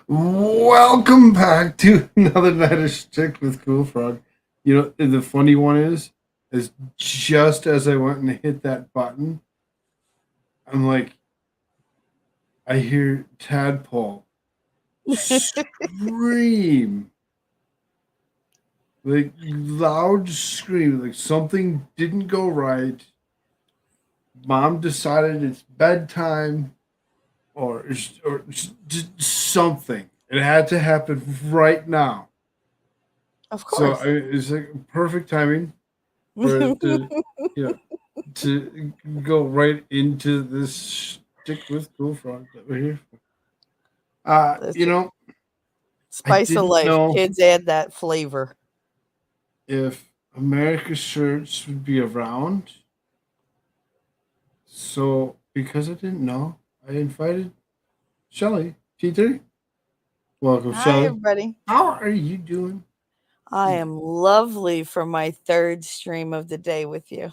Welcome back to another night of Shtick with Koolfrogg. The funny one is just as I went and hit that button, I'm like, I hear Tadpole scream, like loud scream, like something didn't go right. Mom decided it's bedtime, or just something. It had to happen right now. Of So course. it's like perfect timing for it to, you know, to go right into this stick with Bullfrog that we're here for. Uh, you Listen, know, I spice of didn't life. know Kids add that flavor. if America's shirts would be around. So because I didn't know, I invited Shelly T3. Welcome, Hi, Shelly. everybody. How are you doing I today? am lovely for my third stream of the day with you.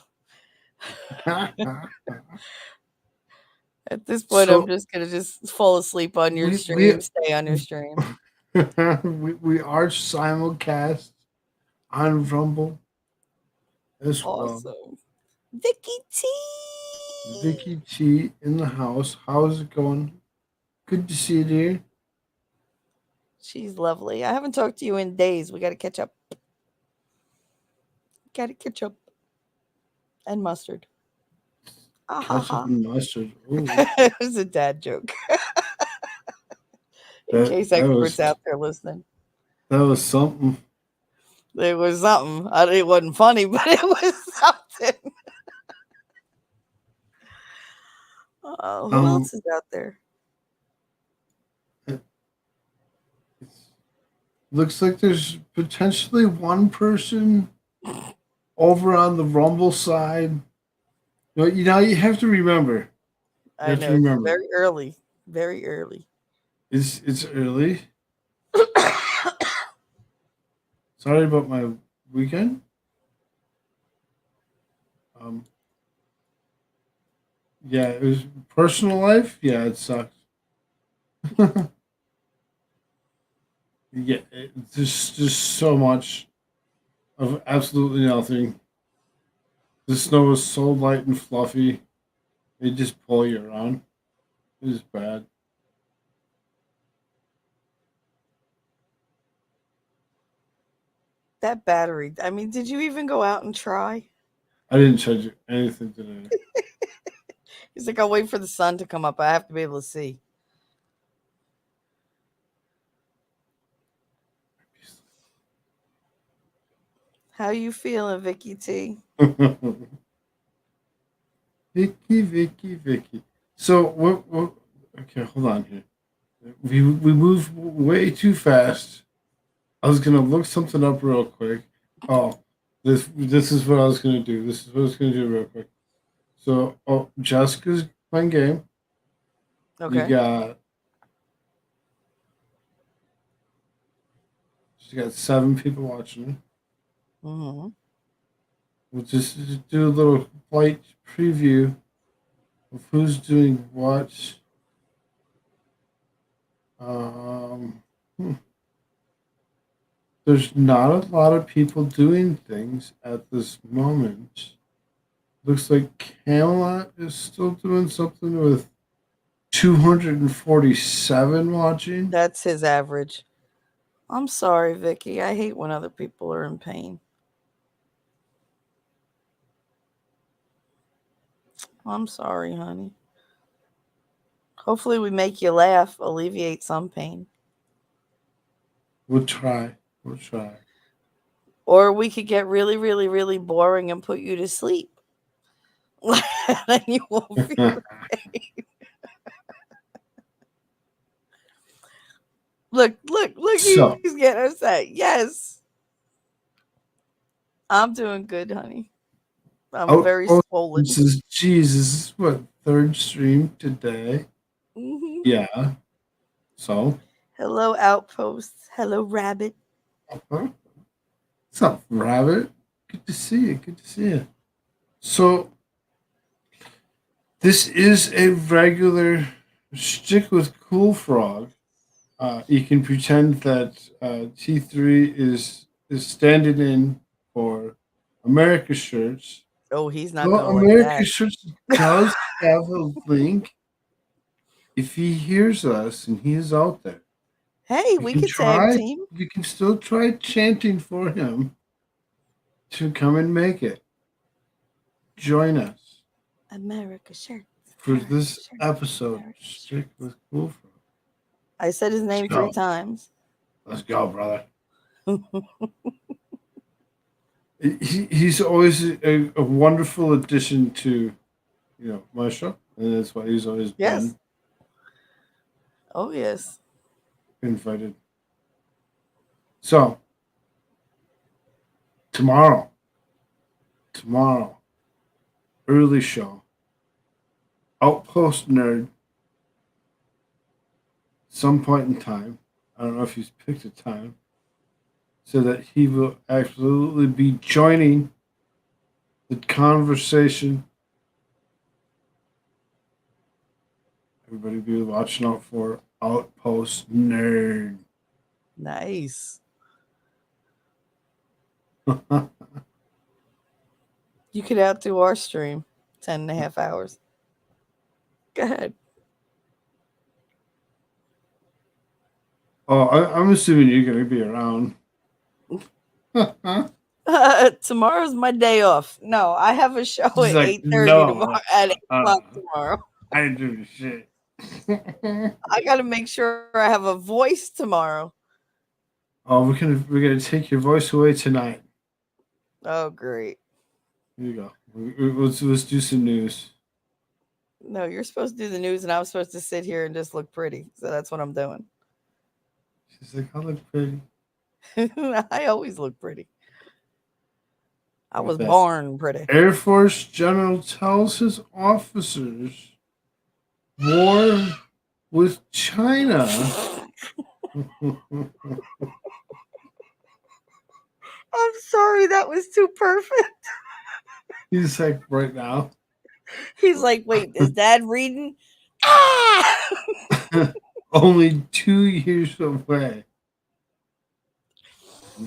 At this point, I'm so just going to just fall asleep on your we stream, stay on your stream. we are simulcast on Rumble as well. Awesome. Vicky T. Vicky T in the house. How's it going? Good to see you, dear. She's lovely. I haven't talked to you in days. We got to catch up. Got to catch up. And mustard. Ah ha Ketchup ha. and mustard. Oh, It was a dad joke. In that case that experts was out there listening. that was something. It was something. It wasn't funny, but it was something. Who Um, else is out there? it looks like there's potentially one person over on the Rumble side. You have to remember. You I have to know it's remember. very early. Very early. It's early. Sorry about my weekend. Um, yeah, it was personal life. Yeah, it sucks. Yeah, just so much of absolutely nothing. The snow is so light and fluffy; they just pull you around. It is bad. That battery. I mean, did you even go out and try? I didn't charge you anything today. He's like, I'll wait for the sun to come up. I have to be able to see. How you feeling, Vicky T? Vicky. So what? Okay, hold on here. We move way too fast. I was gonna look something up real quick. Oh, this is what I was gonna do. This is what I was gonna do real quick. So, Jessica's playing game. You Okay. got She's got 7 people watching. Mm-hmm. We'll just do a little light preview of who's doing what. Um, hmm. There's not a lot of people doing things at this moment. Looks like Camelot is still doing something with 247 watching. That's his average. I'm sorry, Vicky. I hate when other people are in pain. I'm sorry, honey. Hopefully, we make you laugh, alleviate some pain. We'll try. We'll try. Or we could get really, really, really boring and put you to sleep. Then you won't feel pain. Look, he's So, getting upset. Yes. I'm doing good, honey. I'm very oh, swollen. this is Jesus. What, third stream today? Hmm. Yeah. So, Hello, Outpost. Hello, Rabbit. uh-huh. What's up, Rabbit? Good to see you. Good to see you. So, this is a regular stick with Cool Frog. You can pretend that T3 is standing in for America Shirts. Oh, he's not Well, gonna like America that. Shirts does have a link. If he hears us and he is out there, Hey, you we can could tag try. team. You can still try chanting for him to come and make it. Join us America shirts. for America this shirts. episode. America Shtick shirts. with Koolfrogg. I said his name 3 Let's go. times. Let's go, brother. He's always a wonderful addition to my show, and that's why he's always Yes. been Oh, yes. invited. So tomorrow, early show, Outpost Nerd. Some point in time, I don't know if he's picked a time, so that he will absolutely be joining the conversation. Everybody be watching out for Outpost Nerd. Nice. You could outdo our stream 10.5 hours. Go ahead. Oh, I'm assuming you're going to be around. Tomorrow's my day off. No, I have a show He's at like, 8:30 tomorrow. no, At 8 o'clock tomorrow. I didn't do the shit. I got to make sure I have a voice tomorrow. Oh, we're gonna take your voice away tonight. Oh, great. Here you go. Let's do some news. No, you're supposed to do the news, and I'm supposed to sit here and just look pretty. So that's what I'm doing. She's like, I look pretty. I always look pretty. I was That's born pretty. Air Force General tells his officers war with China. I'm sorry, that was too perfect. He's like, right now. He's like, wait, is Dad reading? Ah! Only 2 years away.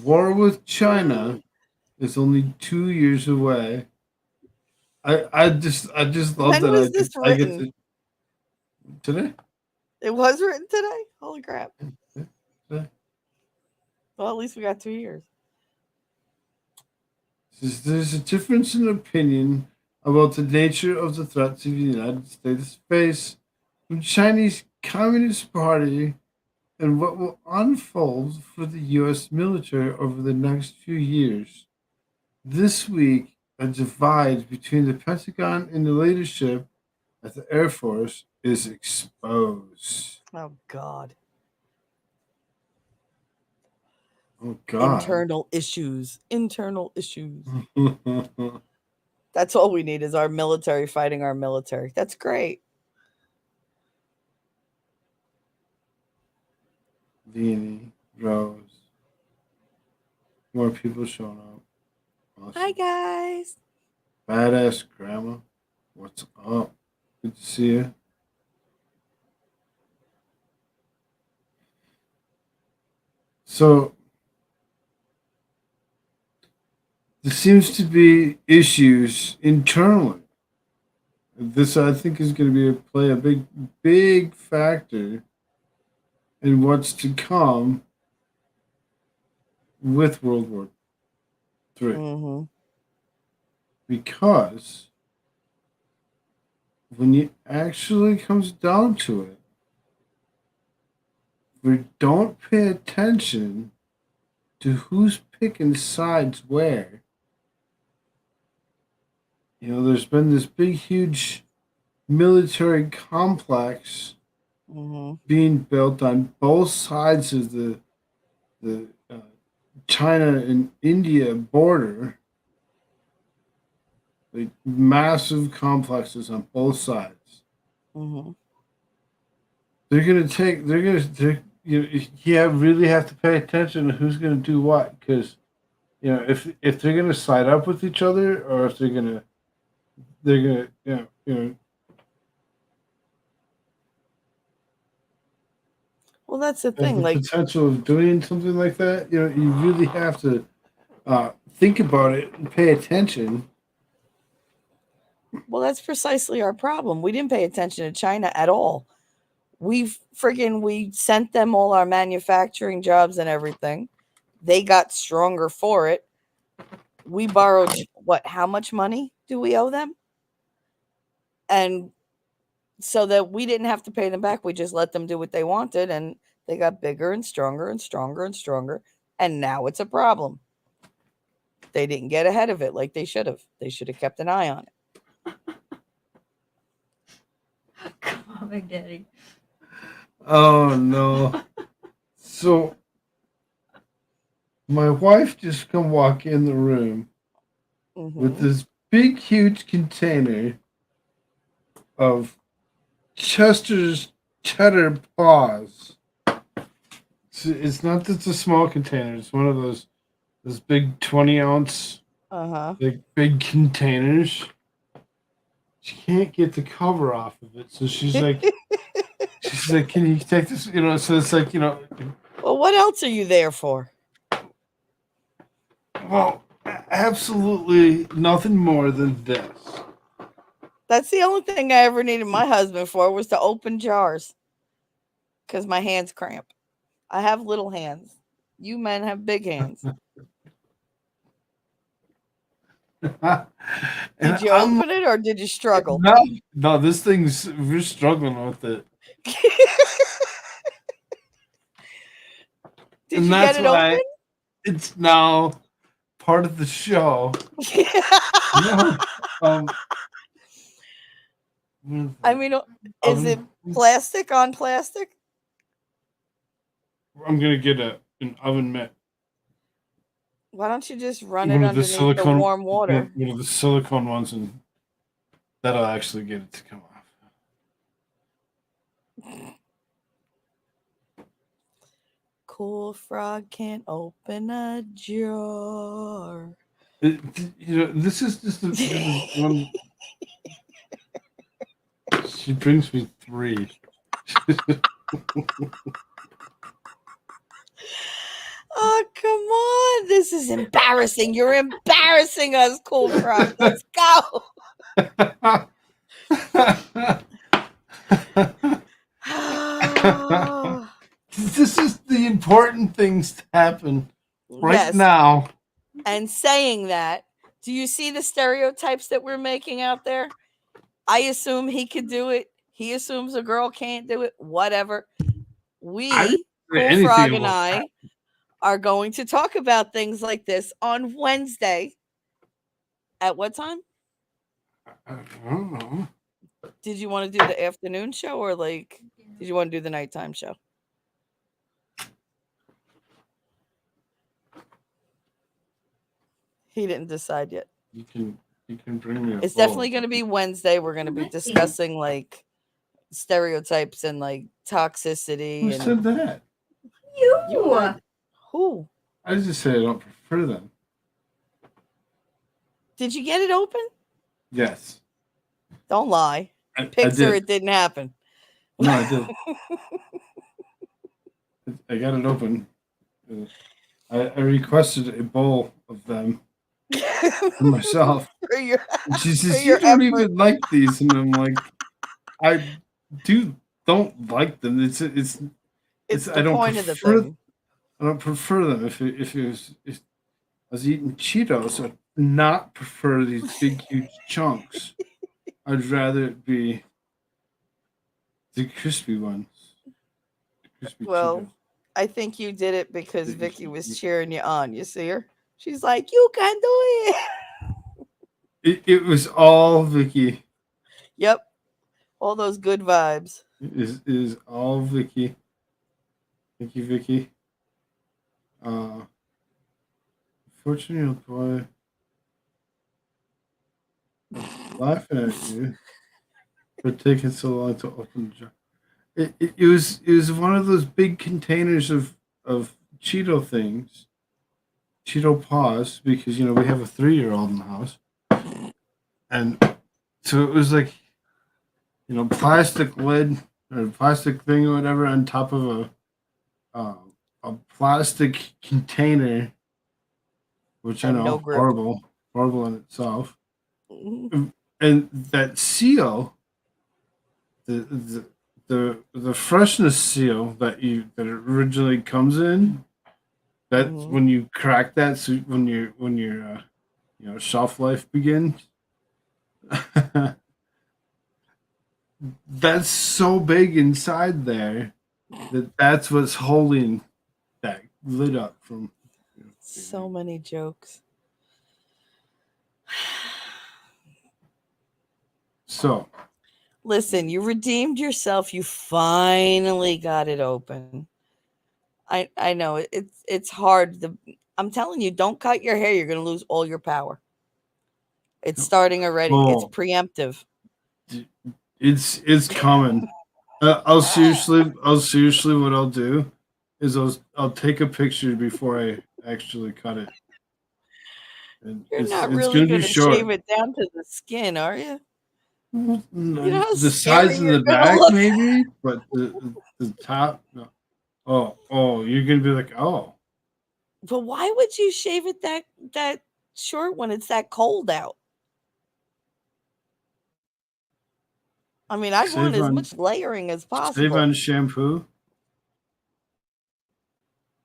War with China is only 2 years away. I just love When that was this I get written? to today. It was written today? Holy crap. Yeah. Well, at least we got 2 years. There's a difference in opinion about the nature of the threat to the United States face from Chinese Communist Party and what will unfold for the U.S. military over the next few years. This week, a divide between the Pentagon and the leadership at the Air Force is exposed. Oh, God. Oh, God. Internal issues. Internal issues. That's all we need is our military fighting our military. That's great. Beanie, Rose. More people showing up. Awesome. Hi, guys. Badass Grandma. What's up? Good to see you. So, there seems to be issues internally. This, I think, is going to play a big factor in what's to come with World War III. Mm-hmm. Because when it actually comes down to it, we don't pay attention to who's picking sides where. There's been this big, huge military complex being built on both sides of the China and India border. Like massive complexes on both sides. Mm-hmm. You really have to pay attention to who's going to do what, because if they're going to side up with each other, or if they're going to Well, that's the have thing. the Like, potential of doing something like that, you really have to think about it and pay attention. well, that's precisely our problem. We didn't pay attention to China at all. We sent them all our manufacturing jobs and everything. They got stronger for it. We borrowed what? How much money do we owe them? And so that we didn't have to pay them back, we just let them do what they wanted, and they got bigger and stronger and stronger and stronger. And now it's a problem. They didn't get ahead of it like they should have. They should have kept an eye on it. Come on, Big Daddy. Oh no! So my wife just come walk in the room with this big, huge container of Chester's cheddar paws. It's not just a small container. It's one of those big 20-ounce big containers. She can't get the cover off of it, so she's like, "Can you take this?" So it's like, Well, what else are you there for? Well, absolutely nothing more than this. That's the only thing I ever needed my husband for, was to open jars. Because my hands cramp. I have little hands. You men have big hands. Did you open it or did you struggle? No, we're struggling with it. Did you get it open? It's now part of the show. I mean, is it plastic on plastic? I'm gonna get an oven mitt. Why don't you just run it underneath the warm water? The silicone ones, and that'll actually get it to come off. Koolfrogg can't open a jar. This is just one. She brings me 3. Oh, come on. This is embarrassing. You're embarrassing us, Koolfrogg. Let's go. This is the important things to happen right now. And saying that, do you see the stereotypes that we're making out there? I assume he could do it. He assumes a girl can't do it. Whatever. Koolfrogg and I are going to talk about things like this on Wednesday. At what time? I don't know. Did you want to do the afternoon show or did you want to do the nighttime show? He didn't decide yet. You can bring me. It's definitely going to be Wednesday. We're going to be discussing stereotypes and toxicity. Who said that? You. Who? I just said I don't prefer them. Did you get it open? Yes. Don't lie. Picture it didn't happen. No, I did. I got it open. I requested a bowl of them for myself. She says, "You don't even like these," and I'm like, "I don't like them. It's I don't point of the thing. I don't prefer them. If I was eating Cheetos, I'd not prefer these big huge chunks. I'd rather it be the crispy ones. Cheetos. I think you did it because Vicky was cheering you on. You see her? She's like, "You can do it." It was all Vicky. Yep. All those good vibes. It is all Vicky. Thank you, Vicky. Unfortunately, boy, laughing at you for taking so long to open the jar. It was one of those big containers of Cheeto things, Cheeto paws, because we have a 3-year-old in the house, and so it was like plastic lid or plastic thing or whatever on top of a plastic container, which I And no know grip. horrible in itself, Mhm. and that seal, the freshness seal that it originally comes in. That's Mhm. when you crack that, so when your shelf life begins. That's so big inside there that's what's holding that lid up from. So many jokes. So Listen, you redeemed yourself. You finally got it open. I know it's hard. I'm telling you, don't cut your hair. You're gonna lose all your power. It's starting already. It's oh, preemptive. it's coming. I'll seriously what I'll do is I'll take a picture before I actually cut it, and You're not it's really gonna be gonna shave short. it down to the skin, are you? You know how The sides scary of you're the gonna back look. maybe, but the top no. Oh, you're gonna be like, oh, But why would you shave it that short when it's that cold out? I mean, I'd want save as on much layering as save possible. on shampoo.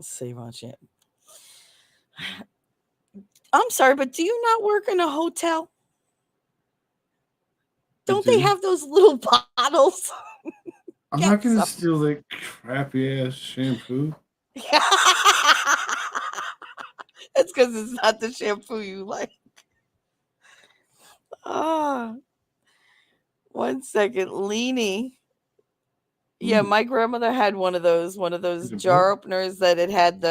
Save on shit. I'm sorry, but do you not work in a hotel? I Don't they do. have those little bottles? I'm not Get gonna some. steal that crappy ass shampoo. It's because it's not the shampoo you like. Ah, 1 second. Leany. Yeah, Ooh, my grandmother had one of those need a book. jar openers that it had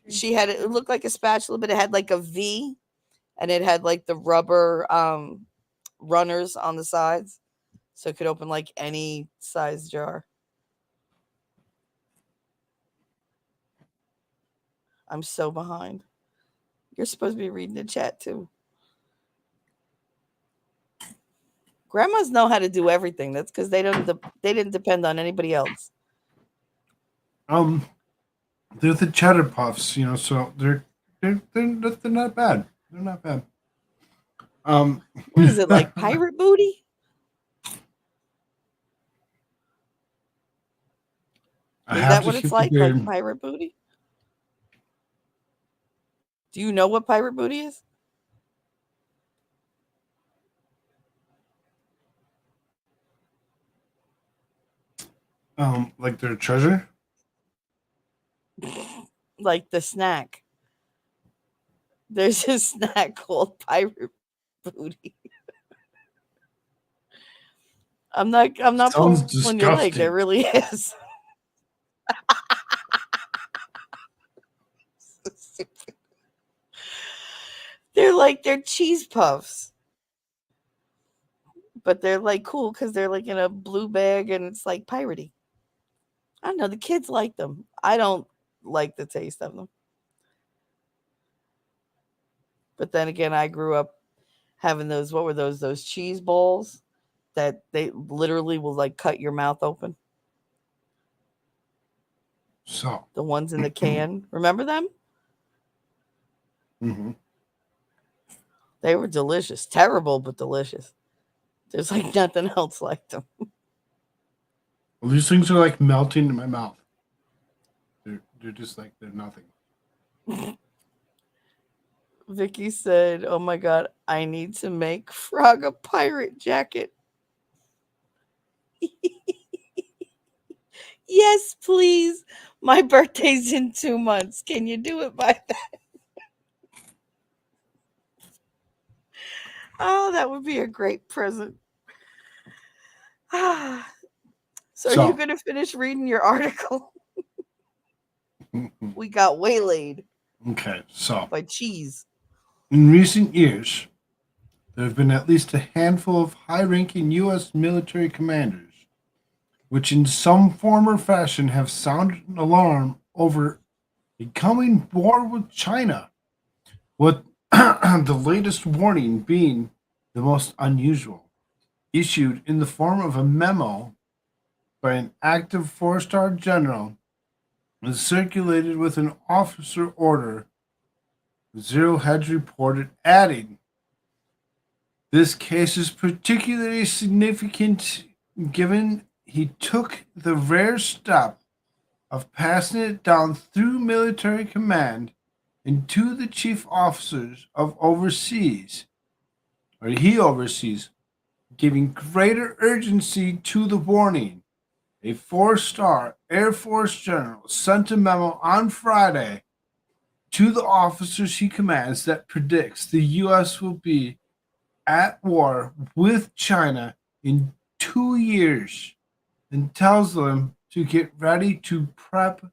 she had it looked like a spatula, but it had like a V and it had like the rubber runners on the sides. So it could open like any size jar. I'm so behind. You're supposed to be reading the chat too. Grandmas know how to do everything. That's because they didn't depend on anybody else. Um, they're the cheddar puffs, so they're not bad. They're not bad. What is it like pirate booty? I Is have that to what it's keep the like beard. pirate booty? Do you know what pirate booty is? Like their treasure. Like the snack. There's a snack called pirate booty. I'm not Sounds pulling your leg. There disgusting. really is. They're cheese puffs, but they're like cool because they're like in a blue bag and it's like piratey. I don't know. The kids like them. I don't like the taste of them. But then again, I grew up having those. What were those? Those cheese balls that they literally will like cut your mouth open. So, The ones in the can. Remember them? mhm. They were delicious. Terrible, but delicious. There's like nothing else like them. Well, these things are like melting in my mouth. They're just like they're nothing. Vicky said, "Oh my god, I need to make Frog a pirate jacket." Yes, please. My birthday's in 2 months. Can you do it by then? Oh, that would be a great present. So, are you So, going to finish reading your article? We got waylaid okay. So, by cheese. in recent years, there have been at least a handful of high-ranking U.S. military commanders which in some form or fashion have sounded an alarm over a coming war with China, with the latest warning being the most unusual, issued in the form of a memo by an active four-star general was circulated with an officer order, Zero had reported, adding, "This case is particularly significant given he took the rare step of passing it down through military command and to the chief officers of overseas, or he oversees, giving greater urgency to the warning. A four-star Air Force general sent a memo on Friday to the officers he commands that predicts the U.S. will be at war with China in 2 years and tells them to get ready to prep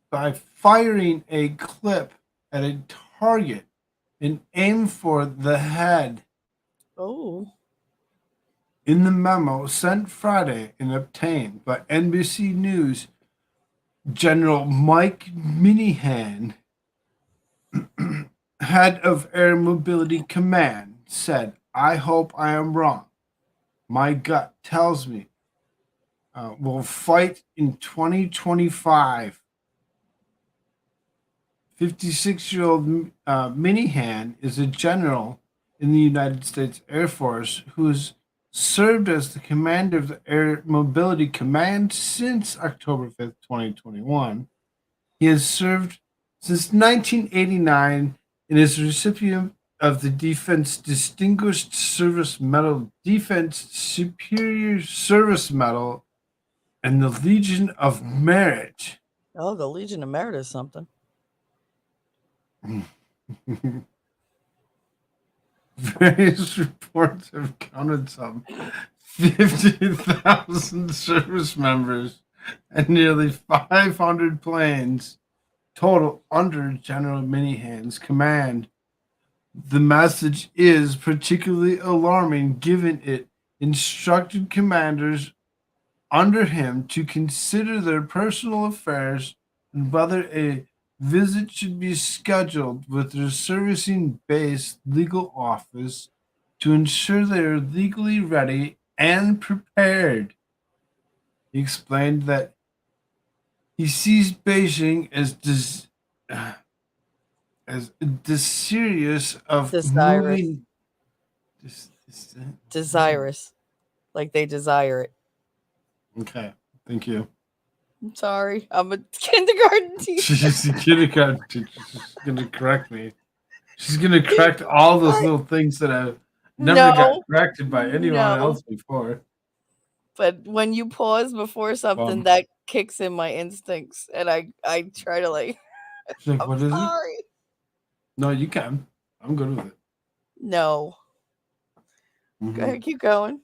by firing a clip at a target and aim for the head." Oh. In the memo sent Friday and obtained by NBC News, General Mike Minihan, head of Air Mobility Command, said, "I hope I am wrong. My gut tells me we'll fight in 2025. 56-year-old Minihan is a general in the United States Air Force who has served as the commander of the Air Mobility Command since October 5th, 2021. He has served since 1989 and is a recipient of the Defense Distinguished Service Medal, Defense Superior Service Medal, and the Legion of Merit." Oh, the Legion of Merit is something. Various reports have counted some 50,000 service members and nearly 500 planes total under General Minihan's command. The message is particularly alarming given it instructed commanders under him to consider their personal affairs and whether a visit should be scheduled with their servicing base legal office to ensure they are legally ready and prepared. He explained that he sees Beijing as desirous of Desirous. moving. Desirous. Like they desire it. Okay, thank you. I'm sorry. I'm a kindergarten teacher. She's a kindergarten teacher. She's gonna correct me. She's gonna correct all those little things that I've never got corrected by anyone else before. But when you pause before something, that kicks in my instincts, and I try to like. She's like, I'm what is sorry. it? No, you can. I'm good with it. No. Mhm. Go ahead, keep going.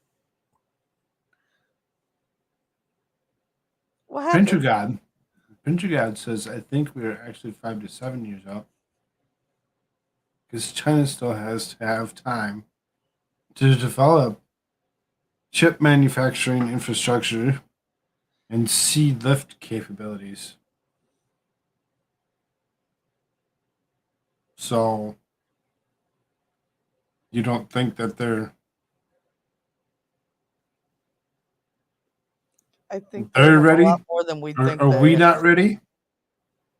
What happened? Printer God says, "I think we're actually 5 to 7 years out because China still has to have time to develop chip manufacturing infrastructure and sea lift capabilities." So you don't think that I think they're have ready? a lot more than we think. Are we not ready?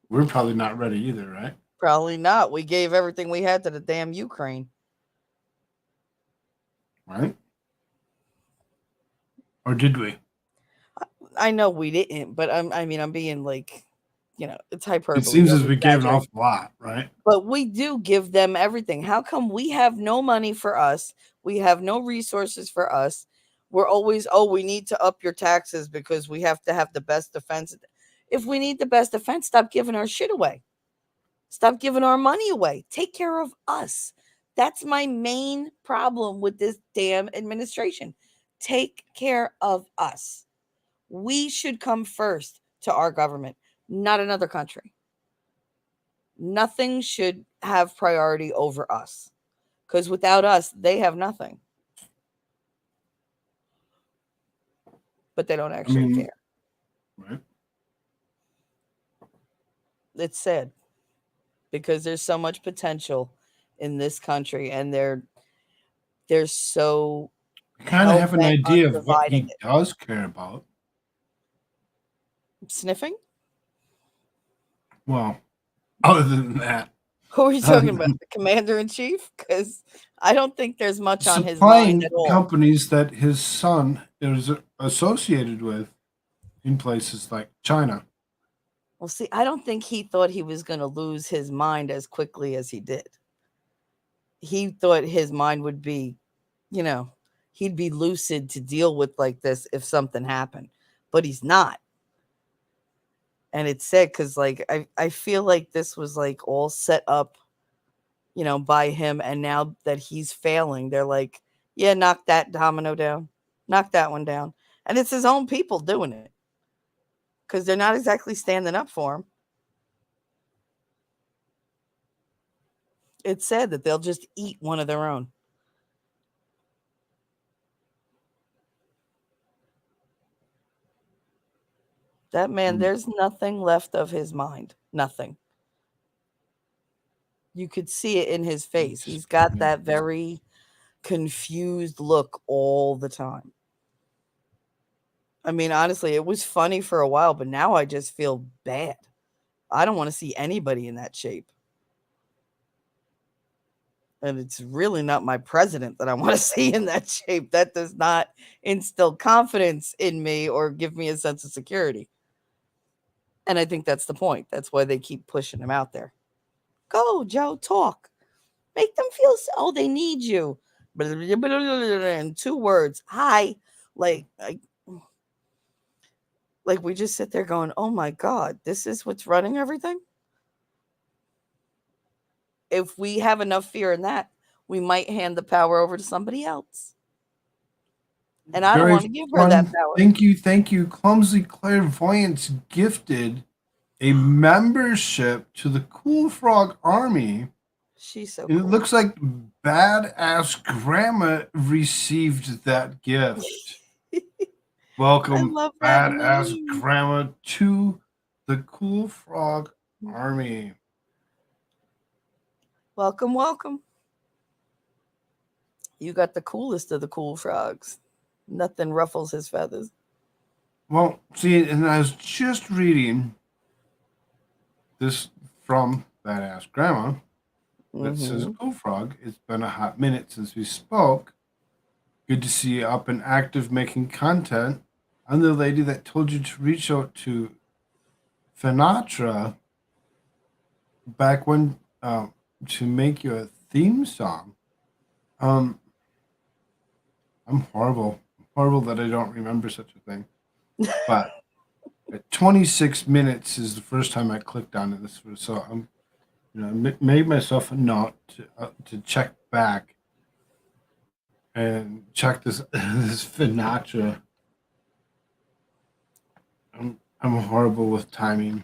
We're probably not ready either, right? Probably not. We gave everything we had to the damn Ukraine. Right? Or did we? I know we didn't, but I'm being like, it's hyperbole. It seems as we gave an awful lot, right? But we do give them everything. How come we have no money for us? We have no resources for us. We're always, we need to up your taxes because we have to have the best defense. If we need the best defense, stop giving our shit away. Stop giving our money away. Take care of us. That's my main problem with this damn administration. Take care of us. We should come first to our government, not another country. Nothing should have priority over us because without us, they have nothing. But they don't actually care. Right. It's sad because there's so much potential in this country and they're so kind of have an idea of what he does care about. Sniffing? Well, other than that, Who are you talking about? The commander in chief? Because I don't think there's much on his mind supplying at all. companies that his son is associated with in places like China. Well, see, I don't think he thought he was going to lose his mind as quickly as he did. He thought his mind would be, he'd be lucid to deal with like this if something happened, but he's not. And it's sad because, like, I feel like this was like all set up, by him. And now that he's failing, they're like, yeah, knock that domino down, knock that one down. And it's his own people doing it because they're not exactly standing up for him. It's sad that they'll just eat one of their own. That man, there's nothing left of his mind. Nothing. You could see it in his face. He's got that very confused look all the time. I mean, honestly, it was funny for a while, but now I just feel bad. I don't want to see anybody in that shape. And it's really not my president that I want to see in that shape. That does not instill confidence in me or give me a sense of security. And I think that's the point. That's why they keep pushing him out there. Go, Joe, talk. Make them feel so they need you. In 2 words. Hi. Like we just sit there going, oh my God, this is what's running everything. If we have enough fear in that, we might hand the power over to somebody else. And I don't want to give her that power. Thank you. Clumsy Clairvoyance gifted a membership to the Koolfrogg Army. She's so cool. It looks like Badass Grandma received that gift. Welcome, Badass Grandma, to the Koolfrogg Army. Welcome, welcome. You got the coolest of the cool frogs. Nothing ruffles his feathers. Well, see, and I was just reading this from Badass Grandma that says, Koolfrogg, it's been a hot minute since we spoke. Good to see you up and active making content. I'm the lady that told you to reach out to Finatra back when to make you a theme song. I'm horrible. Horrible that I don't remember such a thing. But at 26 minutes is the first time I clicked on it. So I'm, made myself a note to check back and check this this Finatra. I'm horrible with timing.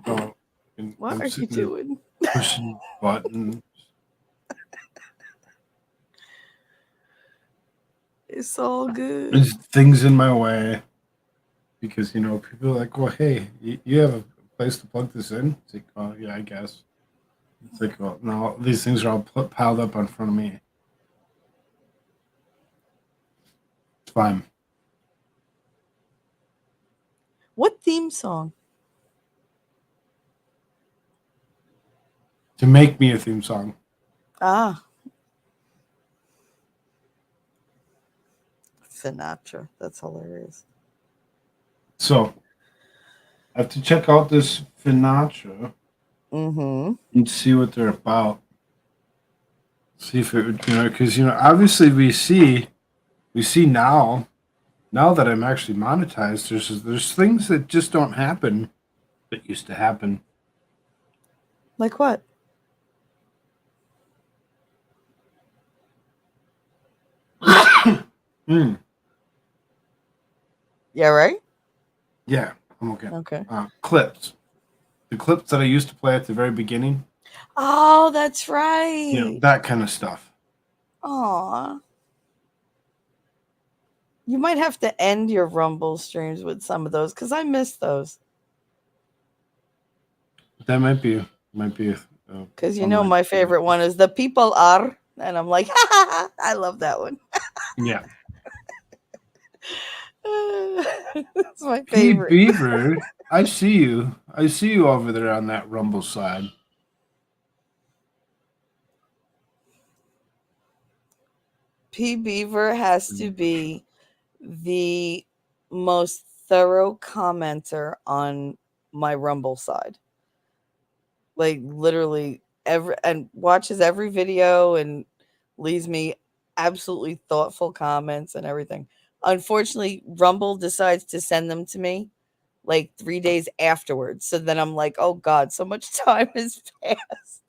What are you doing? Pushing buttons. It's all good. There's things in my way because people are like, "Well, hey, you have a place to plug this in?" It's like, "Oh, yeah, I guess." It's like, "Well, no, these things are all piled up in front of me." It's fine. What theme song? To make me a theme song. Ah. Sinatra. That's hilarious. So, I have to check out this Finatra and see what they're about. See if it would, because, obviously we see now that I'm actually monetized, there's things that just don't happen that used to happen. Like what? Yeah, right? Yeah, I'm okay. Okay. Clips. The clips that I used to play at the very beginning. Oh, that's right. That kind of stuff. Aw. You might have to end your Rumble streams with some of those because I miss those. That might be because my favorite one is the people are, and I'm like, ha, ha, ha. I love that one. Yeah. That's my favorite. Beaver, I see you. I see you over there on that Rumble side. P. Beaver has to be the most thorough commenter on my Rumble side. Like literally and watches every video and leaves me absolutely thoughtful comments and everything. Unfortunately, Rumble decides to send them to me like 3 days afterwards. So then I'm like, "Oh god, so much time has passed."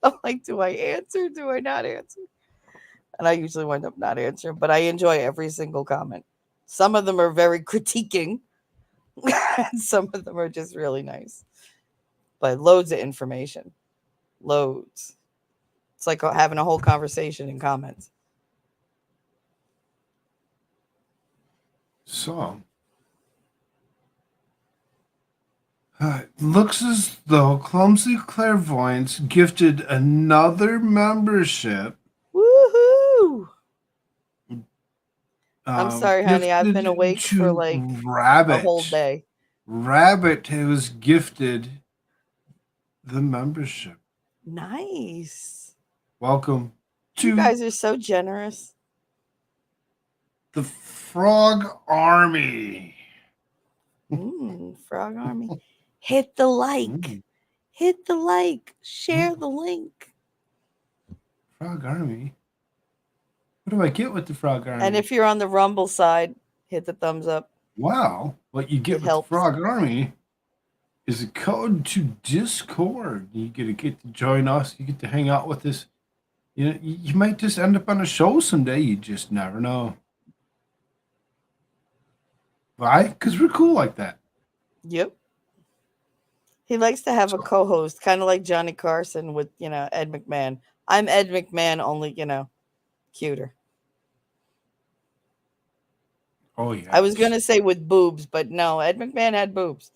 I'm like, "Do I answer? Do I not answer?" And I usually wind up not answering, but I enjoy every single comment. Some of them are very critiquing, and some of them are just really nice. But loads of information. Loads. It's like having a whole conversation in comments. So, looks as though Clumsy Clairvoyance gifted another membership. Woohoo! I'm sorry, honey. I've been Gifted awake for like a whole Rabbit. day. Rabbit was gifted the membership. Nice. Welcome You to guys are so generous. the Frog Army. Frog Army. Hit the like. Mm, Hit the like. Share the link. Frog Army. What do I get with the Frog Army? And if you're on the Rumble side, hit the thumbs up. Wow, what you get It with helps. the Frog Army is a code to Discord. You get to join us. You get to hang out with us. You know, you might just end up on a show someday. You just never know. Why? Because we're cool like that. Yep. He likes to have a co-host, kind of like Johnny Carson with, Ed McMahon. I'm Ed McMahon, only, cuter. Oh yeah. I was going to say with boobs, but no, Ed McMahon had boobs.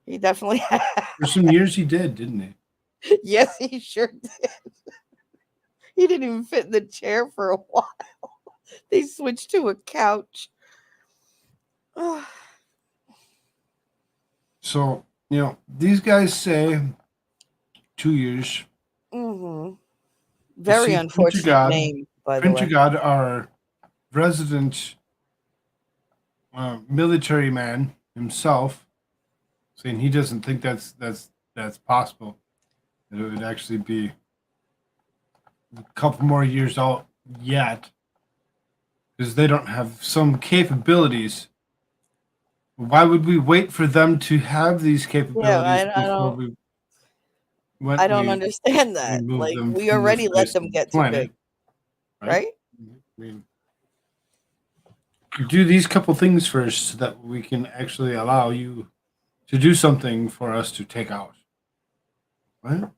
He definitely had. For some years he did, didn't he? Yes, he sure did. He didn't even fit in the chair for a while. They switched to a couch. So, these guys say 2 years. Mm-hmm. Very See, unfortunate name, by the way. God, our resident military man himself, saying he doesn't think that's possible. That it would actually be a couple more years out yet, because they don't have some capabilities. Why would we wait for them to have these capabilities before we? I don't understand that. Like we already let them get too big, right? I mean, do these couple things first so that we can actually allow you to do something for us to take out. What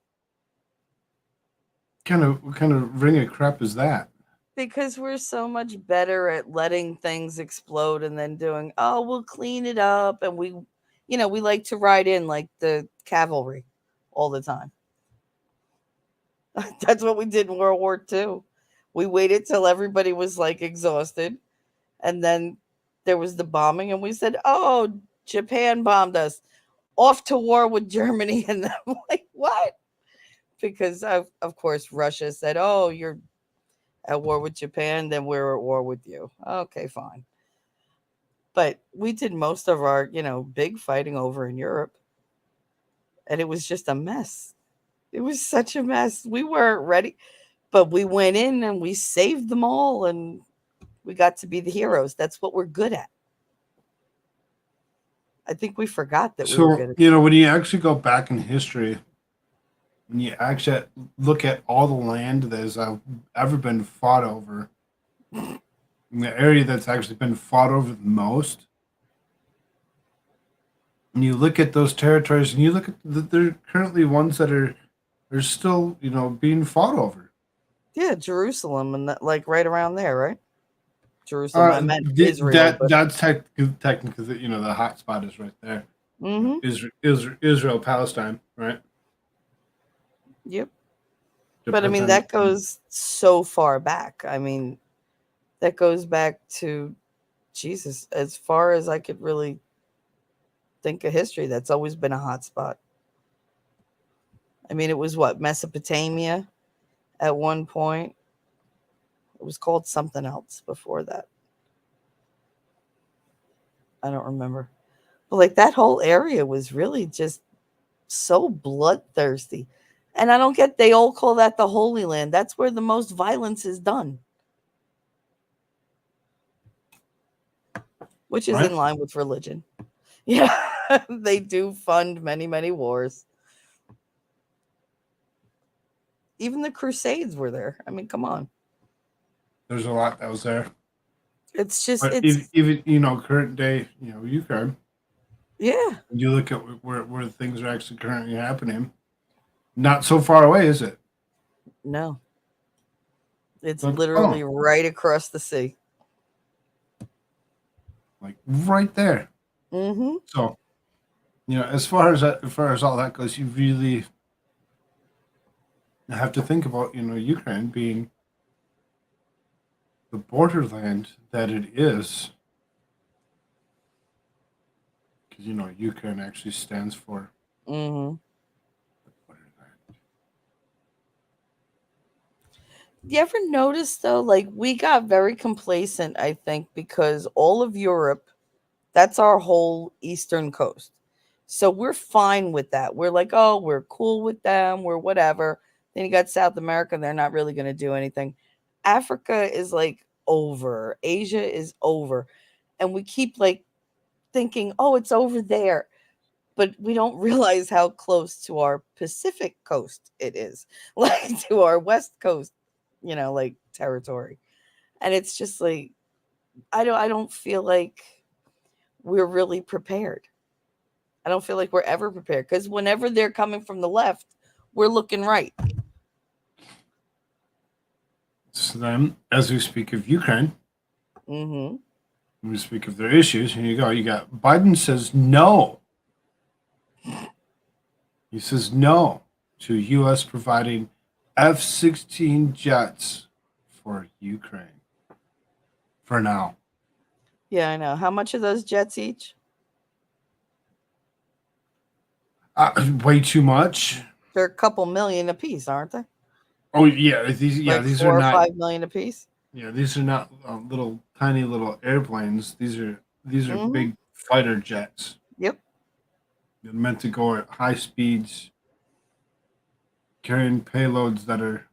kind of ring of crap is that? Because we're so much better at letting things explode and then doing, oh, we'll clean it up. And we like to ride in like the cavalry all the time. That's what we did in World War II. We waited till everybody was like exhausted. And then there was the bombing. And we said, oh, Japan bombed us. Off to war with Germany. And I'm like, what? Because, of course, Russia said, oh, you're at war with Japan, then we're at war with you. Okay, fine. But we did most of our, big fighting over in Europe. And it was just a mess. It was such a mess. We weren't ready. But we went in and we saved them all and we got to be the heroes. That's what we're good at. I think we forgot that we were good at it. When you actually go back in history, when you actually look at all the land that has ever been fought over, the area that's actually been fought over the most, and you look at those territories, and you look at they're currently ones that are still being fought over. Yeah, Jerusalem and that, like right around there, right? Jerusalem. I meant Israel. That's technically the hot spot is right there. Mm-hmm. Israel, Palestine, right? Yep. But I mean, that goes so far back. I mean, that goes back to Jesus, as far as I could really think of history. That's always been a hot spot. I mean, it was what, Mesopotamia at one point. It was called something else before that. I don't remember. But like that whole area was really just so bloodthirsty. And I don't get, they all call that the Holy Land. That's where the most violence is done, which is in Right? line with religion. Yeah, they do fund many, many wars. Even the Crusades were there. I mean, come on. There's a lot that was there. It's just, But it's, even current day, Ukraine, yeah. you look at where things are actually currently happening, not so far away, is it? No, it's Like, literally right across the sea. like right there. Mm-hmm. So, as far as all that goes, you really have to think about, Ukraine being the borderland that it is, because Ukraine actually stands for Mm-hmm. the borderland. You ever notice though, like we got very complacent, I think, because all of Europe, that's our whole eastern coast. So we're fine with that. We're like, oh, we're cool with them, we're whatever. Then you got South America, they're not really going to do anything. Africa is like over, Asia is over. And we keep like thinking, oh, it's over there. But we don't realize how close to our Pacific coast it is, like to our West Coast, like territory. And it's just like I don't feel like we're really prepared. I don't feel like we're ever prepared because whenever they're coming from the left, we're looking right. So then, as we speak of Ukraine, Mm-hmm. when we speak of their issues, here you go. You got Biden says no. He says no to U.S. providing F-16 jets for Ukraine for now. Yeah, I know. How much are those jets each? Way too much. They're a couple million a piece, aren't they? Oh yeah, these Like these are 4 or not 5 million a piece. these are not little tiny little airplanes. These are Mm-hmm. big fighter jets. Yep. They're meant to go at high speeds, carrying payloads that are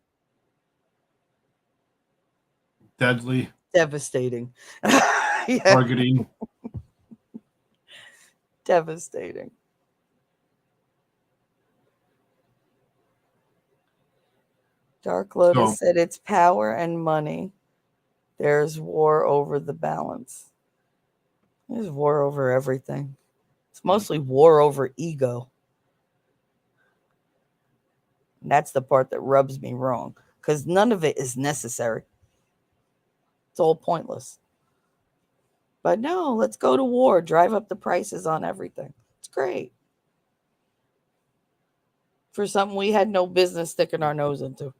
deadly, Devastating. Yeah, targeting. devastating. Dark Lotus So said it's power and money. There's war over the balance. There's war over everything. It's mostly war over ego. And that's the part that rubs me wrong because none of it is necessary. It's all pointless. But no, let's go to war, drive up the prices on everything. It's great for something we had no business sticking our nose into.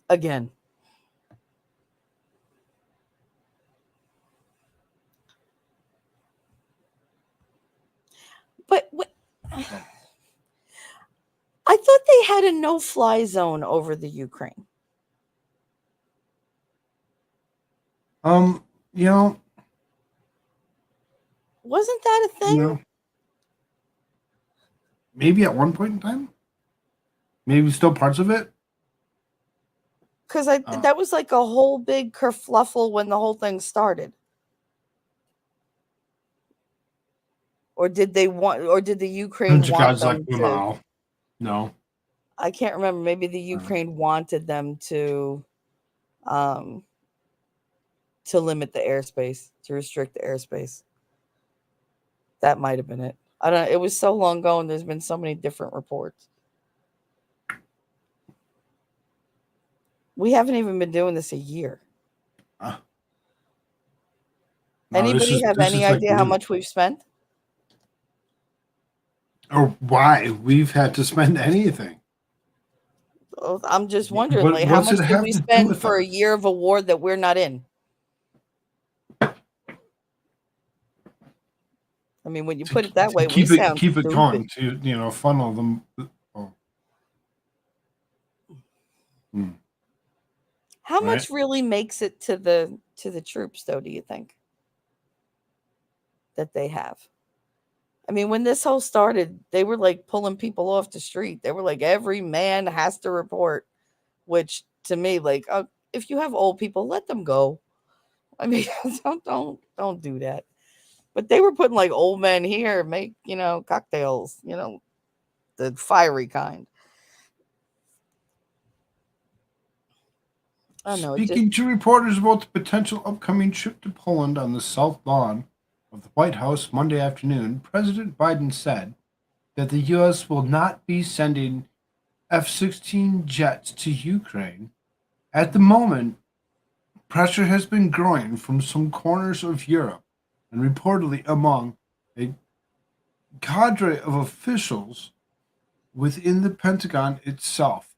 Again. But I thought they had a no-fly zone over the Ukraine. you know, Wasn't that a thing? you know, maybe at one point in time, maybe still parts of it. Because that was like a whole big kerfluffle when the whole thing started. Or did the Ukraine want God's like, them to? wow. No. I can't remember. Maybe the Ukraine wanted them to limit the airspace, to restrict the airspace. That might have been it. I don't know. It was so long ago, and there's been so many different reports. We haven't even been doing this a year. No, Anybody have any idea how much we've spent? Or why we've had to spend anything? I'm just wondering, like, how much did we spend for a year of a war that we're not in? I mean, when you To put it that way, we keep it sound stupid. going, to funnel them. Oh. How Right? much really makes it to the troops, though? Do you think that they have? I mean, when this whole started, they were like pulling people off the street. They were like, every man has to report, which to me, like, if you have old people, let them go. I mean, don't do that. But they were putting like old men here, make cocktails, the fiery kind. I don't know. It just Speaking to reporters about the potential upcoming trip to Poland on the South Lawn of the White House Monday afternoon, President Biden said that the U.S. will not be sending F 16 jets to Ukraine. At the moment, pressure has been growing from some corners of Europe and reportedly among a cadre of officials within the Pentagon itself.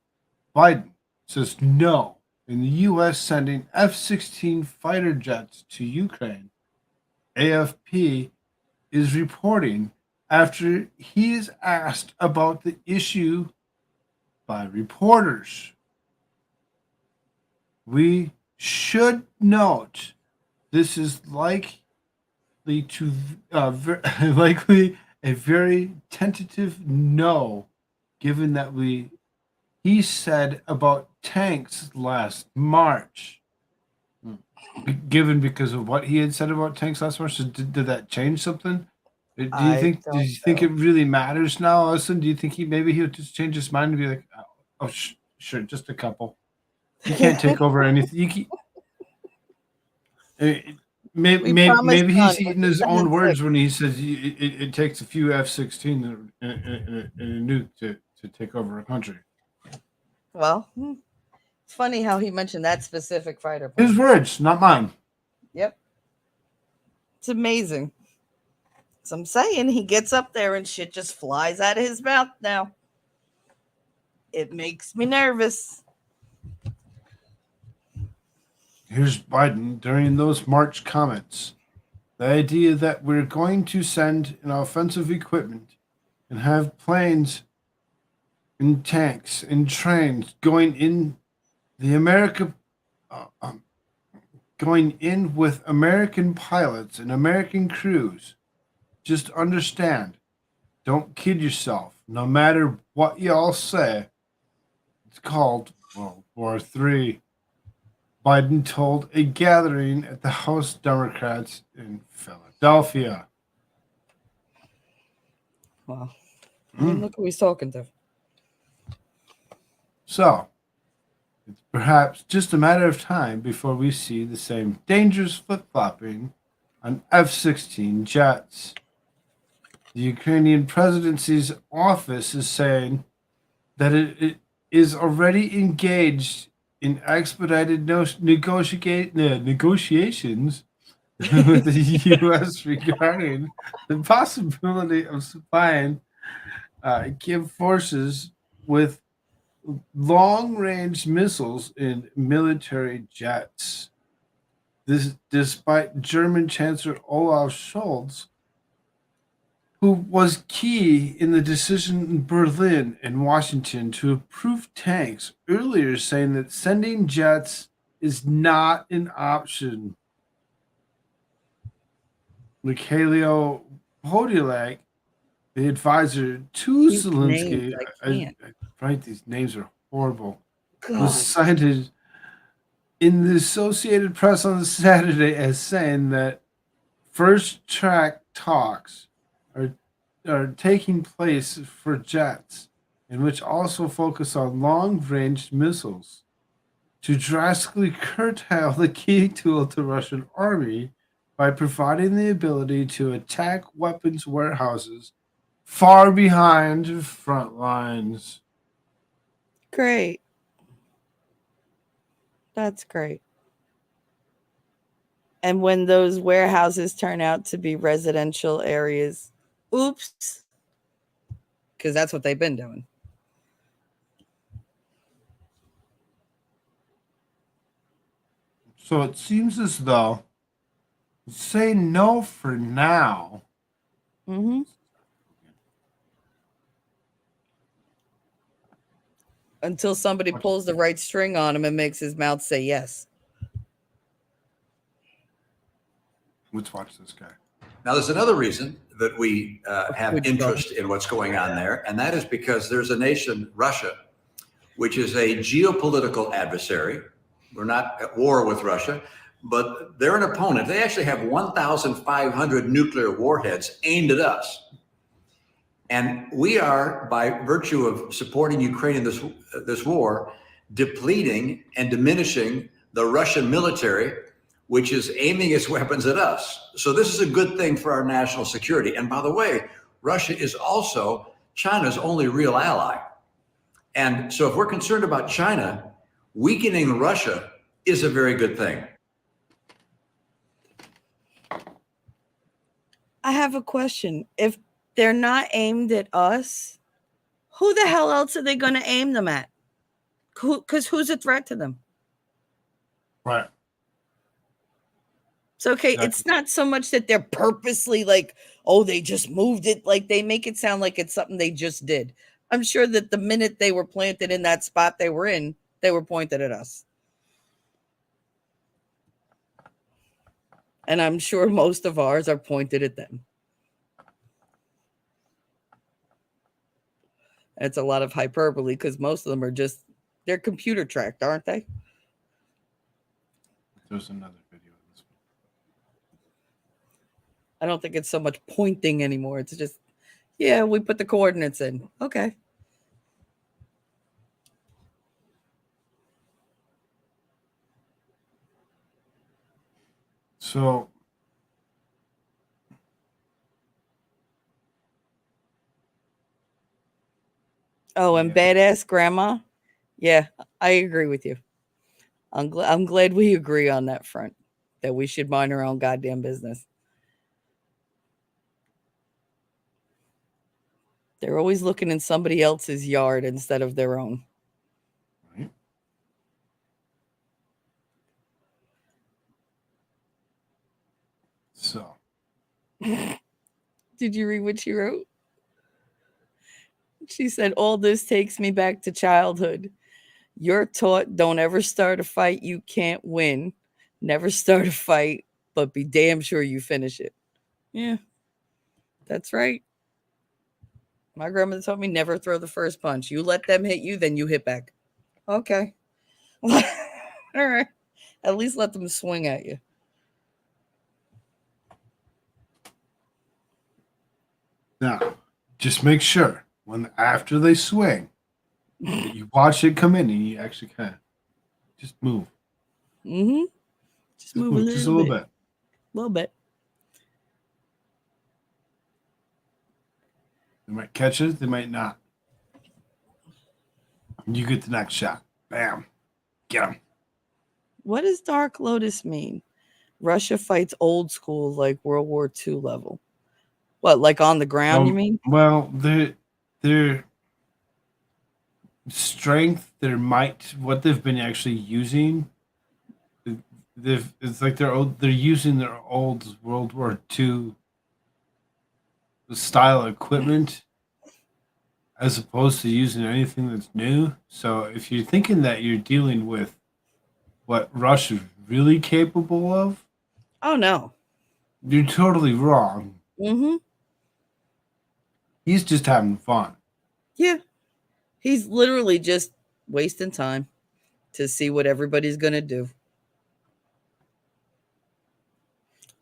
Biden says no in the U.S. sending F 16 fighter jets to Ukraine. AFP is reporting after he is asked about the issue by reporters. We should note this is likely to likely a very tentative no, given that he said about tanks last March. Given because of what he had said about tanks last March, so did that change something? Do you I think? Do don't you think it know. really matters now, Listen, do you think he'll just change his mind and be like, oh, sure, just a couple. You can't take over anything. We promised Maybe none. he's We're eating just his own sending words six. when he says it takes a few F-16 and a nuke to take over a country. Well, it's funny how he mentioned that specific fighter His plane. words, not mine. Yep. It's amazing. So I'm saying he gets up there and shit just flies out of his mouth now. It makes me nervous. Here's Biden during those March comments. The idea that we're going to send an offensive equipment and have planes and tanks and trains the America uh, um, going in with American pilots and American crews. Just understand, don't kid yourself. No matter what y'all say, it's called World War III. Biden told a gathering at the House Democrats in Philadelphia. Well, I mean, look who he's talking to. So, it's perhaps just a matter of time before we see the same dangerous flip flopping on F 16 jets. The Ukrainian presidency's office is saying that it is already engaged in expedited negotiations with the U.S. regarding the possibility of supplying Kiev forces with long range missiles and military jets. This, despite German Chancellor Olaf Scholz, who was key in the decision in Berlin and Washington to approve tanks, earlier saying that sending jets is not an option. Mikhailo Podolak, the advisor to These names, Zelensky, I can't. right, these names are horrible, was God. cited in the Associated Press on Saturday as saying that first track talks are taking place for jets, and which also focus on long range missiles to drastically curtail the key tool to Russian army by providing the ability to attack weapons warehouses far behind front lines. Great. That's great. And when those warehouses turn out to be residential areas, oops, because that's what they've been doing. So it seems as though saying no for now Mm-hmm. Until somebody pulls the right string on him and makes his mouth say yes. Let's watch this guy. Now, there's another reason that we have Good interest in what's going on there, and that is because there's a nation, Russia, which is a geopolitical adversary. We're not at war with Russia, but they're an opponent. They actually have 1,500 nuclear warheads aimed at us. And we are, by virtue of supporting Ukraine in this war, depleting and diminishing the Russian military, which is aiming its weapons at us. So this is a good thing for our national security. And by the way, Russia is also China's only real ally. And so if we're concerned about China, weakening Russia is a very good thing. I have a question. If they're not aimed at us, who the hell else are they going to aim them at? Because who's a threat to them? Right. So, okay, Exactly. It's not so much that they're purposely like, oh, they just moved it. Like they make it sound like it's something they just did. I'm sure that the minute they were planted in that spot they were in, they were pointed at us. And I'm sure most of ours are pointed at them. It's a lot of hyperbole because most of them are just, they're computer tracked, aren't they? There's another video of this one. I don't think it's so much pointing anymore. It's just, yeah, we put the coordinates in. Okay. So Oh, and Yeah. badass grandma. Yeah, I agree with you. I'm glad we agree on that front, that we should mind our own goddamn business. They're always looking in somebody else's yard instead of their own. right. So Did you read what she wrote? She said, all this takes me back to childhood. You're taught don't ever start a fight you can't win. Never start a fight, but be damn sure you finish it. Yeah, that's right. My grandmother told me never throw the first punch. You let them hit you, then you hit back. Okay. All right. At least let them swing at you. now, just make sure when after they swing, that you watch it come in and you actually kind of just move. Mm-hmm. Just move a just a little little bit. bit. A little bit. They might catch it, they might not. You get the next shot. Bam. Get them. What does Dark Lotus mean? Russia fights old school, like World War II level. What, like on the ground, you mean? Well, their strength, their might, what they've been actually using, it's like they're using their old World War II style equipment as opposed to using anything that's new. So if you're thinking that you're dealing with what Russia's really capable of, Oh, no. you're totally wrong. Mm-hmm. He's just having fun. Yeah. He's literally just wasting time to see what everybody's going to do.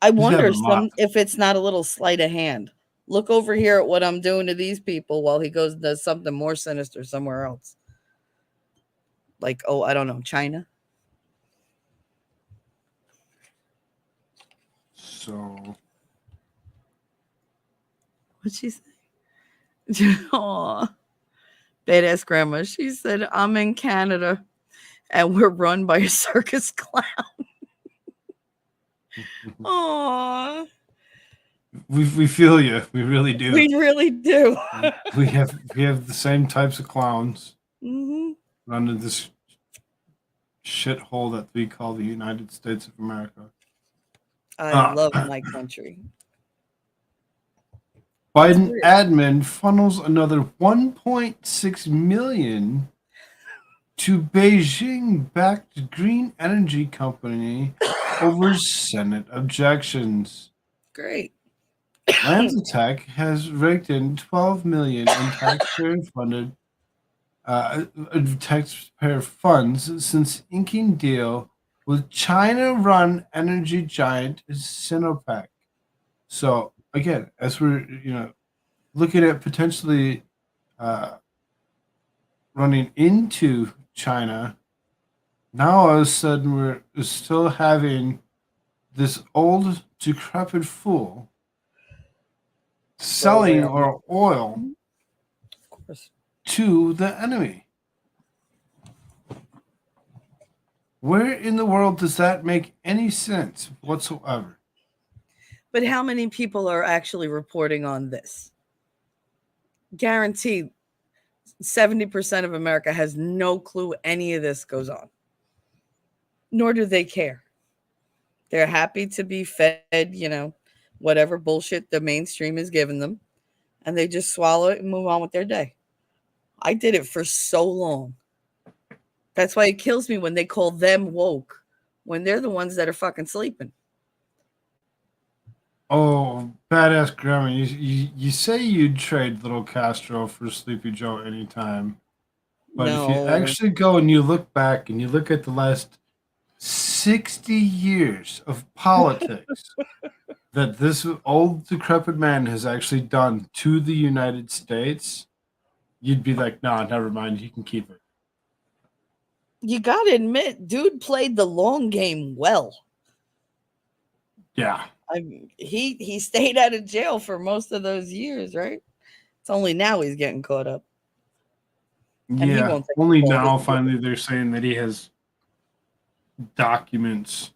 I wonder having fun. if it's not a little sleight of hand. Look over here at what I'm doing to these people while he goes and does something more sinister somewhere else. Like, oh, I don't know, China. So What'd she say? Aw, badass grandma. She said, I'm in Canada and we're run by a circus clown. Aw, we feel you. We really do. we really do. we have the same types of clowns Mm-hmm. running this shithole that we call the United States of America. I love my country. Biden weird. admin funnels another 1.6 million to Beijing-backed green energy company over Senate objections. Great. LanzaTech has raked in 12 million in taxpayer funds since inking deal with China-run energy giant Sinopec. So again, as we're looking at potentially running into China, now all of a sudden we're still having this old decrepit fool selling around. our oil Of course. to the enemy. Where in the world does that make any sense whatsoever? But how many people are actually reporting on this? Guaranteed 70% of America has no clue any of this goes on. Nor do they care. They're happy to be fed, whatever bullshit the mainstream is giving them. And they just swallow it and move on with their day. I did it for so long. That's why it kills me when they call them woke, when they're the ones that are fucking sleeping. Oh, badass grandma! You say you'd trade little Castro for Sleepy Joe anytime, but if you No. actually go and you look back and you look at the last 60 years of politics that this old decrepit man has actually done to the United States, you'd be like, nah, never mind, you can keep it. You gotta admit, dude played the long game well. Yeah. I mean, he stayed out of jail for most of those years, right? It's only now he's getting caught up. And he Yeah. won't take Only the fall. now, finally, they're saying that he has documents.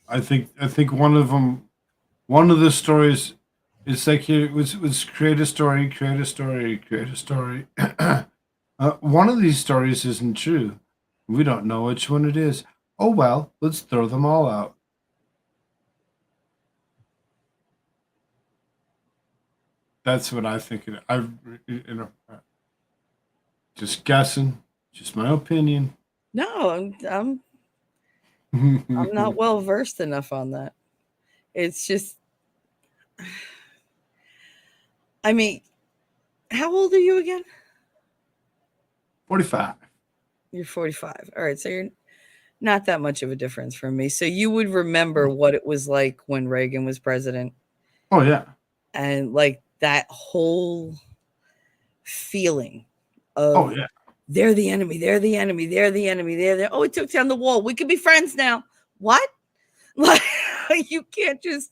I think one of them, one of the stories, is like it was create a story, create a story, create a story. One of these stories isn't true. We don't know which one it is. Oh well, let's throw them all out. That's what I think. Just guessing, just my opinion. No, I'm not well versed enough on that. It's just, I mean, how old are you again? 45. You're 45. All right, so you're not that much of a difference from me. So you would remember what it was like when Reagan was president, Oh yeah. and like that whole feeling Oh of yeah. they're the enemy, they're the enemy, they're the enemy, they're there. Oh, it took down the wall. We could be friends now. What? Like, you can't just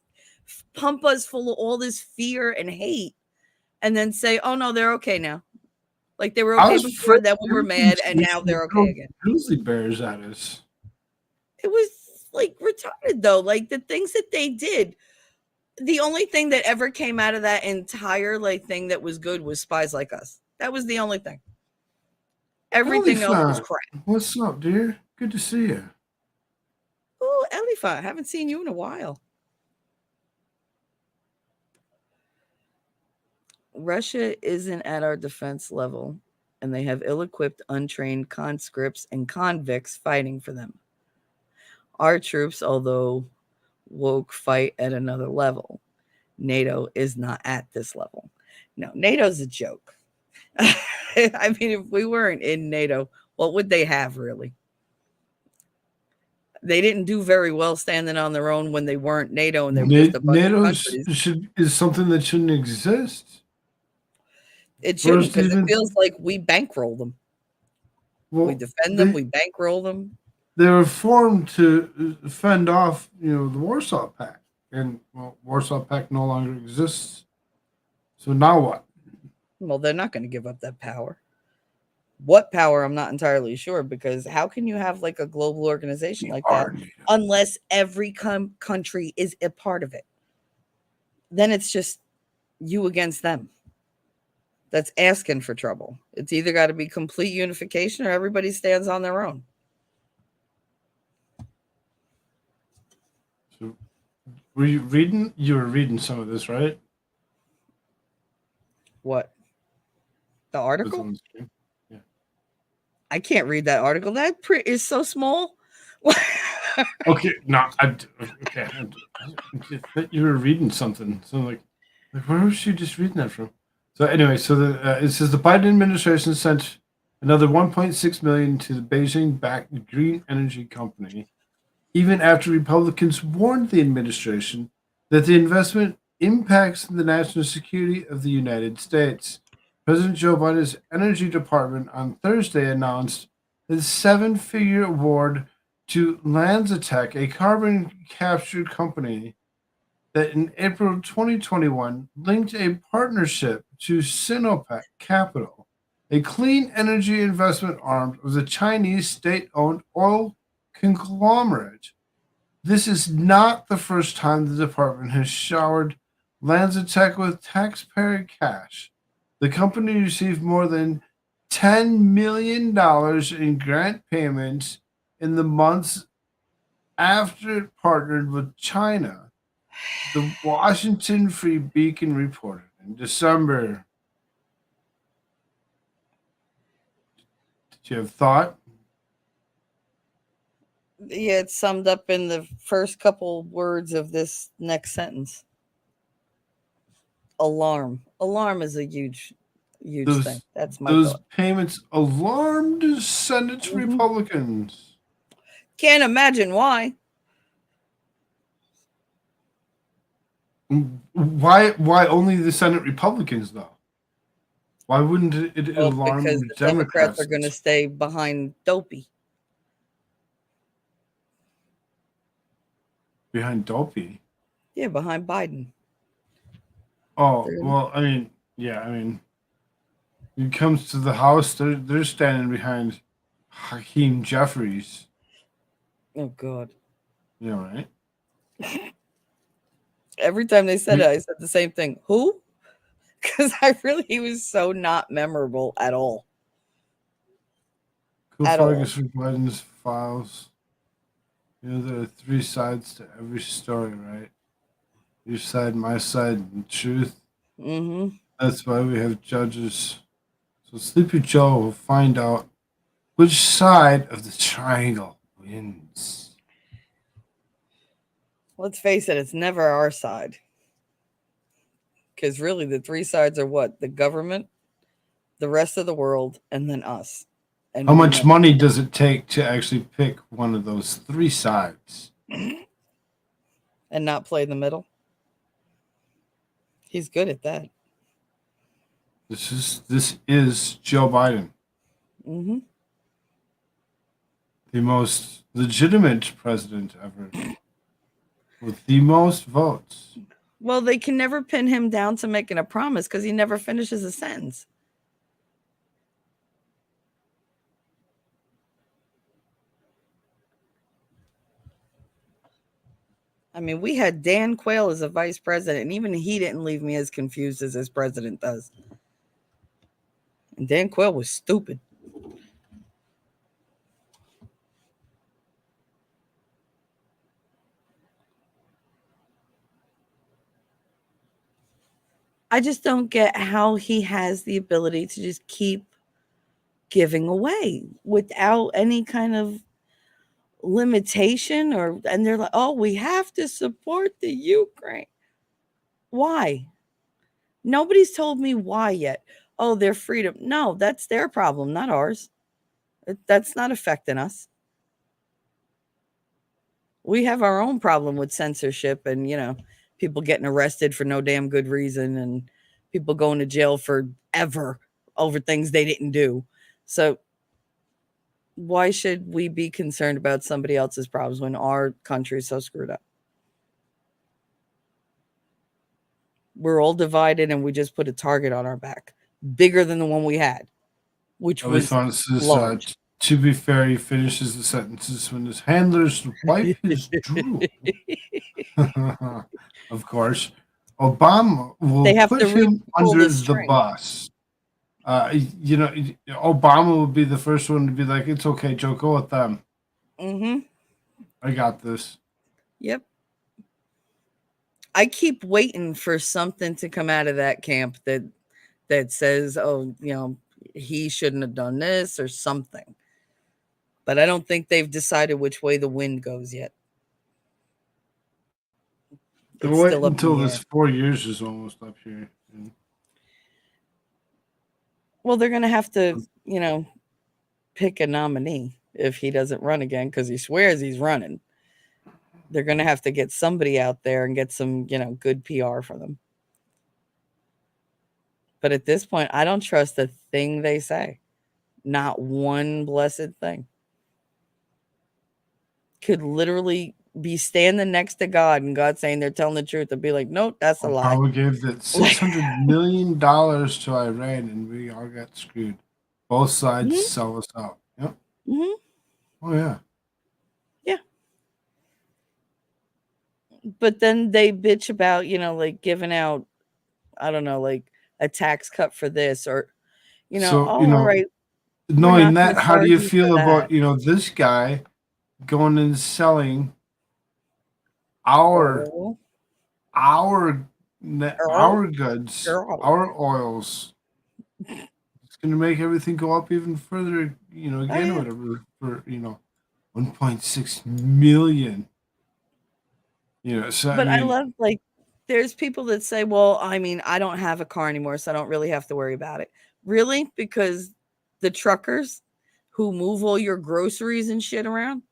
pump us full of all this fear and hate and then say, oh no, they're okay now. Like they were I okay was before, afraid then we were mad, and now they're okay again. Grizzly bears at us. It was like retarded though. Like the things that they did. The only thing that ever came out of that entire like thing that was good was Spies Like Us. That was the only thing. Everything else was crap. What's up, dear? Good to see you. Oh, Elifa, haven't seen you in a while. Russia isn't at our defense level, and they have ill-equipped, untrained conscripts and convicts fighting for them. Our troops, although woke, fight at another level. NATO is not at this level. No, NATO's a joke. I mean, if we weren't in NATO, what would they have really? They didn't do very well standing on their own when they weren't NATO and they were just a bunch of NATO countries. is something that shouldn't exist. It shouldn't, First, because it even feels like we bankroll them. We well, defend them, we bankroll them. they were formed to fend off, the Warsaw Pact, and Warsaw Pact no longer exists. So now what? Well, they're not going to give up that power. What power? I'm not entirely sure, because how can you have like a global organization like that unless every country is a part of it? Then it's just you against them. That's asking for trouble. It's either got to be complete unification or everybody stands on their own. So, were you reading? You were reading some of this, right? What? The What's article? on the screen? I can't read that article. That print is so small. Okay, no, okay. You were reading something, so like where was she just reading that from? So anyway, it says the Biden administration sent another 1.6 million to the Beijing-backed green energy company, even after Republicans warned the administration that the investment impacts the national security of the United States. President Joe Biden's Energy Department on Thursday announced a seven-figure award to LanzaTech, a carbon capture company that in April 2021 linked a partnership to Sinopec Capital, a clean energy investment arm of the Chinese state-owned oil conglomerate. This is not the first time the department has showered LanzaTech with taxpayer cash. The company received more than $10 million in grant payments in the months after it partnered with China. The Washington Free Beacon reported in December. Did you have thought? Yeah, it's summed up in the first couple words of this next sentence. Alarm. Alarm is a huge thing. That's my those thought. payments alarmed Senate Republicans. Can't imagine why. Why only the Senate Republicans though? Why wouldn't it alarm Because the Democrats are going to stay behind Dopey. Behind Dopey? Yeah, behind Biden. Oh, well, I mean, yeah, I mean, when it comes to the House, they're standing behind Hakeem Jeffries. Oh, God. You know, right? Every time they said it, I said the same thing. Who? Because he was so not memorable at all. Koolfrogg is for Biden's files. You know, there are three sides to every story, right? Your side, my side, and truth. Mm-hmm. That's why we have judges. So Sleepy Joe will find out which side of the triangle wins. Let's face it, it's never our side. Because really, the three sides are what? The government, the rest of the world, and then us. And how much money does it take to actually pick one of those three sides? And not play in the middle? He's good at that. This is Joe Biden. Mm-hmm. The most legitimate president ever. With the most votes. Well, they can never pin him down to making a promise because he never finishes a sentence. I mean, we had Dan Quayle as a vice president, and even he didn't leave me as confused as his president does. And Dan Quayle was stupid. I just don't get how he has the ability to just keep giving away without any kind of limitation and they're like, oh, we have to support the Ukraine. Why? Nobody's told me why yet. Oh, their freedom. No, that's their problem, not ours. That's not affecting us. We have our own problem with censorship and, people getting arrested for no damn good reason and people going to jail forever over things they didn't do. So why should we be concerned about somebody else's problems when our country is so screwed up? We're all divided and we just put a target on our back bigger than the one we had, which was large. To be fair, he finishes the sentences when his handlers wipe his drool. Of course, Obama will put him under the bus. Obama will be the first one to be like, "It's okay, Joe, go with them. Mm-hmm. I got this." Yep. I keep waiting for something to come out of that camp that that says, oh, he shouldn't have done this or something. But I don't think they've decided which way the wind goes yet. They'll It's wait still up in until the this air. 4 years is almost up here. And Well, they're going to have to, pick a nominee if he doesn't run again because he swears he's running. They're going to have to get somebody out there and get some, good PR for them. But at this point, I don't trust a thing they say. Not one blessed thing. Could literally be standing next to God and God saying they're telling the truth and be like, nope, that's a lie. Obama gave that $600 million to Iran, and we all got screwed. Both sides Mhm. sell us out. Yep. Mm-hmm. Oh, yeah. Yeah. But then they bitch about, like giving out, I don't know, like a tax cut for this or, So, all right, we're knowing not going that, to how do charge you you for feel that. about, this guy going and selling our Oh, our girl, our goods, girl. our oils? It's going to make everything go up even further, Oh, again, yeah. whatever, for, 1.6 million. So But I I mean, love, like, there's people that say, well, I mean, I don't have a car anymore, so I don't really have to worry about it. Really? Because the truckers who move all your groceries and shit around,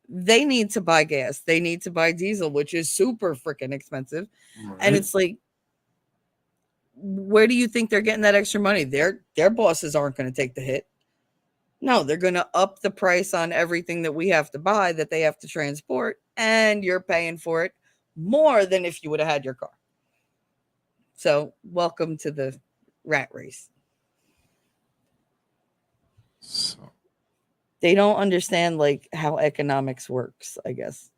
they need to buy gas. They need to buy diesel, which is super freaking expensive. And right? it's like, where do you think they're getting that extra money? Their bosses aren't going to take the hit. No, they're going to up the price on everything that we have to buy that they have to transport, and you're paying for it more than if you would have had your car. So, welcome to the rat race. So They don't understand like how economics works, I guess.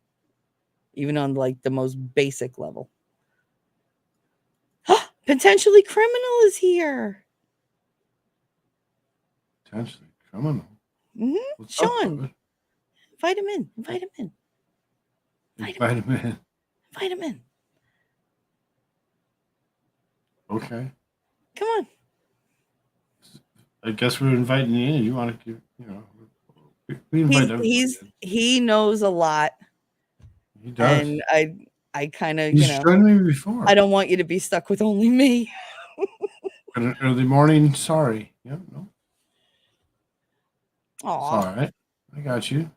Even on like the most basic level. Potentially criminal is here. potentially criminal. Mm-hmm. What's up, Sean, brother? invite him in. Invite him in. Invite him in. Invite him in. Okay. Come on. I guess we're inviting you in. You want to give, we invite everybody in. He knows a lot, He does. and I kind of, He's joined me before. I don't want you to be stuck with only me. At an early morning. Sorry. Yep. No. It's all Aw. right. I got you.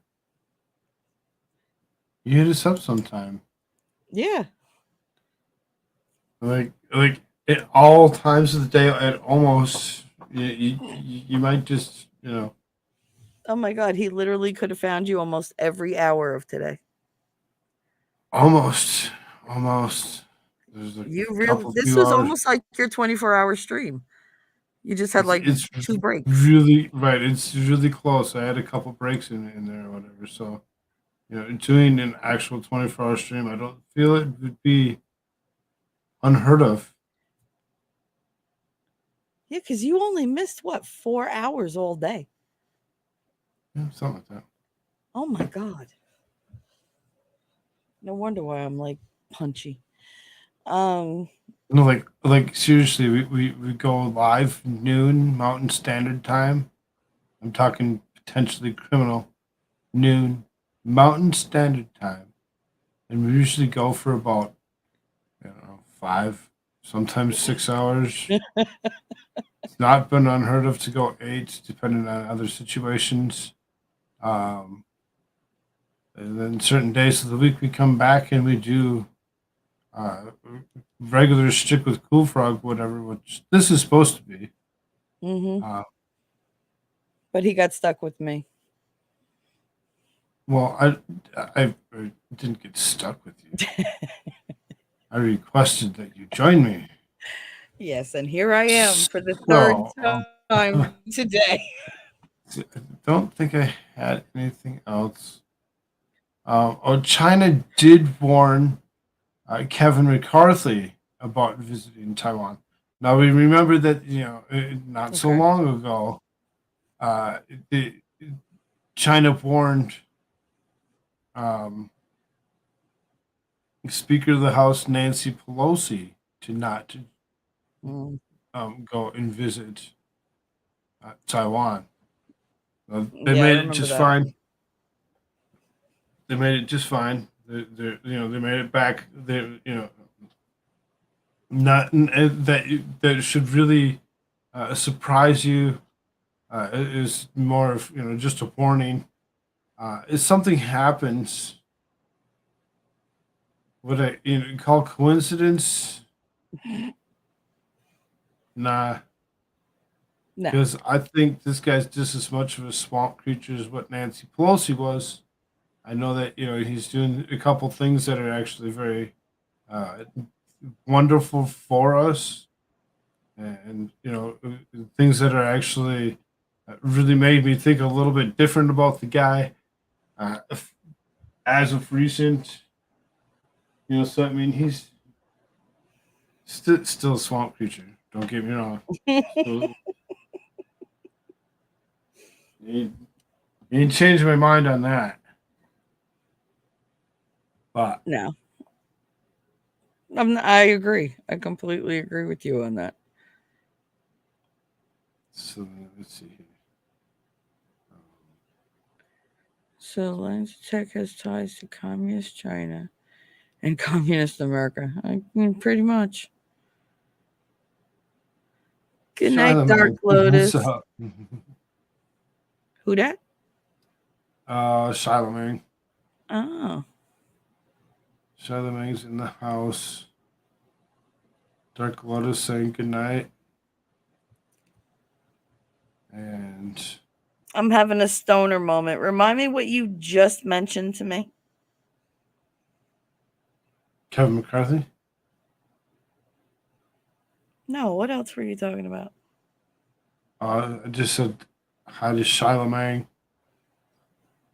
You hit us up sometime. Yeah. Like at all times of the day. At almost, you might just, Oh my God. He literally could have found you almost every hour of today. almost. There's a This few was hours. almost like your 24-hour stream. You just had like It's 2 breaks. really right. It's really close. I had a couple breaks in there or whatever. So, doing an actual 24-hour stream, I don't feel it would be unheard of. Yeah, because you only missed what, 4 hours all day. Yeah, something like that. Oh my God. No wonder why I'm like punchy. No, like seriously, we go live noon Mountain Standard Time. I'm talking potentially criminal noon Mountain Standard Time, and we usually go for about 5, sometimes 6 hours. It's not been unheard of to go 8, depending on other situations. And then certain days of the week we come back and we do regular Shtick with Koolfrogg, whatever, which this is supposed to be. Mm-hmm. But he got stuck with me. Well, I didn't get stuck with you. I requested that you join me. Yes, and here I am for the third time today. I don't think I had anything else. China did warn Kevin McCarthy about visiting Taiwan. Now we remember that not so Okay. long ago, China warned Speaker of the House Nancy Pelosi to not go and visit Taiwan. They Yeah, I made it remember just that. fine. They made it just fine. They made it back. Not that should really surprise you. Is more of just a warning. If something happens, what I call coincidence? Nah, No. because I think this guy's just as much of a swamp creature as what Nancy Pelosi was. I know that he's doing a couple things that are actually very uh, wonderful for us, and things that are actually really made me think a little bit different about the guy as of recent. So I mean, he's still a swamp creature. Don't get me wrong. Still, he ain't changed my mind on that. But No. I agree. I completely agree with you on that. so let's see here. So Lens Tech has ties to communist China and communist America. I mean, pretty much. Good night, Dark Charlemagne. What's Lotus. up? Who that? Charlemagne. Oh. Charlemagne's in the house. Dark Lotus saying goodnight. And I'm having a stoner moment. Remind me what you just mentioned to me. Kevin McCarthy. No, what else were you talking about? I just said hi to Charlemagne.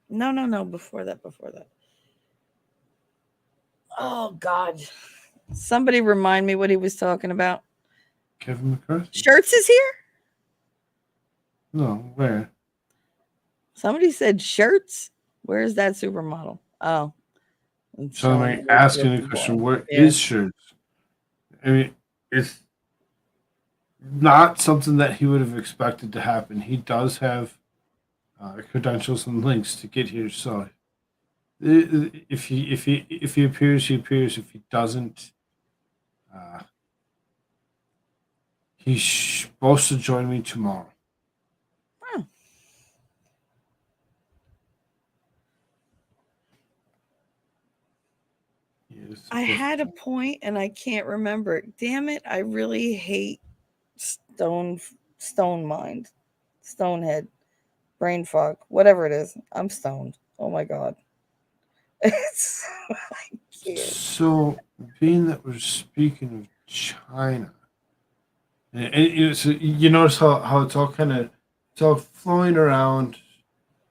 No. Before that. Oh, God. Somebody remind me what he was talking about. Kevin McCarthy. Shirts is here? No, where? Somebody said shirts? Where's that supermodel? Oh. I'm showing Charlemagne me those asking a shirts question. before. Where Yeah. is Shirts? I mean, it's not something that he would have expected to happen. He does have credentials and links to get here, so if he appears, he appears. If he doesn't, uh, he's supposed to join me tomorrow. Oh. I had a point and I can't remember it. Damn it! I really hate stone mind, stonehead, brain fog, whatever it is. I'm stoned. Oh my god! It's I can't. So, being that we're speaking of China, so you notice how it's all it's all flowing around.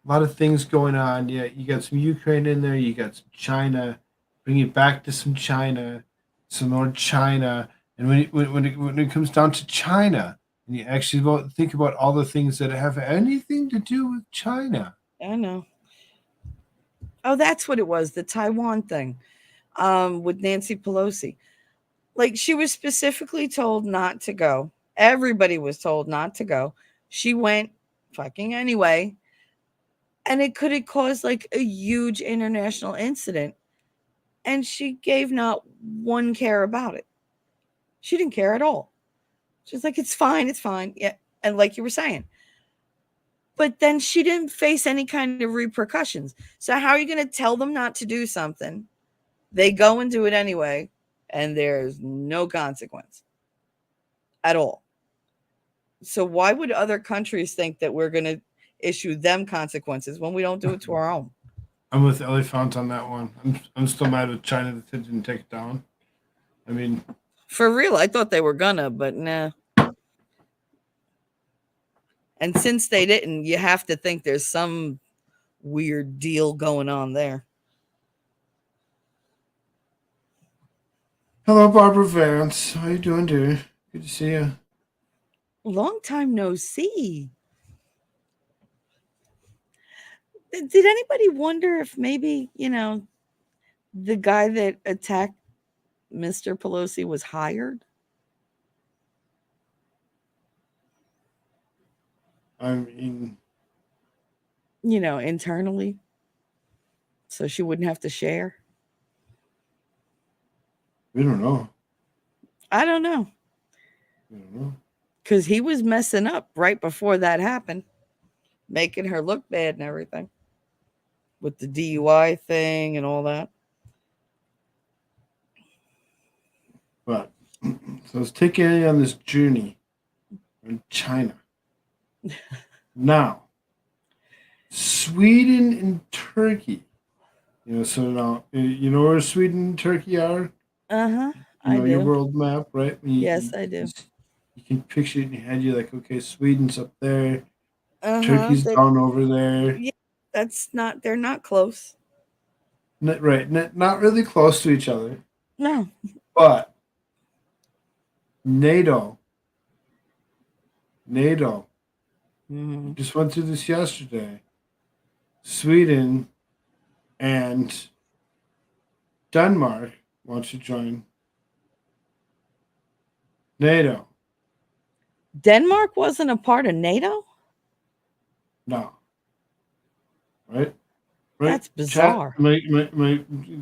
A lot of things going on. Yeah, you got some Ukraine in there. You got some China. Bring it back to some China, some more China. And when it comes down to China, and you actually think about all the things that have anything to do with China. I know. Oh, that's what it was. The Taiwan thing, with Nancy Pelosi. Like she was specifically told not to go. Everybody was told not to go. She went fucking anyway. And it could have caused like a huge international incident. And she gave not one care about it. She didn't care at all. She's like, it's fine, it's fine. Yeah. And like you were saying, but then she didn't face any kind of repercussions. So how are you going to tell them not to do something? They go and do it anyway, and there's no consequence at all. So why would other countries think that we're going to issue them consequences when we don't do it to our own? I'm with Elephant on that one. I'm still mad with China that they didn't take it down. I mean, for real, I thought they were gonna, but nah. And since they didn't, you have to think there's some weird deal going on there. hello, Barbara Vance. How you doing, dude? Good to see you. Long time no see. Did anybody wonder if maybe, the guy that attacked Mr. Pelosi was hired? I mean, internally, so she wouldn't have to share. we don't know. I don't know, We don't know. because he was messing up right before that happened, making her look bad and everything with the DUI thing and all that. But so let's take you on this journey in China. Now, Sweden and Turkey. So now you know where Sweden and Turkey are. Uh-huh. You I know your do. world map, right? Yes, I do. You can picture it in your head. You're like, okay, Sweden's up there, Uh-huh. Turkey's down over there. Yeah, they're not close. Right, not really close to each other, No. but NATO Mhm. just went through this yesterday. Sweden and Denmark want to join NATO. Denmark wasn't a part of NATO? No, right? That's Chat, bizarre.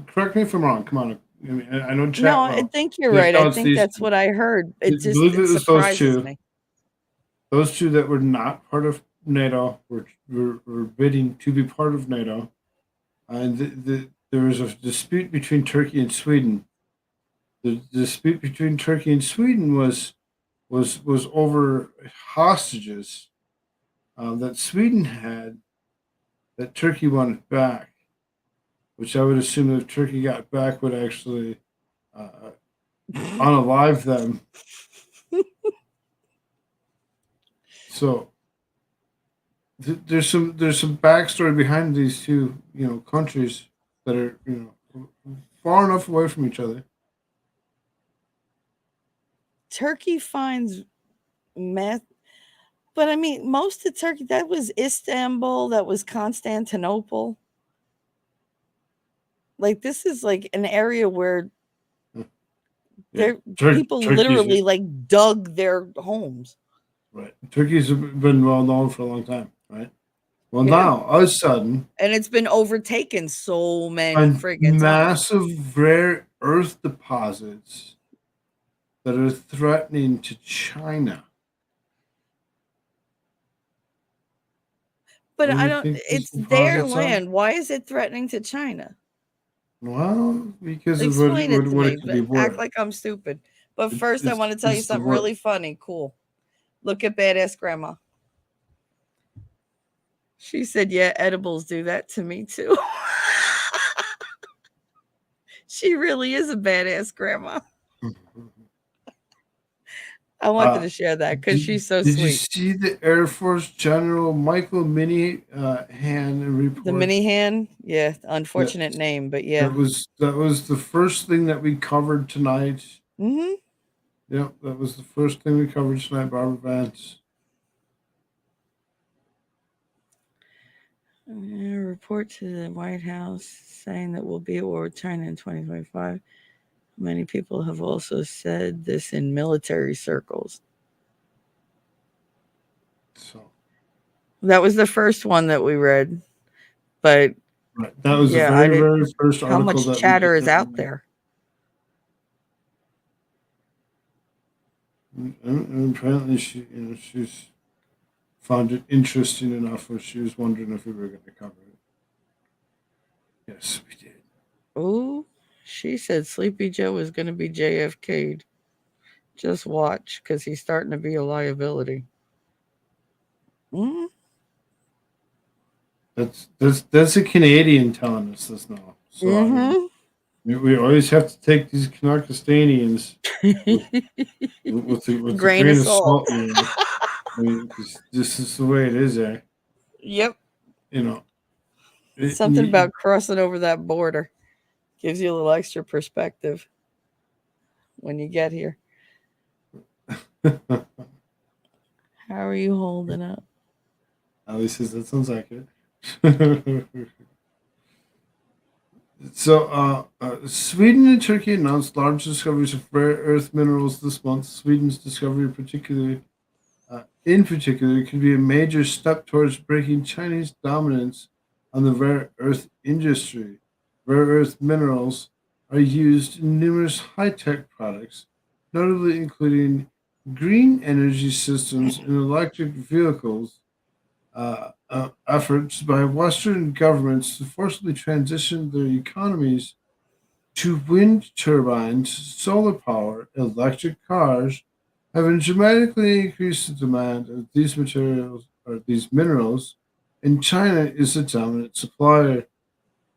correct me if I'm wrong. Come on. I know chat No, I well. think you're They right. I announced think these that's what I heard. I believe It it was those surprises two. me. Those two that were not part of NATO were bidding to be part of NATO. And there was a dispute between Turkey and Sweden. The dispute between Turkey and Sweden was over hostages that Sweden had that Turkey wanted back, which I would assume if Turkey got back would actually uh, unalive them. So there's some backstory behind these two countries that are far enough away from each other. Turkey finds meth, but I mean, most of Turkey, that was Istanbul, that was Constantinople. Like, this is like an area where Yeah, people literally like dug their homes. Right. Turkey's been well known for a long time, right? Well, Yeah. now all of a sudden, And it's been overtaken so many find friggin' times. massive rare earth deposits that are threatening to China. But What do I you don't, think these it's their deposits are? land. Why is it threatening to China? Well, because of Explain it to what me. it could be Act worth. like I'm stupid. But first, I want to tell you It's the something worth. really funny. Cool. Look at Badass Grandma. She said, yeah, edibles do that to me too. She really is a badass grandma. I wanted to share that because she's so Did sweet. you see the Air Force General Michael Minihan report? The Minihan? Yeah, unfortunate name, but yeah. That was the first thing that we covered tonight. Mm-hmm. Yep, that was the first thing we covered tonight, Barbara Vance. A report to the White House saying that we'll be at war with China in 2025. Many people have also said this in military circles. So that was the first one that we read, but right. That was yeah, the very first article. How much chatter is out there? And apparently, she's found it interesting enough where she was wondering if we were going to cover it. Yes, we did. Oh, she said Sleepy Joe is going to be JFK'd. Just watch, because he's starting to be a liability. Mm-hmm. That's a Canadian telling us this now. So mm-hmm. I mean, we always have to take these Canarkistanians with a grain of salt. I mean, this is the way it is there. Yep. Something about crossing over that border gives you a little extra perspective when you get here. How are you holding up? Ali says that sounds accurate. So, Sweden and Turkey announced large discoveries of rare earth minerals this month. Sweden's discovery, particularly in particular, could be a major step towards breaking Chinese dominance on the rare earth industry. Rare earth minerals are used in numerous high tech products, notably including green energy systems and electric vehicles. Efforts by Western governments to forcibly transition their economies to wind turbines, solar power, electric cars have dramatically increased the demand of these materials or these minerals, and China is a dominant supplier.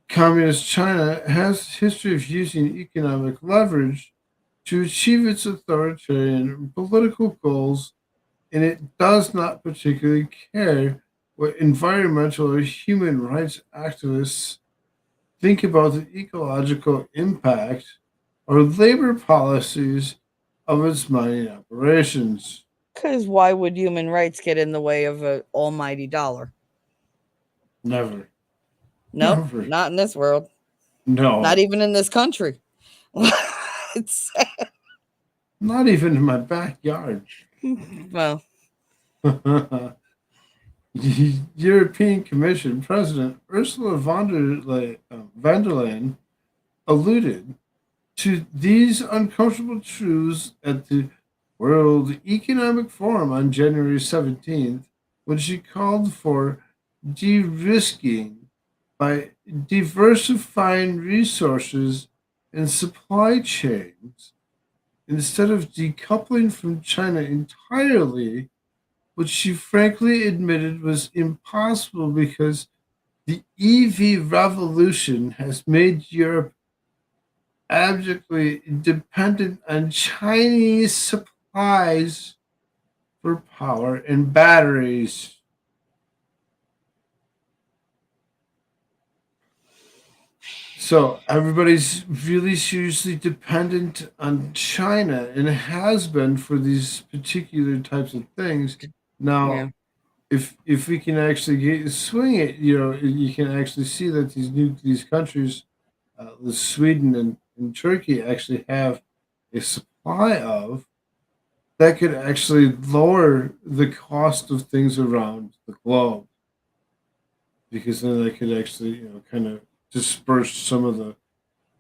Communist China has a history of using economic leverage to achieve its authoritarian political goals, and it does not particularly care what environmental or human rights activists think about the ecological impact or labor policies of its mining operations. Because why would human rights get in the way of an almighty dollar? Never. Nope, Never. not in this world. Not No. even in this country. It's, Not even in my backyard. well, European Commission President Ursula von der Leyen alluded to these uncomfortable truths at the World Economic Forum on January 17th when she called for de risking by diversifying resources and supply chains instead of decoupling from China entirely, which she frankly admitted was impossible because the EV revolution has made Europe abjectly dependent on Chinese supplies for power and batteries. So everybody's really seriously dependent on China and has been for these particular types of things. yeah. Now, if we can actually swing it, you can actually see that these countries, the Sweden and Turkey, actually have a supply of that could actually lower the cost of things around the globe because then they could actually kind of disperse some of the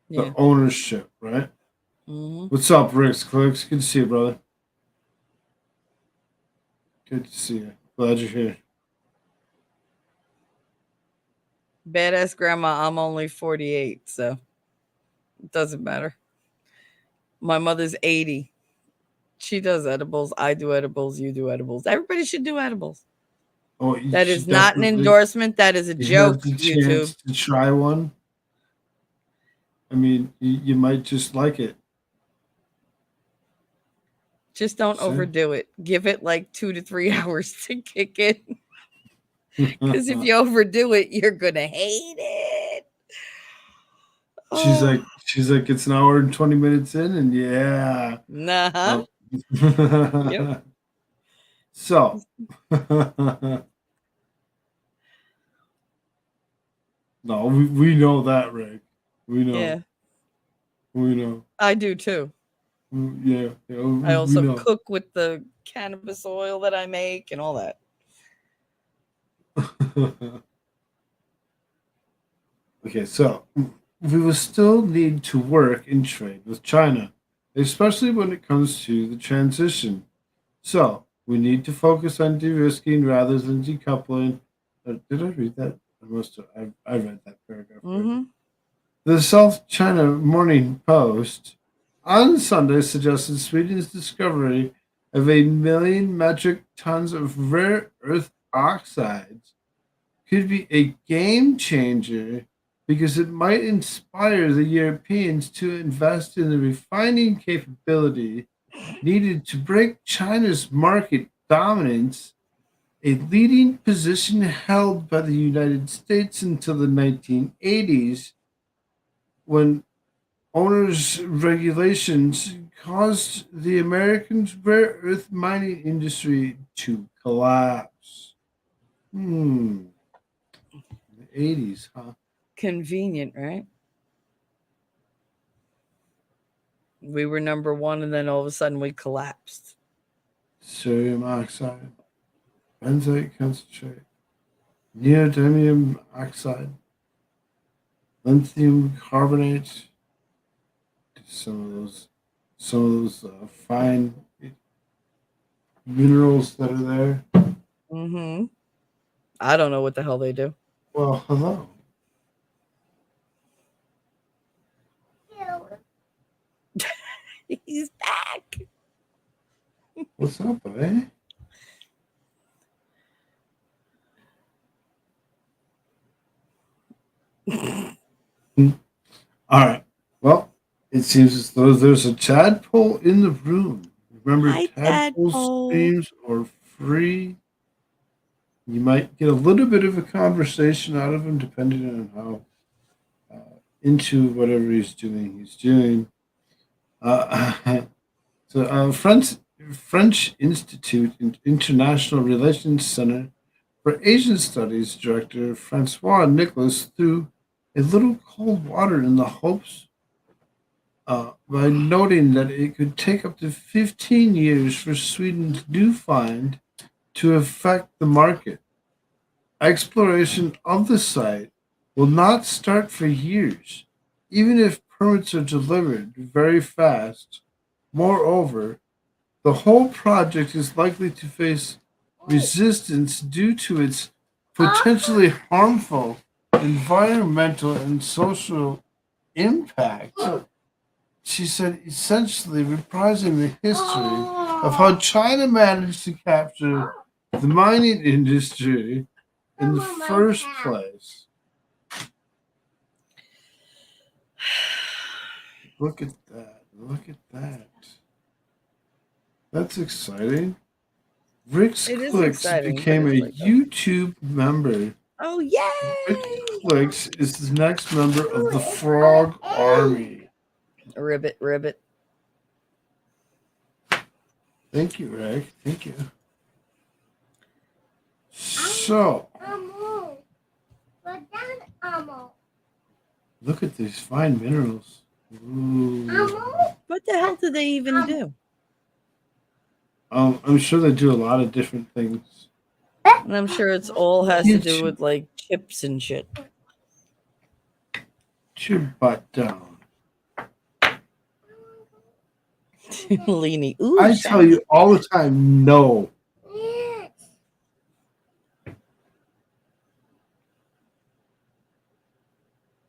Yeah. ownership, right? Hmm. What's up, Rick's Clicks? Good to see you, brother. Good to see you. Glad you're here. Badass grandma, I'm only 48, so it doesn't matter. My mother's 80. She does edibles. I do edibles. You do edibles. Everybody should do edibles. Oh, you That should is not an definitely, endorsement. That is a if you have joke, the YouTube. chance to try one, I mean, you might just like it. Just don't See? overdo it. Give it like 2 to 3 hours to kick in. Because if you overdo it, you're going to hate it. she's Oh, like, she's like, it's an hour and 20 minutes in, and yeah. nah. Oh. Yep. So, no, we know that, Rick. We know. Yeah. We know. I do too. Yeah, yeah, I we also know. cook with the cannabis oil that I make and all that. Okay, so we will still need to work and trade with China, especially when it comes to the transition. So we need to focus on de-risking rather than decoupling. Did I read that? I must have. I read that paragraph already. Mm-hmm. The South China Morning Post on Sunday suggested Sweden's discovery of 1 million metric tons of rare earth oxides could be a game changer because it might inspire the Europeans to invest in the refining capability needed to break China's market dominance, a leading position held by the United States until the 1980s when owners' regulations caused the American rare earth mining industry to collapse. Hmm. The 80s, huh? Convenient, right? We were number one, and then all of a sudden we collapsed. cerium oxide, benzoate concentrate, neodymium oxide, lithium carbonate, some of those fine minerals that are there. Mm-hmm. I don't know what the hell they do. Well, hello. He's back. What's up, eh? All right. Well, it seems as though there's a tadpole in the room. Remember, Hi, tadpole tadpole. streams are free. You might get a little bit of a conversation out of him, depending on how into whatever he's doing. Uh, French Institute International Relations Center for Asian Studies director Francois Nicolas threw a little cold water in the hopes by noting that it could take up to 15 years for Sweden's new find to affect the market. Exploration of the site will not start for years, even if permits are delivered very fast. Moreover, the whole project is likely to face resistance due to its potentially harmful environmental and social impact. She said, essentially reprising the history of how China managed to capture the mining industry in the first place. Look at that. Look at that. That's exciting. Rick's It is Clicks exciting, but became a it's like, YouTube member. oh, Rick yay! Clicks is the next member of the Frog Army. Ribbit, ribbit. Thank you, Rick. Thank you. So, look at these fine minerals. Ooh. What the hell did they even do? I'm sure they do a lot of different things. And I'm sure it's all has to do with like chips and shit. Put your butt down. Leany. Ooh, I shiny. tell you all the time, no.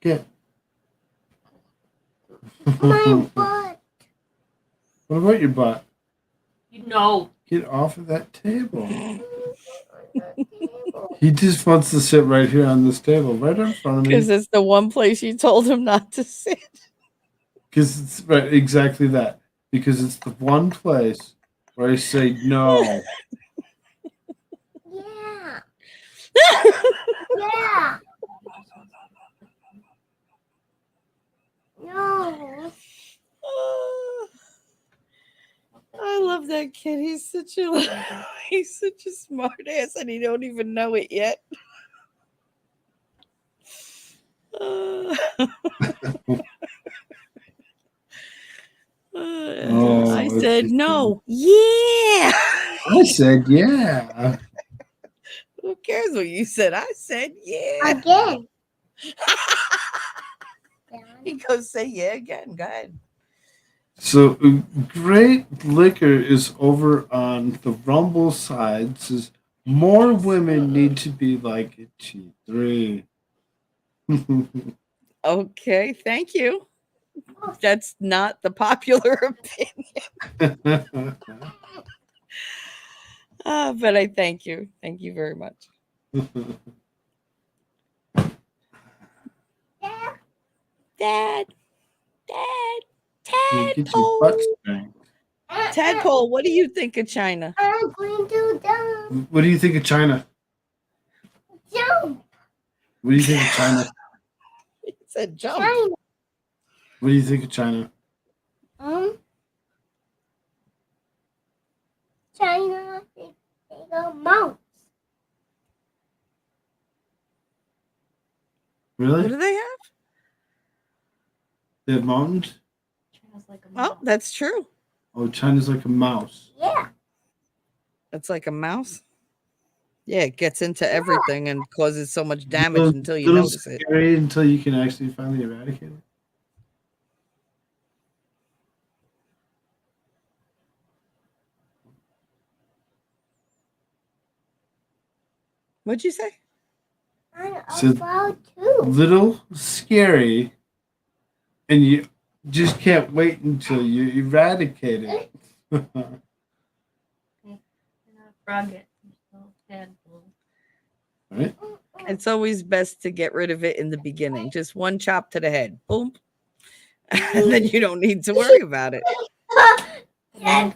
Get. My butt. What about your butt? No. Get off of that table. He just wants to sit right here on this table, right in front of me. Because it's the one place you told him not to sit. Because it's right, exactly that. Because it's the one place where I say no. Yeah. Yeah. No. I love that kid. He's such a smart ass, and he don't even know it yet. I said no. Yeah. I said yeah. Who cares what you said? I said yeah. Again. He goes, say yeah again. Go ahead. So Great Liquor is over on the Rumble side. Says more women need to be like a T3. Okay, thank you. That's not the popular opinion. But I thank you. Thank you very much. Dad. Get your butt Tadpole. spanked. Tadpole, what do you think of China? I'm going to jump. What do you think of China? Jump. What do you think of China? He said jump. China. What do you think of China? China is a mouse. Really? What do they have? They have mountains? China's like a Oh, that's true. Oh, China's like a mouse. Yeah. It's like a mouse. Yeah, it gets into everything and causes so much damage Little- until you little notice it. scary until you can actually finally eradicate it. What'd you say? I'm So- about to. Little scary, and you just can't wait until you eradicate it. Frog it. Little tadpole. Right? It's always best to get rid of it in the beginning. Just one chop to the head. Boom. And then you don't need to worry about it. Yeah,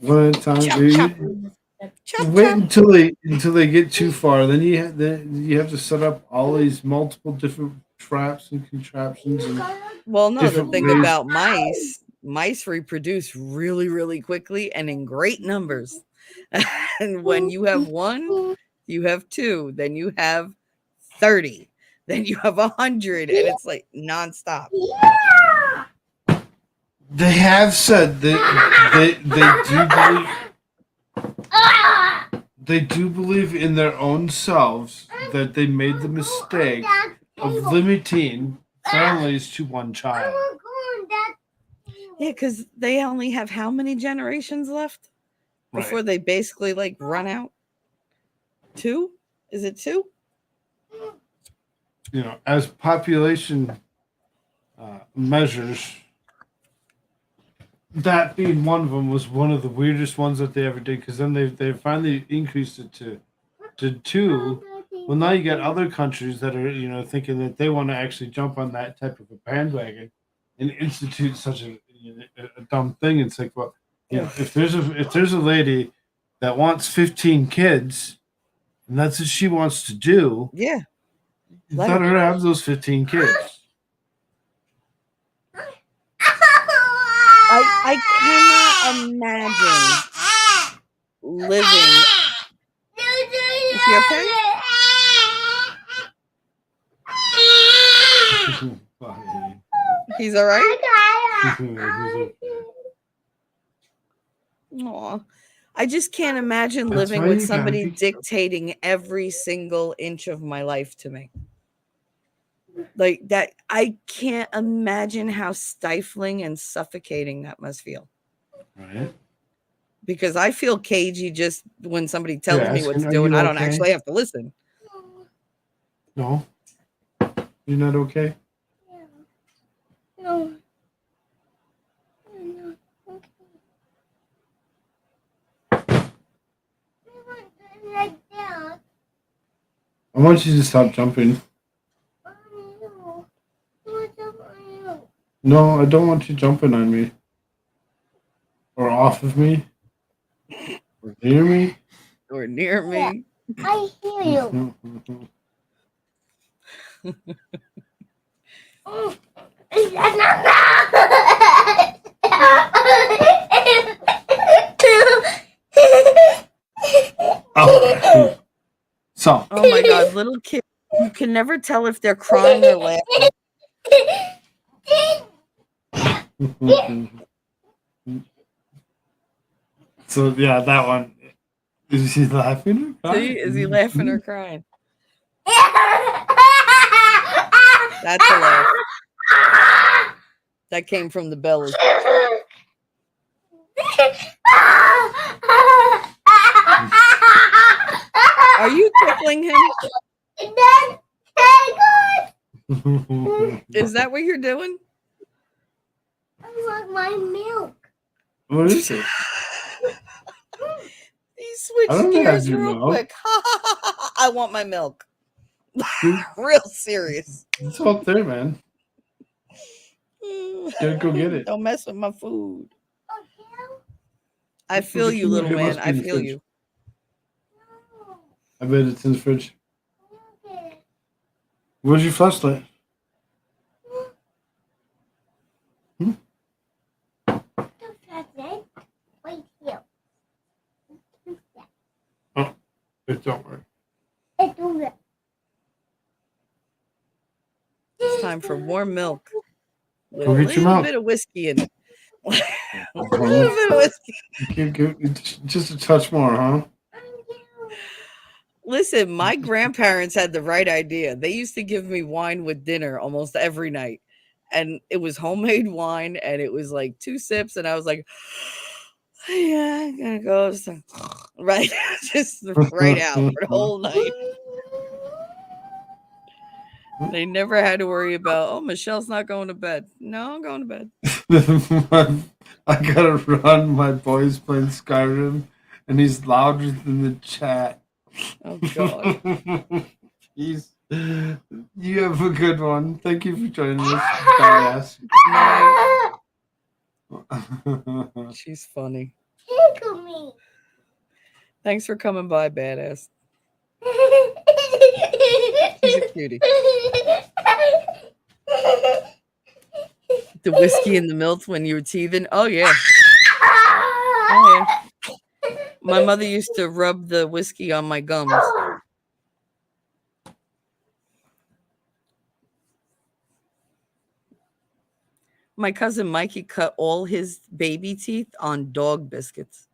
one at a time. Chop, You- chop. you Chop, wait chop. until they get too far. Then you have to set up all these multiple different traps and contraptions. And Well, no, the different thing ways. about mice reproduce really, really quickly and in great numbers. And when you have one, you have two, then you have 30, then you have 100, and it's like nonstop. they have said that they do believe in their own selves that they made the mistake of limiting families to one child. Yeah, because they only have how many generations left before they basically like run out? 2? Is it 2? You know, as population measures, that being one of them was one of the weirdest ones that they ever did. Because then they finally increased it to 2. Well, now you got other countries that are thinking that they want to actually jump on that type of a bandwagon and institute such a dumb thing. It's like, well, if there's a lady that wants 15 kids, and that's what she wants to do, Yeah. let her have those 15 kids. I cannot imagine living. Is he okay? He's all right? Aw. I just can't imagine That's living why with you gotta somebody be careful. dictating every single inch of my life to me. Like that, I can't imagine how stifling and suffocating that must feel. Right? Because I feel cagey just when somebody tells me Yes, what and to are do, and you I don't okay? actually have to listen. No? You're not okay? No. I want you to stop jumping. No, I don't want you jumping on me. Or off of me. Or near me. Or near me. I hear you. Oh. So, Oh my god, little kids, you can never tell if they're crying or laughing. so yeah, that one. Is he laughing? Or See, is he crying? laughing or crying? That's a laugh. That came from the belly. Are you tickling him? Is that what you're doing? I want my milk. What is it? He I switched don't gears have your real milk. quick. I want my milk. Real serious. It's up there, man. Gotta go get it. Don't mess with my food. Okay. I feel you, little It must man. be I in the feel fridge. you. I bet it's in the fridge. Okay. Where's your flashlight? Wait here. It don't work. It's time for warm milk. With a Go get your little milk. bit of whiskey in it. A little bit of whiskey. Just a touch more, huh? Listen, my grandparents had the right idea. They used to give me wine with dinner almost every night. And it was homemade wine, and it was like 2 sips, and I was like, yeah, I'm gonna go. So, right, just right out for the whole night. They never had to worry about, oh, Michelle's not going to bed. No, I'm going to bed. I gotta run. My boy's playing Skyrim, and he's louder than the chat. Oh God. You have a good one. Thank you for joining us, badass. She's funny. Tickle me. Thanks for coming by, badass. She's a cutie. The whiskey and the milk when you were teething. Oh yeah. Oh yeah. My mother used to rub the whiskey on my gums. My cousin Mikey cut all his baby teeth on dog biscuits.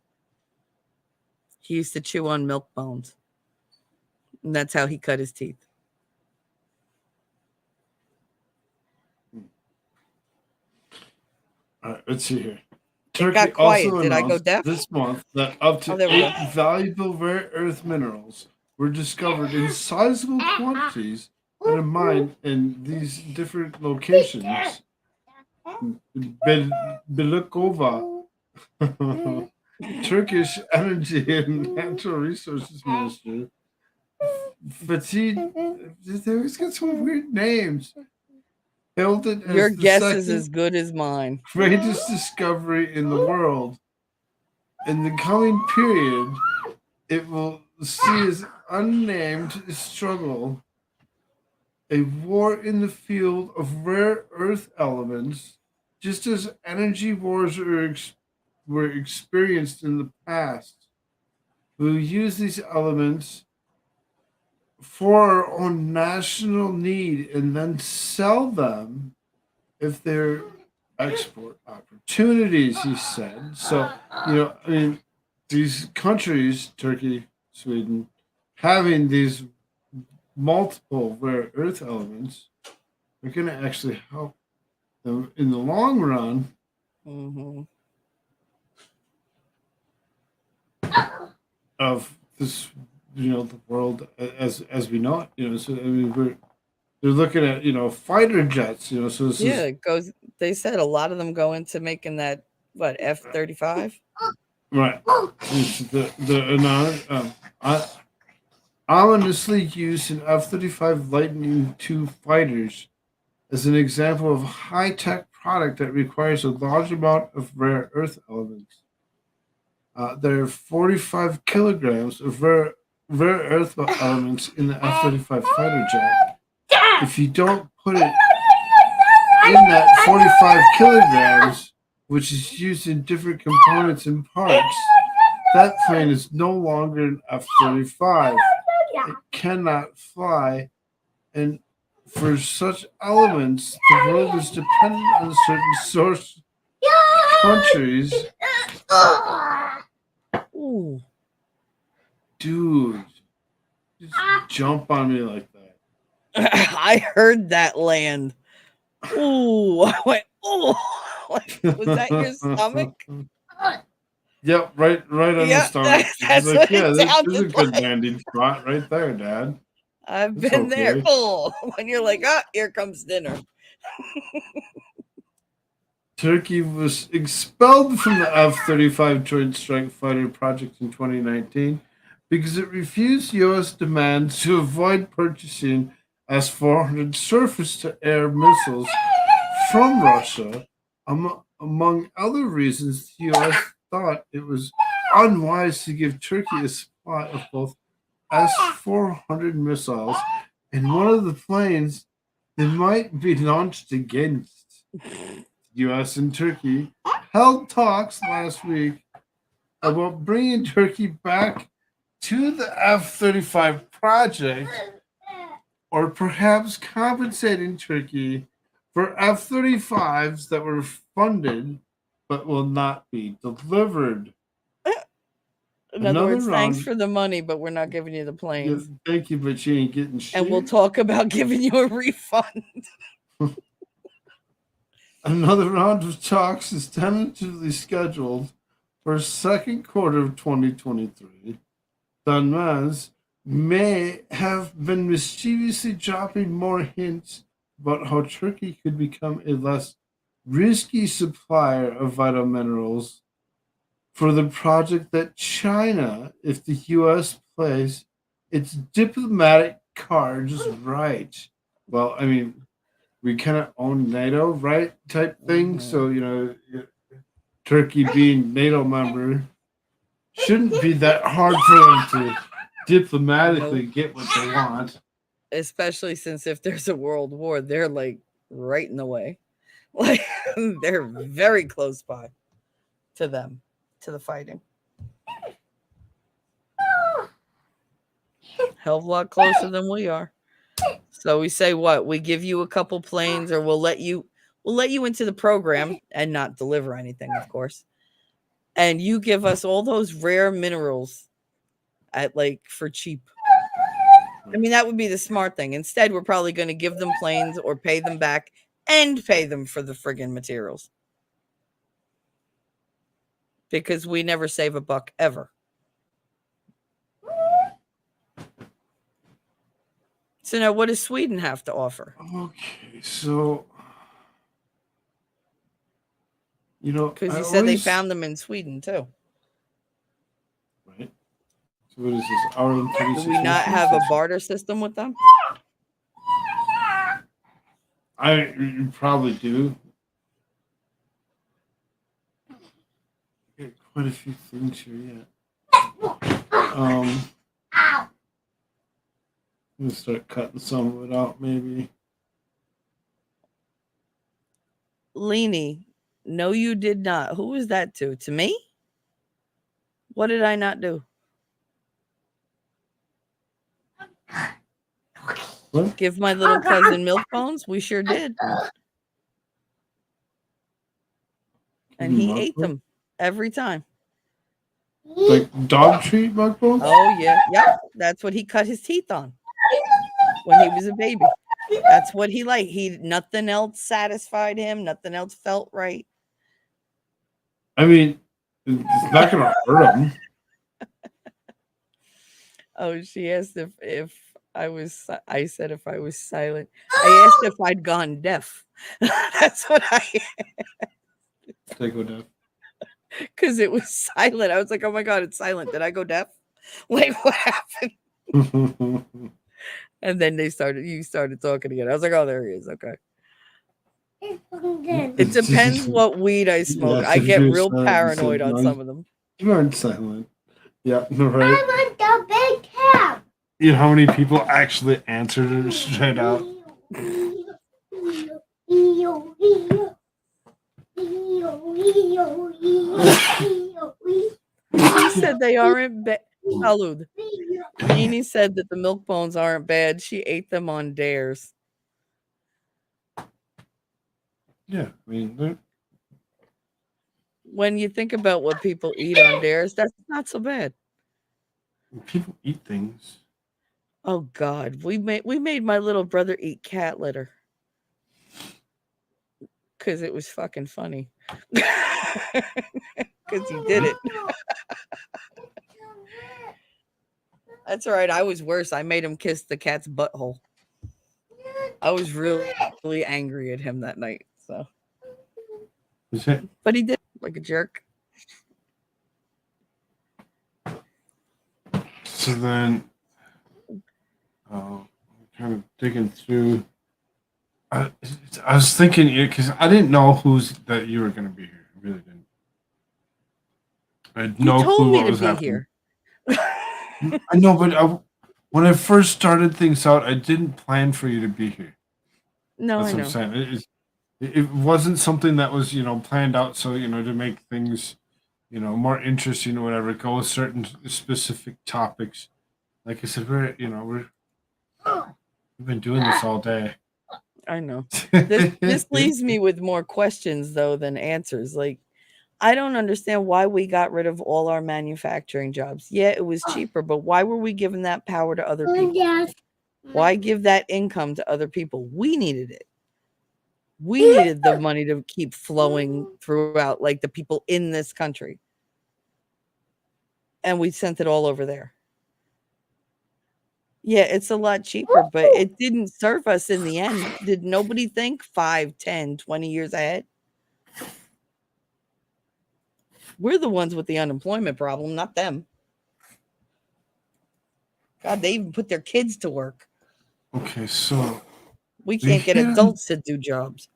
He used to chew on milk bones. And that's how he cut his teeth. All right, let's see here. It got quiet. also Did I go announced deaf? this month that up to Oh, there we 8 valuable rare earth minerals were discovered in sizable quantities in a mine in these different locations. Belikova, Turkish Energy and Natural Resources Minister. Fatih, they always got some weird names. Hailed it as Your the guess is second as good as mine. greatest discovery in the world. In the coming period, it will see as unnamed struggle, a war in the field of rare earth elements, just as energy wars were experienced in the past. We'll use these elements for our own national need and then sell them if they're export opportunities, he said. So, I mean, these countries, Turkey, Sweden, having these multiple rare earth elements are going to actually help them in the long run. Mm-hmm. Of this, the world as we know it. So I mean, they're looking at fighter jets. So this Yeah, is it goes. They said a lot of them go into making that F-35. right. It's ominously used in F-35 Lightning II fighters as an example of high-tech product that requires a large amount of rare earth elements. There are 45 kilograms of rare earth elements in the F-35 fighter jet. If you don't put it in that 45 kilograms, which is used in different components and parts, that plane is no longer an F-35. It cannot fly, and for such elements, the world is dependent on certain source countries. Ooh. Dude, just jump on me like that. I heard that land. Ooh, I went, ooh. Was that your stomach? Yep, right on the Yeah, stomach. that's She's what yeah, it there's a sounded good like. landing spot right there, Dad. I've It's been there. okay. Oh, when you're like, here comes dinner. Turkey was expelled from the F-35 Joint Strike Fighter project in 2019 because it refused U.S. demands to avoid purchasing S-400 surface-to-air missiles from Russia. Among other reasons, the U.S. thought it was unwise to give Turkey a supply of both S-400 missiles and one of the planes that might be launched against. U.S. and Turkey held talks last week about bringing Turkey back to the F-35 project, or perhaps compensating Turkey for F-35s that were funded but will not be delivered. In other Another words, thanks round. for the money, but we're not giving you the Yeah, planes. thank you, but you ain't getting shit. And we'll talk about giving you a refund. Another round of talks is tentatively scheduled for second quarter of 2023. Danmaz may have been mischievously dropping more hints about how Turkey could become a less risky supplier of vital minerals for the project that China, if the U.S. plays its diplomatic cards right. Well, I mean, we kind of own NATO, right? Type thing. So, Turkey being NATO member shouldn't be that hard for them to diplomatically get what they want. Especially since if there's a world war, they're like right in the way. Like they're very close by to them, to the fighting. Hell of a lot closer than we are. So we say what? We give you a couple planes, or we'll let you into the program and not deliver anything, of course. And you give us all those rare minerals at like for cheap. I mean, that would be the smart thing. Instead, we're probably going to give them planes or pay them back and pay them for the friggin' materials. Because we never save a buck ever. So now what does Sweden have to offer? Okay, so because you said they found them in Sweden too. Right. So what is this? Our Do we not have a barter system with them? You probably do. Quite a few things here yet. I'm gonna start cutting some of it out, maybe. Leanie, no, you did not. Who was that to? To me? What did I not do? What? Give my little cousin milk bones? We sure did. And he ate them every time. Like dog treat milk bones? Oh, yeah. Yep. That's what he cut his teeth on when he was a baby. That's what he liked. Nothing else satisfied him. Nothing else felt right. I mean, it's not going to hurt him. Oh, she asked if I said if I was silent. I asked if I'd gone deaf. That's what I Did I go deaf? Because it was silent. I was like, oh my God, it's silent. Did I go deaf? Like, what happened? And then you started talking again. I was like, oh, there he is. Okay. It depends what weed I smoke. I get real paranoid on some of them. You aren't silent. Yeah, right. I want the big cat. You know how many people actually answered it straight out? He said they aren't bad. Salud. Jeannie said that the milk bones aren't bad. She ate them on dares. Yeah, I mean, when you think about what people eat on dares, that's not so bad. People eat things. Oh God, we made my little brother eat cat litter because it was fucking funny. Because he did it. That's all right. I was worse. I made him kiss the cat's butthole. I was really angry at him that night. So, but he did like a jerk. So then, I'm kind of digging through. I was thinking because I didn't know that you were going to be here. I really didn't. I had no clue what was happening. I know, but when I first started things out, I didn't plan for you to be here. No, that's I know. what I'm saying. It wasn't something that was planned out so to make things more interesting or whatever. Go with certain specific topics. Like I said, we've been doing this all day. I know. This leaves me with more questions though than answers. Like I don't understand why we got rid of all our manufacturing jobs. Yeah, it was cheaper, but why were we giving that power to other people? Yes. Why give that income to other people? We needed it. We needed the money to keep flowing throughout, like the people in this country. And we sent it all over there. Yeah, it's a lot cheaper, but it didn't serve us in the end. Did nobody think 5, 10, 20 years ahead? We're the ones with the unemployment problem, not them. God, they even put their kids to work. Okay, so We can't get adults to do jobs.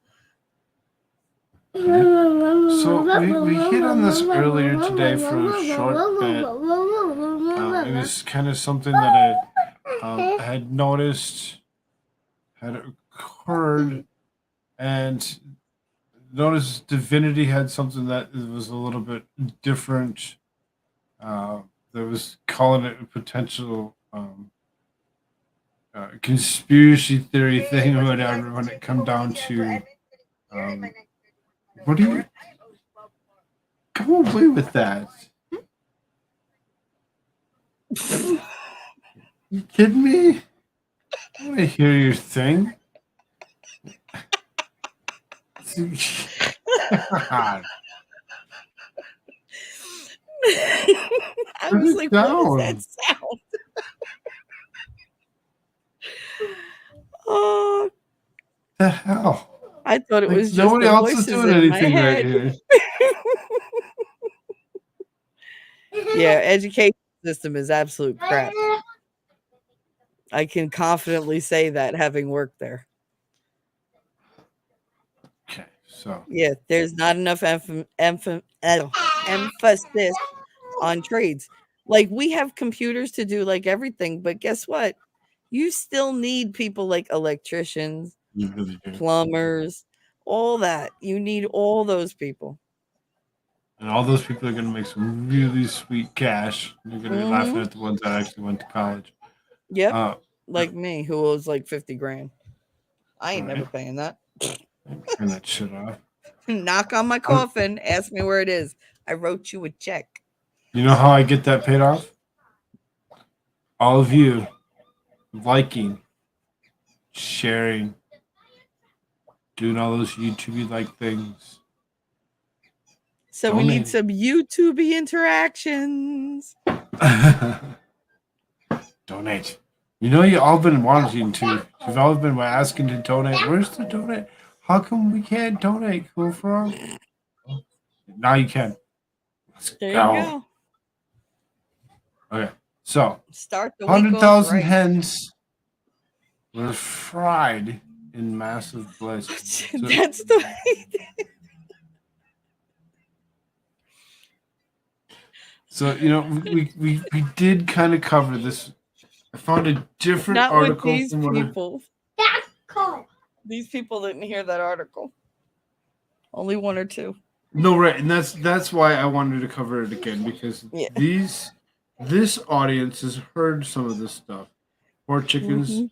So we hit on this earlier today for a short bit. It was kind of something that I had noticed had occurred, and noticed Divinity had something that was a little bit different. That was calling it a potential conspiracy theory thing or whatever when it come down to what do you come away with that? You kidding me? I want to hear your thing. God. I was like, what does that sound? Oh, The hell? I thought it Like, was just nobody the else is voices doing in my anything right head. here. Yeah, education system is absolute crap. I can confidently say that having worked there. Okay, so Yeah, there's not enough emphasis on trades. Like we have computers to do like everything, but guess what? You still need people like electricians, you really do. plumbers, all that. You need all those people. And all those people are going to make some really sweet cash. You're going to be laughing at the ones that actually went to college. Yep. Like me, who owes like 50 grand. I ain't never paying that. Turn that shit off. Knock on my coffin. Ask me where it is. I wrote you a check. You know how I get that paid off? All of you liking, sharing, doing all those YouTube like things. So we need some YouTube interactions. Donate. You know, you all been wanting to. You've all been asking to donate. Where's the donate? How come we can't donate, Koolfrogg? Now you can. Let's There go. you go. Okay, so Start the 100,000 right. hens were fried in massive bliss. So, That's the so you know, we did kind of cover this. I found a different not article with these from people. That's cold. These people didn't hear that article. Only one or two. No, right, and that's why I wanted to cover it again because this audience has heard some of this stuff. Poor chickens.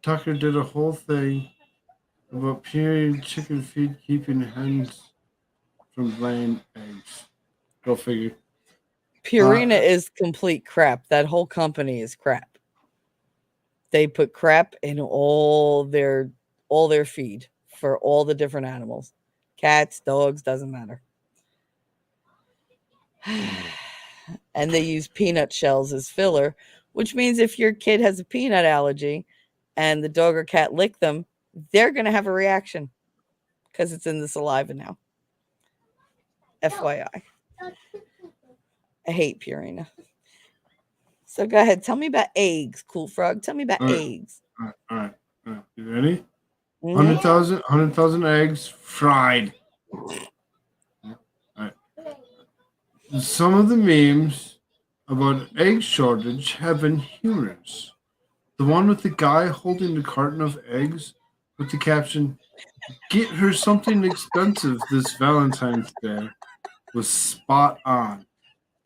Tucker did a whole thing about period chicken feed keeping hens from laying eggs. Go figure. Purina is complete crap. That whole company is crap. They put crap in all their feed for all the different animals. Cats, dogs, doesn't matter. And they use peanut shells as filler, which means if your kid has a peanut allergy and the dog or cat lick them, they're going to have a reaction because it's in the saliva now. FYI. I hate Purina. So go ahead. Tell me about eggs, Koolfrogg. Tell me about eggs. All right. You ready? 100,000 eggs fried. All right. Some of the memes about egg shortage have been humorous. The one with the guy holding the carton of eggs with the caption, "Get her something expensive this Valentine's Day," was spot on.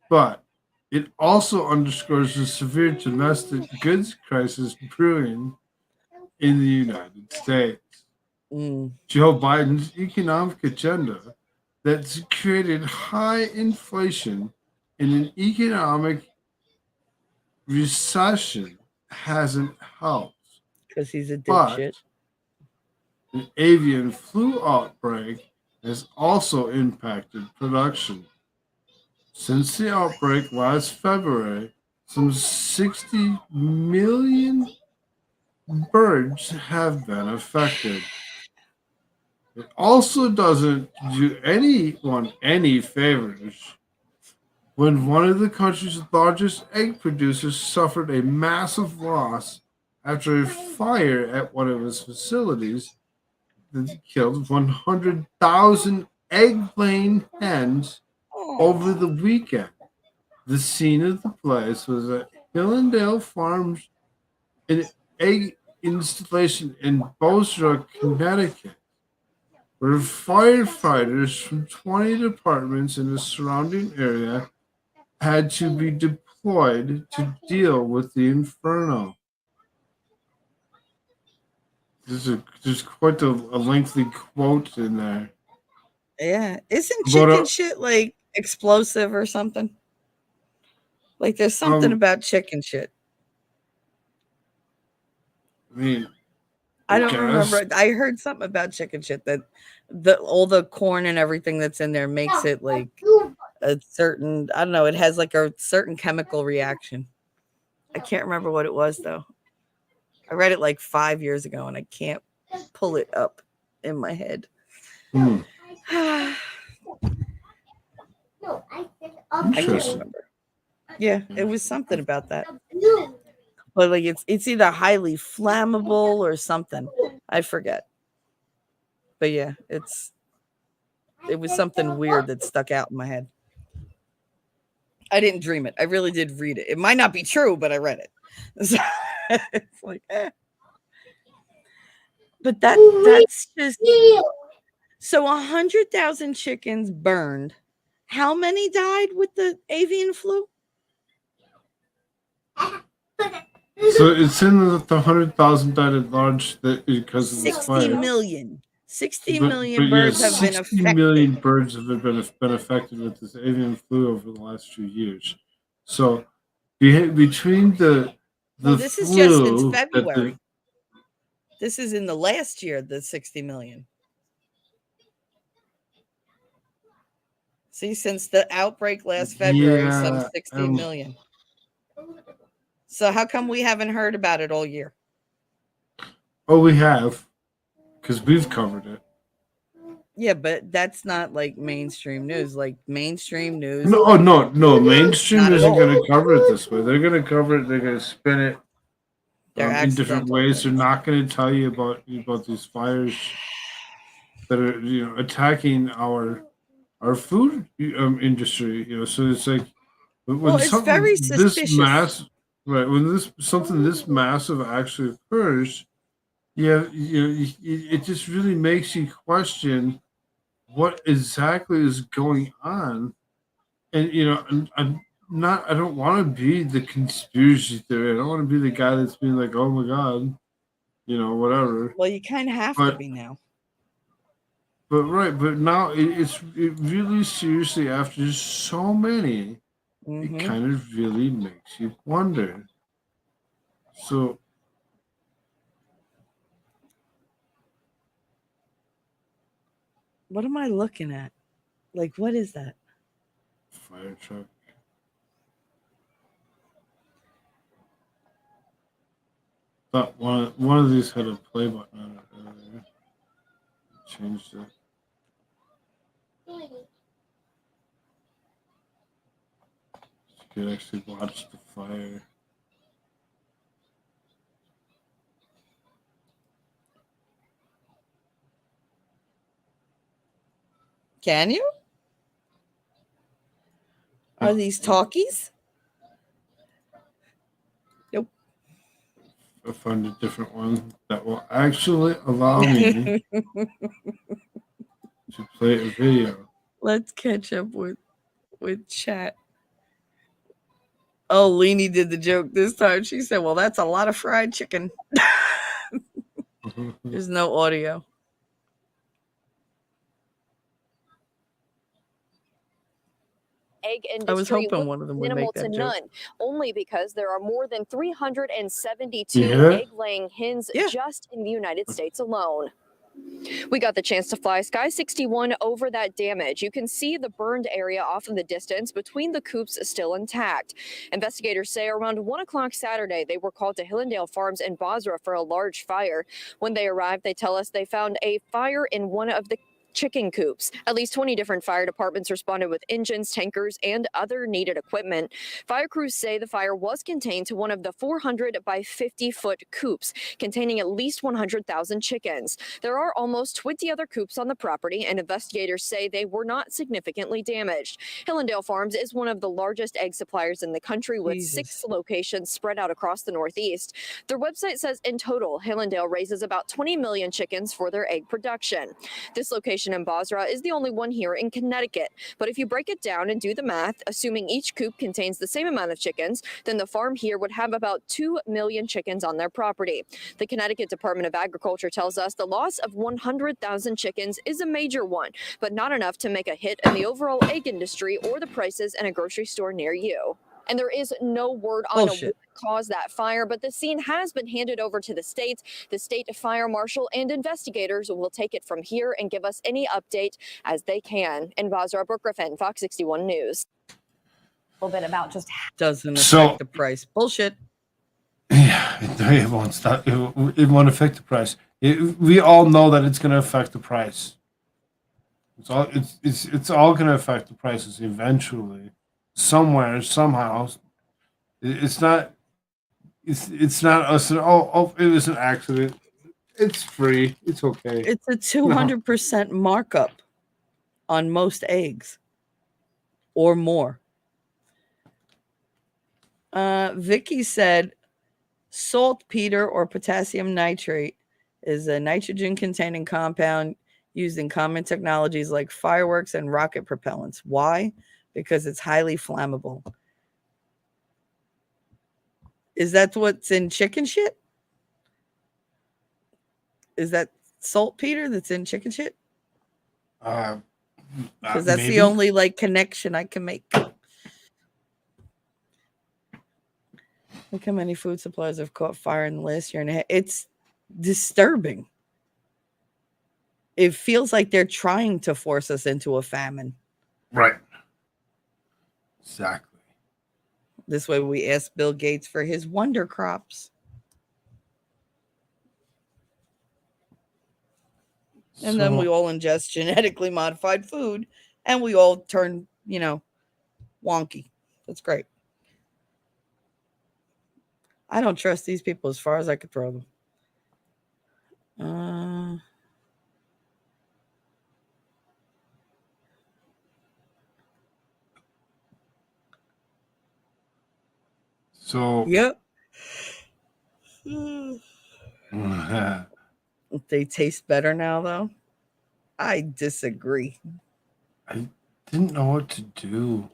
But it also underscores the severe domestic goods crisis brewing in the United States. Joe Biden's economic agenda that's created high inflation and an economic recession hasn't helped. Because he's a But dipshit. an avian flu outbreak has also impacted production. Since the outbreak last February, some 60 million birds have been affected. It also doesn't do anyone any favors when one of the country's largest egg producers suffered a massive loss after a fire at one of his facilities that killed 100,000 egg-laying hens over the weekend. The scene of the place was at Hillendale Farms, an egg installation in Bosra, Connecticut, where firefighters from 20 departments in the surrounding area had to be deployed to deal with the inferno. There's quite a lengthy quote in there. Yeah. Isn't But chicken shit like explosive or something? Like there's something about chicken shit. I mean, I don't guess. remember. I heard something about chicken shit that all the corn and everything that's in there makes it like a certain, I don't know, it has like a certain chemical reaction. I can't remember what it was though. I read it like 5 years ago and I can't pull it up in my head. Hmm. No, I said I can't Interesting. remember. Yeah, it was something about that. blue. But like it's either highly flammable or something. I forget. But yeah, it was something weird that stuck out in my head. I didn't dream it. I really did read it. It might not be true, but I read it. So, it's like, But that's just so 100,000 chickens burned. How many died with the avian flu? So it's in the 100,000 died at large that because of this 60 fire. million. 60 But million yeah, birds have been 60 affected. million birds have been affected with this avian flu over the last few years. So between the Well, this is just since flu that February. This is in the last year, the 60 million. See, since the outbreak last February, some Yeah, 60 million. So how come we haven't heard about it all year? oh, we have, because we've covered it. Yeah, but that's not like mainstream news. Like mainstream news. No, oh, no. Mainstream Not at isn't all. going to cover it this way. They're going to cover it. They're going to spin it They're in different accidental ways. They're things. not going to tell you about these fires that are attacking our food industry. So it's like when Well, it's very this suspicious. right, when something this massive actually occurs, it just really makes you question what exactly is going on. And I don't want to be the conspiracy theory. I don't want to be the guy that's being like, oh my god, whatever. Well, you kind of have to But be now. but now it really seriously, after so many, it Mhm. kind of really makes you wonder. So What am I looking at? Like, what is that? fire truck. Thought one of these had a play button on it earlier. Changed it. You could actually watch the fire. Can you? Are these talkies? Nope. I found a different one that will actually allow me to play a video. Let's catch up with chat. Oh, Leanie did the joke this time. She said, "Well, that's a lot of fried chicken." There's no audio. egg industry I was hoping looks one of them would minimal make to that joke. none, only because there are more than 372 You hear it? egg-laying hens Yeah. just in the United States alone. We got the chance to fly Sky 61 over that damage. You can see the burned area off in the distance between the coops still intact. Investigators say around 1 o'clock Saturday, they were called to Hillendale Farms in Basra for a large fire. When they arrived, they tell us they found a fire in one of the chicken coops. At least 20 different fire departments responded with engines, tankers, and other needed equipment. Fire crews say the fire was contained to one of the 400 by 50-foot coops, containing at least 100,000 chickens. There are almost 20 other coops on the property, and investigators say they were not significantly damaged. Hillendale Farms is one of the largest egg suppliers in the country, with Jesus. 6 locations spread out across the Northeast. Their website says in total, Hillendale raises about 20 million chickens for their egg production. This location in Basra is the only one here in Connecticut. But if you break it down and do the math, assuming each coop contains the same amount of chickens, then the farm here would have about 2 million chickens on their property. The Connecticut Department of Agriculture tells us the loss of 100,000 chickens is a major one, but not enough to make a hit in the overall egg industry or the prices in a grocery store near you. And there is no word on Bullshit. what caused that fire, but the scene has been handed over to the state. The state fire marshal and investigators will take it from here and give us any update as they can. In Basra, Brooke Griffin, Fox 61 News. A little bit about just Doesn't So- affect the price. Bullshit. Yeah, it won't stop. It won't affect the price. We all know that it's going to affect the price. It's all going to affect the prices eventually, somewhere, somehow. It's not us. Oh, it was an accident. It's free. It's okay. It's a 200% markup on most eggs or more. Vicky said saltpeter or potassium nitrate is a nitrogen containing compound used in common technologies like fireworks and rocket propellants. Why? Because it's highly flammable. Is that what's in chicken shit? Is that saltpeter that's in chicken shit? Because that's Maybe. the only like connection I can make. Look how many food suppliers have caught fire in the last year and a half. It's disturbing. It feels like they're trying to force us into a famine. Right. Exactly. This way we ask Bill Gates for his wonder crops. And then we all ingest genetically modified food and we all turn, wonky. That's great. I don't trust these people as far as I could throw them. So Yep. I They taste better now, though. I disagree. didn't know what to do.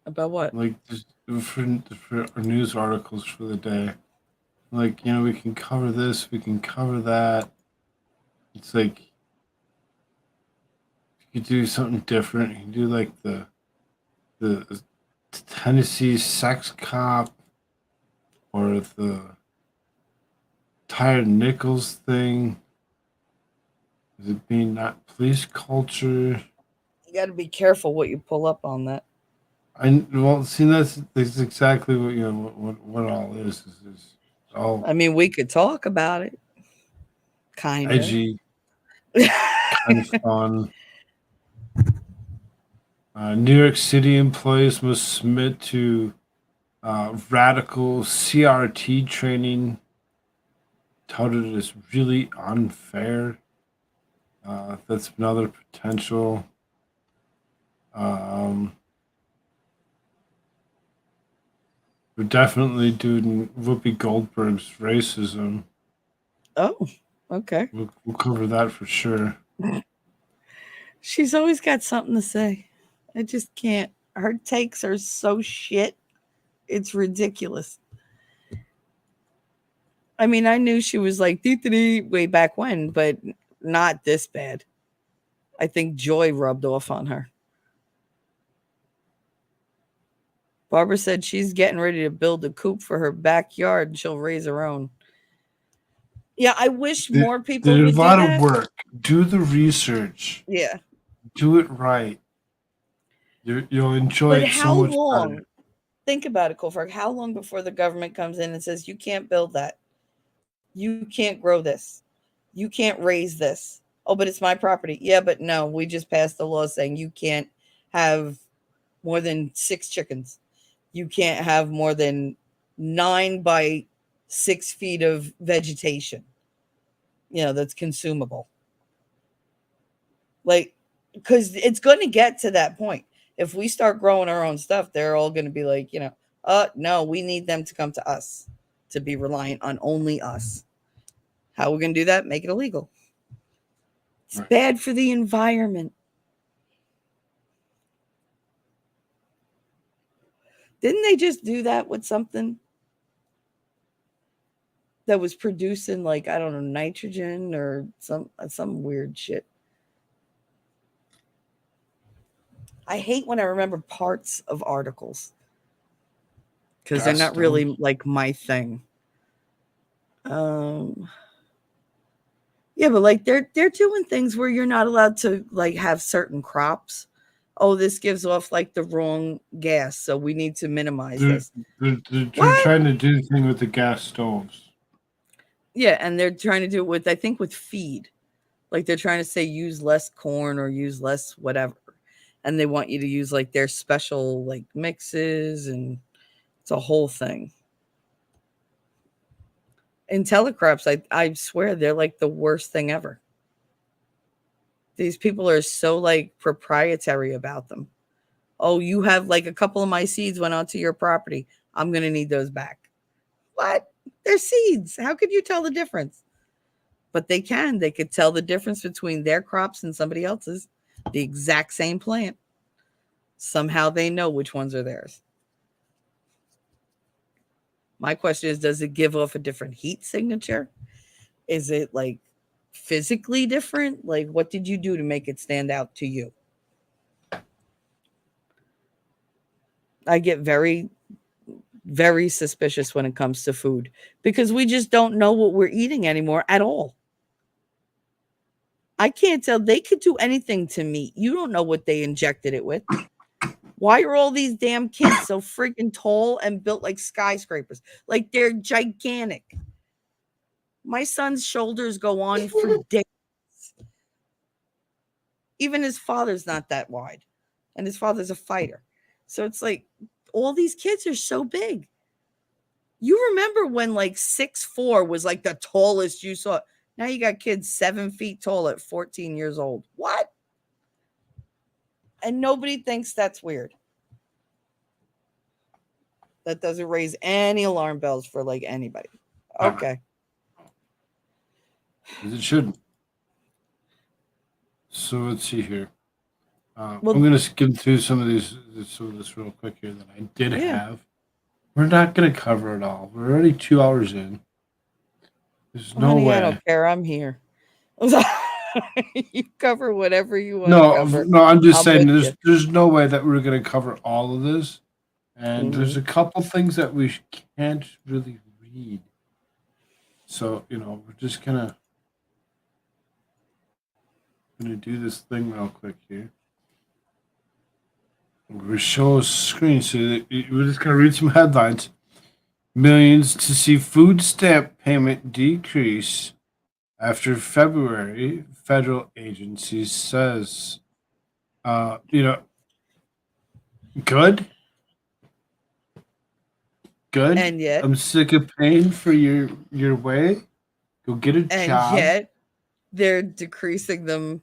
About what? Like just for our news articles for the day. Like, we can cover this, we can cover that. It's like you could do something different. You can do like the Tennessee sex cop or the Tyre Nichols thing. Is it being not police culture? You got to be careful what you pull up on that. That's exactly what all is all I mean, we could talk about it. Kind of. edgy, kind of fun. New York City employees must submit to radical CRT training, touted as really unfair. That's another potential. We're definitely doing Whoopi Goldberg's racism. Oh, okay. We'll cover that for sure. She's always got something to say. I just can't. Her takes are so shit. It's ridiculous. I mean, I knew she was like dee way back when, but not this bad. I think joy rubbed off on her. Barbara said she's getting ready to build a coop for her backyard and she'll raise her own. Yeah, I wish more people There's would a do lot that. of work. Do the research. Yeah. Do it right. You'll enjoy But it so how much long? better. Think about it, Koolfrogg. How long before the government comes in and says, you can't build that? You can't grow this. You can't raise this. Oh, but it's my property. Yeah, but no, we just passed the law saying you can't have more than 6 chickens. You can't have more than 9 by 6 feet of vegetation, that's consumable. Like, because it's going to get to that point. If we start growing our own stuff, they're all going to be like, no, we need them to come to us to be reliant on only us. How are we going to do that? Make it illegal. It's Right. bad for the environment. Didn't they just do that with something that was producing, like, I don't know, nitrogen or some weird shit? I hate when I remember parts of articles because they're Gas not really stoves. like my thing. Yeah, but like they're doing things where you're not allowed to like have certain crops. Oh, this gives off like the wrong gas, so we need to minimize They're, this. they're What? trying to do the thing with the gas stoves. Yeah, and they're trying to do it with, I think, with feed. Like they're trying to say use less corn or use less whatever. And they want you to use like their special like mixes, and it's a whole thing. IntelliCrops, I swear they're like the worst thing ever. These people are so like proprietary about them. Oh, you have like a couple of my seeds went onto your property. I'm going to need those back. What? They're seeds. How could you tell the difference? But they can. They could tell the difference between their crops and somebody else's. The exact same plant. Somehow they know which ones are theirs. My question is, does it give off a different heat signature? Is it like physically different? Like, what did you do to make it stand out to you? I get very, very suspicious when it comes to food because we just don't know what we're eating anymore at all. I can't tell. They could do anything to meat. You don't know what they injected it with. Why are all these damn kids so freaking tall and built like skyscrapers? Like they're gigantic. My son's shoulders go on for days. Even his father's not that wide. And his father's a fighter. So it's like all these kids are so big. You remember when like 6'4" was like the tallest you saw. Now you got kids 7 feet tall at 14 years old. What? And nobody thinks that's weird. That doesn't raise any alarm bells for like anybody. Okay. It shouldn't. So let's see here. Well- I'm going to skim through some of this real quick here that I did Yeah. have. We're not going to cover it all. We're already 2 hours in. There's no Honey, way. I don't care. I'm here. You cover whatever you want to No, cover. no, I'm just saying with you. there's no way that we're going to cover all of this. And Mm-hmm. there's a couple things that we can't really read. So, we're just going to do this thing real quick here. We're showing a screen so that we're just going to read some headlines. Millions to see food stamp payment decrease after February, federal agency says. Good. Good. And yet, I'm sick of paying for your way. Go get a and job. yet they're decreasing them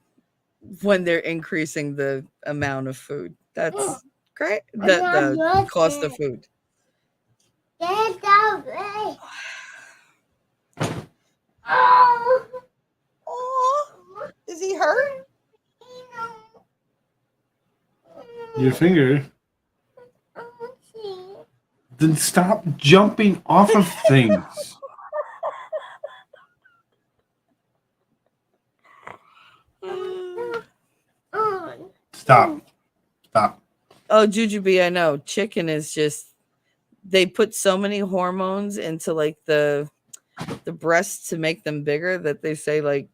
when they're increasing the amount of food. That's great. The cost of food. Get away. Oh. Oh, is he hurt? Your finger. Then stop jumping off of things. Stop. Oh, jujube, I know. Chicken is just, they put so many hormones into like the breasts to make them bigger that they say like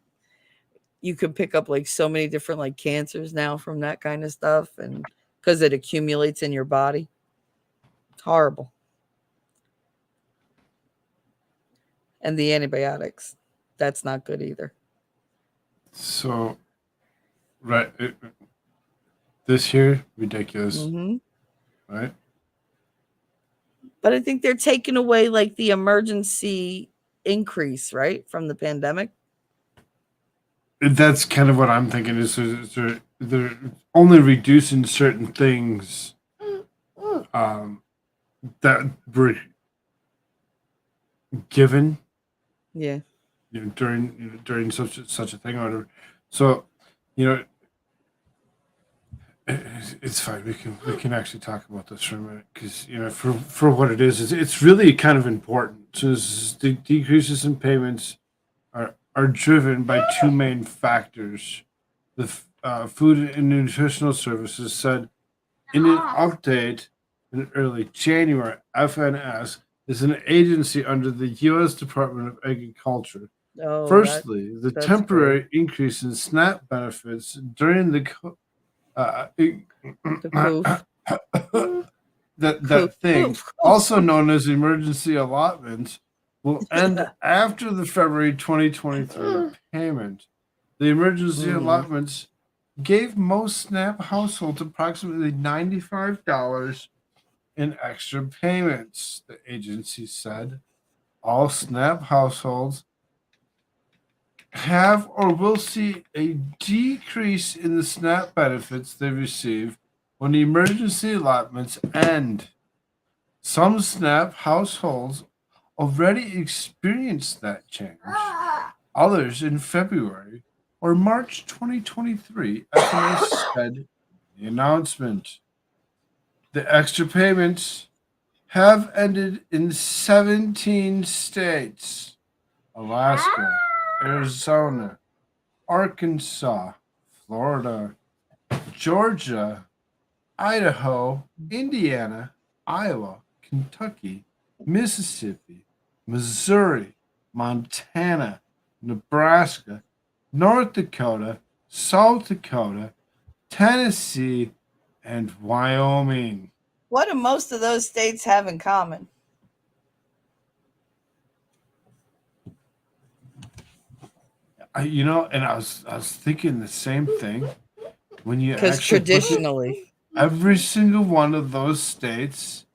you could pick up like so many different like cancers now from that kind of stuff, and because it accumulates in your body. It's horrible. And the antibiotics, that's not good either. So, right, this here ridiculous, Hmm. right? But I think they're taking away like the emergency increase, right, from the pandemic. That's kind of what I'm thinking. They're only reducing certain things that were given, Yeah. during such a thing or whatever. So, you know, it's fine. We can actually talk about this for a minute because for what it is, it's really kind of important. So the decreases in payments are driven by two main factors. The Food and Nutritional Services said in an update in early January, FNS is an agency under the U.S. Department of Agriculture. Oh, Firstly, the that's temporary increase in SNAP benefits during the the coof. that thing, also known as emergency allotments, will end after the February 2023 payment. The emergency allotments gave most SNAP households approximately $95 in extra payments, the agency said. All SNAP households have or will see a decrease in the SNAP benefits they receive when the emergency allotments end. Some SNAP households already experienced that change. Others in February or March 2023, FNS said in the announcement. The extra payments have ended in 17 states: Alaska, Arizona, Arkansas, Florida, Georgia, Idaho, Indiana, Iowa, Kentucky, Mississippi, Missouri, Montana, Nebraska, North Dakota, South Dakota, Tennessee, and Wyoming. What do most of those states have in common? And I was thinking the same thing when you Because actually look at traditionally, every single one of those states.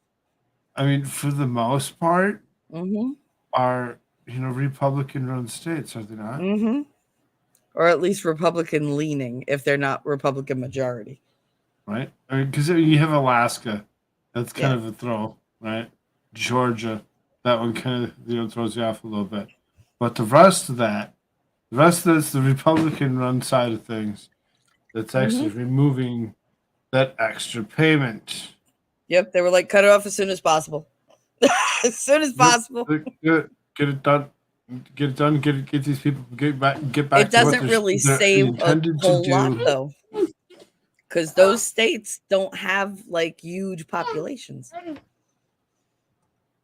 I mean, for the most part, are Republican-run states, are they not? or at least Republican leaning, if they're not Republican majority. Right? I mean, because you have Alaska, that's kind Yeah. of a throw, right? Georgia, that one kind of throws you off a little bit, but the rest of that's the Republican-run side of things. That's actually removing that extra payment. Yep, they were like, cut it off as soon as possible. As soon as possible. Get it done. Get it done. Get these people get back It to what doesn't really they're save a intended to whole lot do. though, because those states don't have like huge populations.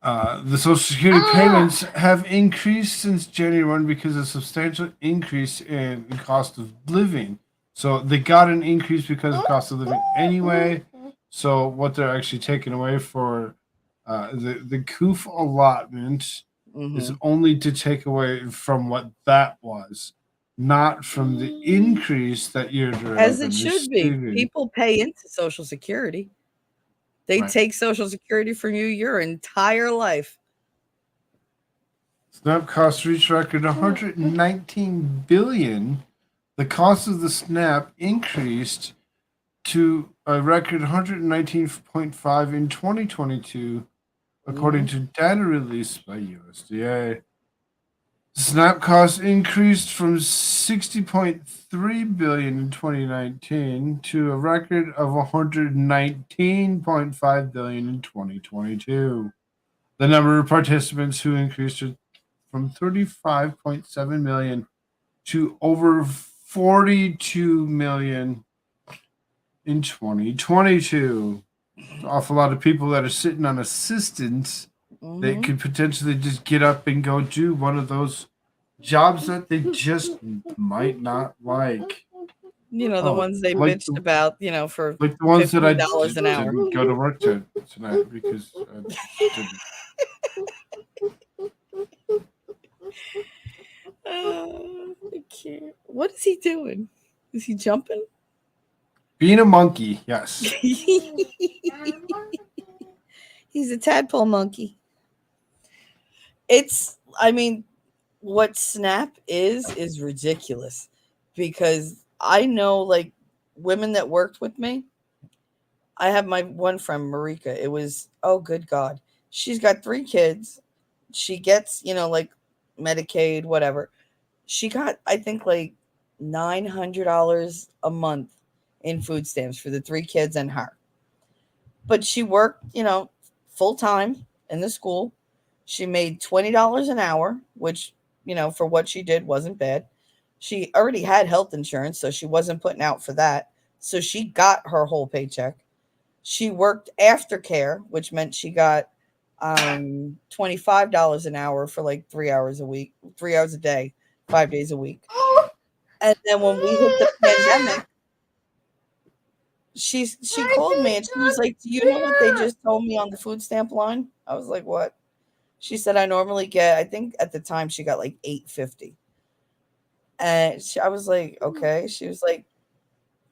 The Social Security payments have increased since January 1 because of substantial increase in cost of living. So they got an increase because of cost of living anyway. So what they're actually taking away for the COOF allotment is only to take away from what that was, not from the increase that you're As it should receiving. be. People pay into Social Security. They Right. take Social Security from you your entire life. SNAP costs reached record 119 billion. The cost of the SNAP increased to a record 119.5 in 2022, according to data released by USDA. SNAP costs increased from 60.3 billion in 2019 to a record of 119.5 billion in 2022. The number of participants who increased from 35.7 million to over 42 million in 2022. an awful lot of people that are sitting on assistance that Mhm. could potentially just get up and go do one of those jobs that they just might not like. You know, the Oh, ones they like bitched about, you know, for like the ones that I $15 an hour. didn't go to work tonight because I didn't. I can't. What is he doing? Is he jumping? Being a monkey, yes. He's a tadpole monkey. I mean, what Snap is ridiculous because I know like women that worked with me. I have my one friend, Marika. It was, oh, good God. She's got 3 kids. She gets, like Medicaid, whatever. She got, I think, like $900 a month in food stamps for the 3 kids and her. But she worked, full time in the school. She made $20 an hour, which, for what she did wasn't bad. She already had health insurance, so she wasn't putting out for that. So she got her whole paycheck. She worked aftercare, which meant she got $25 an hour for like 3 hours a week, 3 hours a day, 5 days a week. And then when we hit the pandemic, she called me and she was like, "Do you know what they just told me on the food stamp line?" I was like, "What?" She said, "I normally get, I think at the time she got like $8.50." And I was like, "Okay." She was like,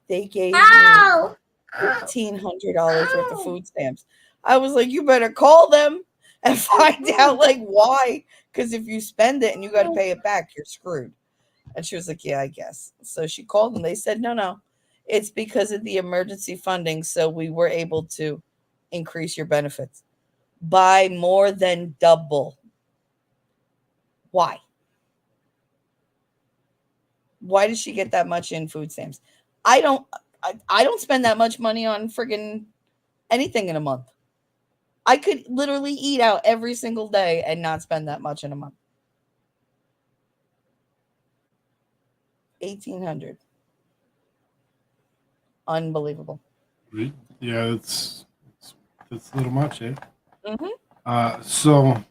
"They gave me $1,500 worth of food stamps." I was like, "You better call them and find out like why, because if you spend it and you got to pay it back, you're screwed." And she was like, "Yeah, I guess." So she called them. They said, "No, it's because of the emergency funding. So we were able to increase your benefits by more than double." Why? Why did she get that much in food stamps? I don't. I don't spend that much money on friggin' anything in a month. I could literally eat out every single day and not spend that much in a month. 1,800. Unbelievable. Yeah, that's a little much, eh? Hmm. So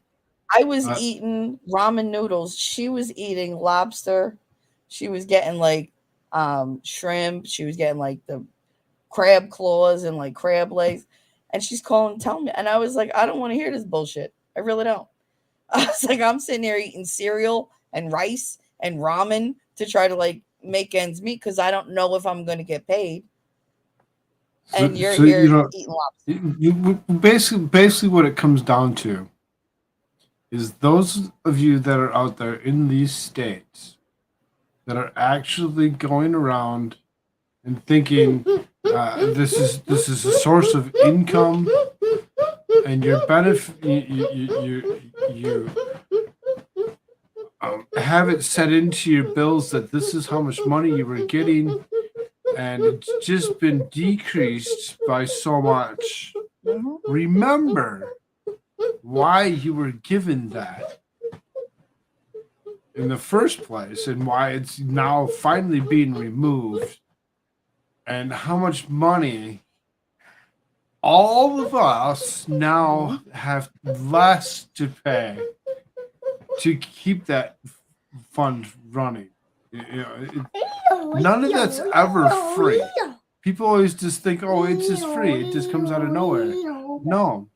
I was uh, eating ramen noodles. She was eating lobster. She was getting like shrimp. She was getting like the crab claws and like crab legs. And she's calling, telling me. And I was like, I don't want to hear this bullshit. I really don't. I was like, I'm sitting here eating cereal and rice and ramen to try to like make ends meet because I don't know if I'm going to get paid. And you're so here eating lobster. basically what it comes down to is those of you that are out there in these states that are actually going around and thinking this is a source of income and your benefit you have it set into your bills that this is how much money you were getting and it's just been decreased by so much. Mhm. Remember why you were given that in the first place and why it's now finally being removed and how much money all of us now have less to pay to keep that fund running. None of that's ever free. People always just think, oh, it's just free. It just comes out of nowhere. No,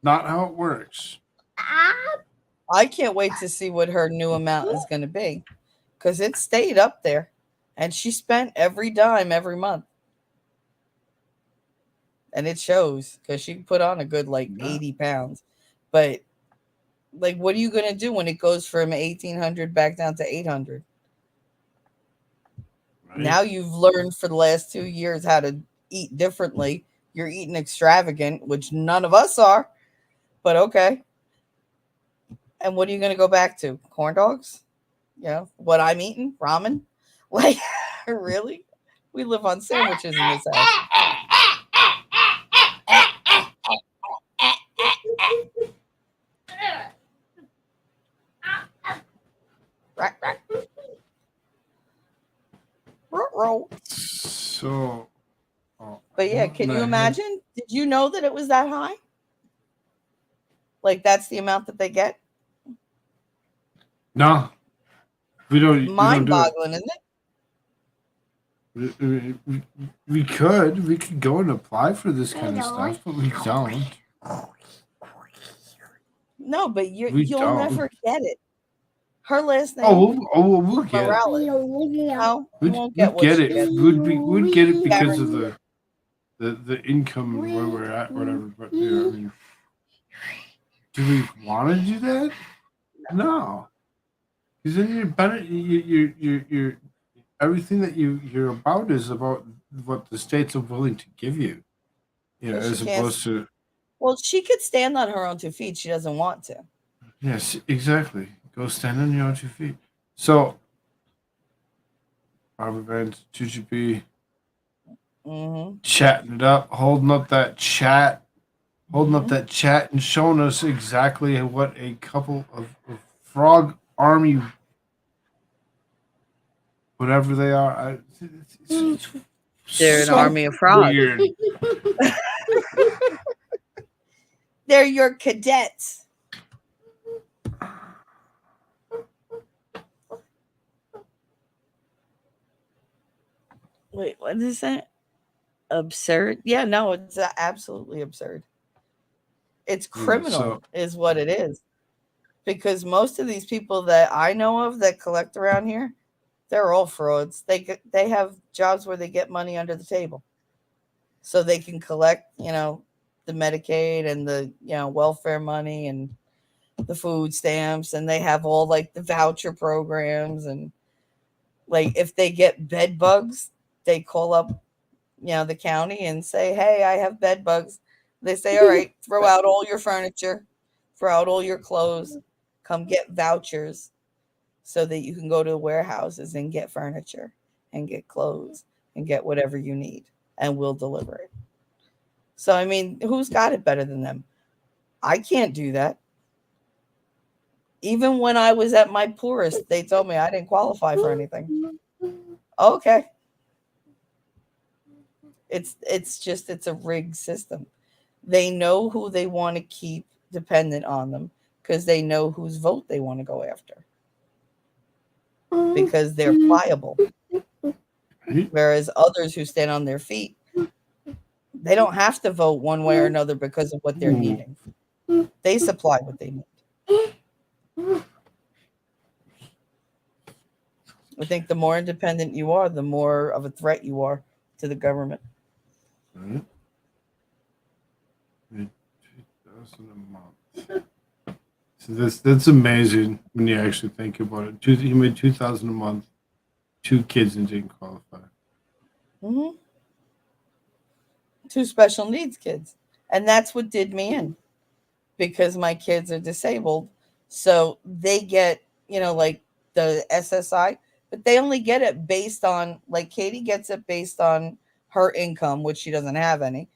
not how it works. I can't wait to see what her new amount is going to be because it stayed up there and she spent every dime every month. And it shows because she put on a good like 80 pounds. But like, what are you going to do when it goes from 1,800 back down to 800? Right? Now you've learned for the last 2 years how to eat differently. You're eating extravagant, which none of us are, but okay. And what are you going to go back to? Corn dogs? What I'm eating? Ramen? Like, really? We live on sandwiches in this house. Right. So, But But yeah, can you imagine? Did you know that it was that high? Like that's the amount that they get? No, we don't do it. Mind-boggling, isn't it? We could go and apply for this kind of stuff, but we don't. No, but We you'll don't. never get it. Her last name, We'll get it. Morales. No, you won't We'd get what get she it. gets. We'd get it because of the income and where we're at, whatever. But I mean, do we want to do that? No, because then you're better. You're everything that you're about is about what the states are willing to give you. You know, But she as can't- opposed to Well, she could stand on her own 2 feet. She doesn't want to. yes, exactly. Go stand on your own 2 feet. So, Robert Vance, 2GP, Mm-hmm. chatting it up, holding up that chat, and showing us exactly what a couple of frog army, whatever they are. They're an so army of frogs. weird. They're your cadets. Wait, what is that? Absurd? Yeah, no, it's absolutely absurd. It's criminal, is what it is. Because most of these people that I know of that collect around here, they're all frauds. They have jobs where they get money under the table, so they can collect, the Medicaid and the welfare money and the food stamps, and they have all like the voucher programs, and like if they get bed bugs, they call up the county and say, hey, I have bed bugs. They say, all right, throw out all your furniture, throw out all your clothes, come get vouchers so that you can go to the warehouses and get furniture and get clothes and get whatever you need, and we'll deliver it. So, I mean, who's got it better than them? I can't do that. Even when I was at my poorest, they told me I didn't qualify for anything. Okay. It's a rigged system. They know who they want to keep dependent on them because they know whose vote they want to go after. Because they're pliable. Whereas others who stand on their feet, they don't have to vote one way or another because of what they're needing. They supply what they need. I think the more independent you are, the more of a threat you are to the government. Right. 2,000 a month. So that's amazing when you actually think about it. He made 2,000 a month, 2 kids, and didn't qualify. Mm-hmm. 2 special needs kids, and that's what did me in, because my kids are disabled, so they get like the SSI, but they only get it based on, like, Katie gets it based on her income, which she doesn't have any.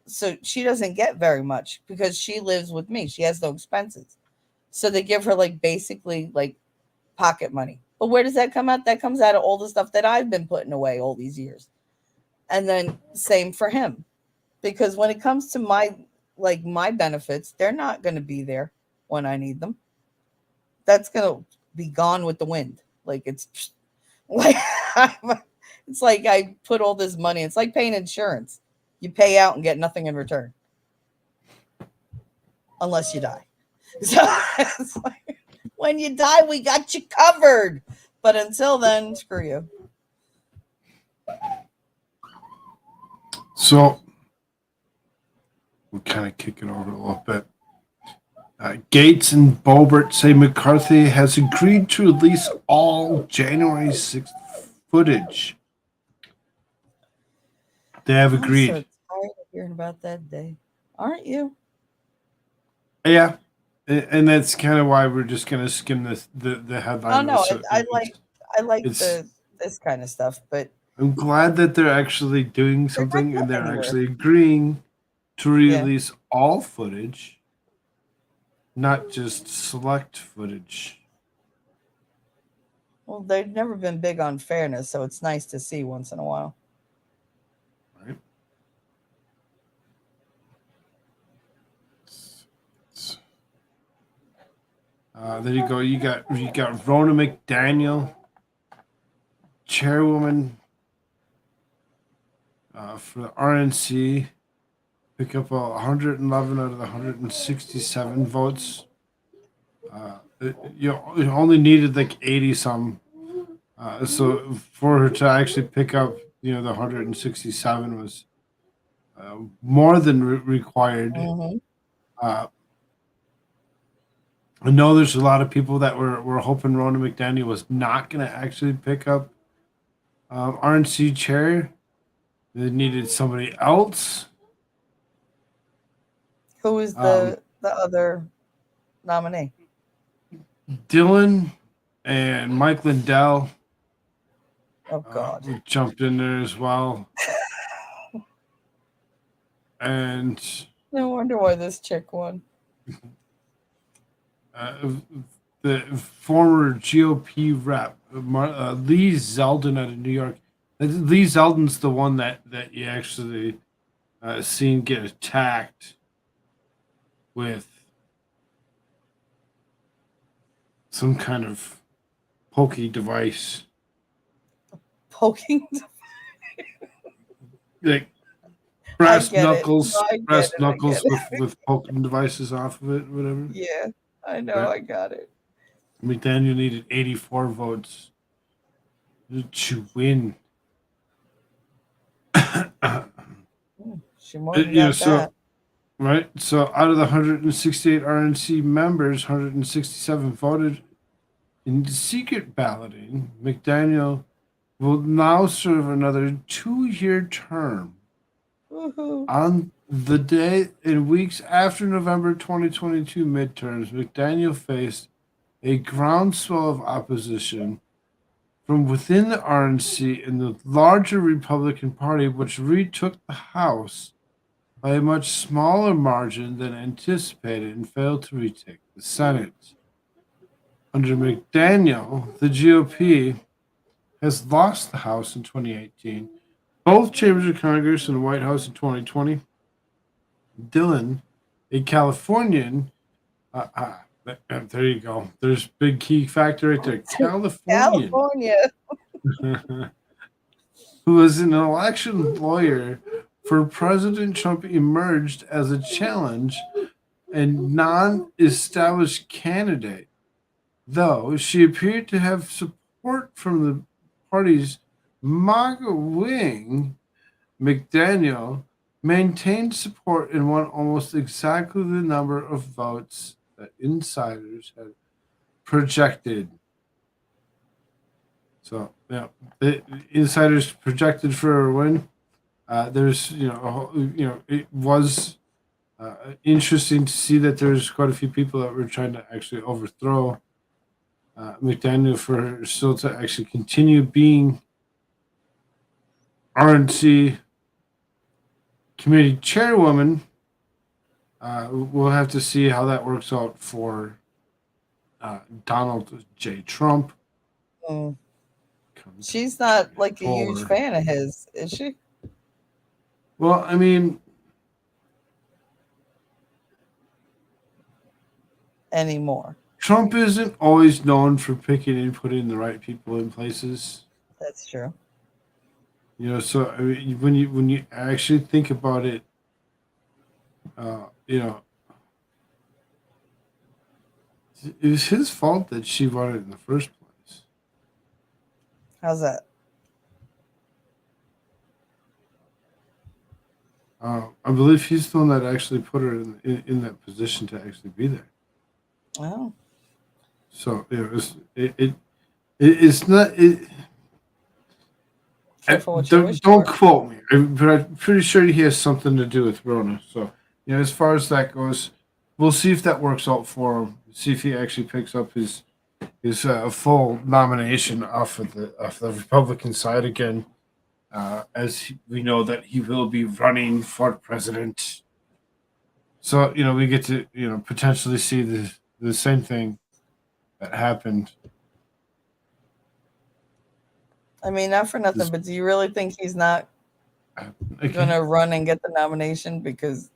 So she doesn't get very much because she lives with me. She has no expenses. So they give her like basically like pocket money. But where does that come out? That comes out of all the stuff that I've been putting away all these years. And then same for him. Because when it comes to my benefits, they're not going to be there when I need them. That's going to be gone with the wind. Like it's like it's like I put all this money. It's like paying insurance. You pay out and get nothing in return. Unless you die. So it's like, when you die, we got you covered. But until then, screw you. So we're kind of kicking over a little bit. Gates and Boebert say McCarthy has agreed to release all January 6th footage. They have agreed. I'm so tired of hearing about that day. Aren't you? Yeah. And that's kind of why we're just going to skim the headline. Oh, no, I like this kind of stuff, but I'm glad that they're actually doing something and they're anywhere. actually agreeing to release all footage, not just select footage. Well, they've never been big on fairness, so it's nice to see once in a while. Right. There you go. You got Rona McDaniel, chairwoman for the RNC, pick up 111 out of the 167 votes. You only needed like 80 some. So for her to actually pick up, the 167 was more than required. Mhm. I know there's a lot of people that were hoping Rona McDaniel was not going to actually pick up RNC chair. They needed somebody else. Who is the other nominee? Dylan and Mike Lindell Oh God. jumped in there as well. And No wonder why this chick won. the former GOP rep, Lee Zeldin out of New York. Lee Zeldin's the one that you actually seen get attacked with some kind of pokey device. Poking. Like brass get it. knuckles, No, I get brass it, I knuckles get with poking devices off of it, whatever. Yeah, I know. Right. I got it. McDaniel needed 84 votes to win. She more than got that. Right. So out of the 168 RNC members, 167 voted in secret balloting. McDaniel will now serve another 2-year term. Woohoo. On the day and weeks after November 2022 midterms, McDaniel faced a groundswell of opposition from within the RNC and the larger Republican Party, which retook the House by a much smaller margin than anticipated and failed to retake the Senate. Under McDaniel, the GOP has lost the House in 2018, both chambers of Congress and the White House in 2020. Dylan, a Californian, there you go. There's big key factor right there. California. Who was an election lawyer for President Trump, emerged as a challenge and non-established candidate, though she appeared to have support from the party's MAGA wing. McDaniel maintained support and won almost exactly the number of votes that insiders had projected. So, the insiders projected for a win. There's, it was interesting to see that there's quite a few people that were trying to actually overthrow McDaniel for her still to actually continue being RNC committee chairwoman. We'll have to see how that works out for Donald J. Trump. Mm. She's not like a huge Forward. fan of his, is she? Well, I mean, Anymore. Trump isn't always known for picking and putting the right people in places. That's true. So I mean, when you actually think about it, it was his fault that she won it in the first place. How's that? I believe he's the one that actually put her in that position to actually be there. Oh. So it's not. Don't quote me, but I'm pretty sure he has something to do with Rona. So as far as that goes, we'll see if that works out for him. See if he actually picks up his full nomination off the Republican side again. We know that he will be running for president. So we get to potentially see the same thing that happened. I mean, not for nothing, but do you really think he's not going to run and get the nomination? Because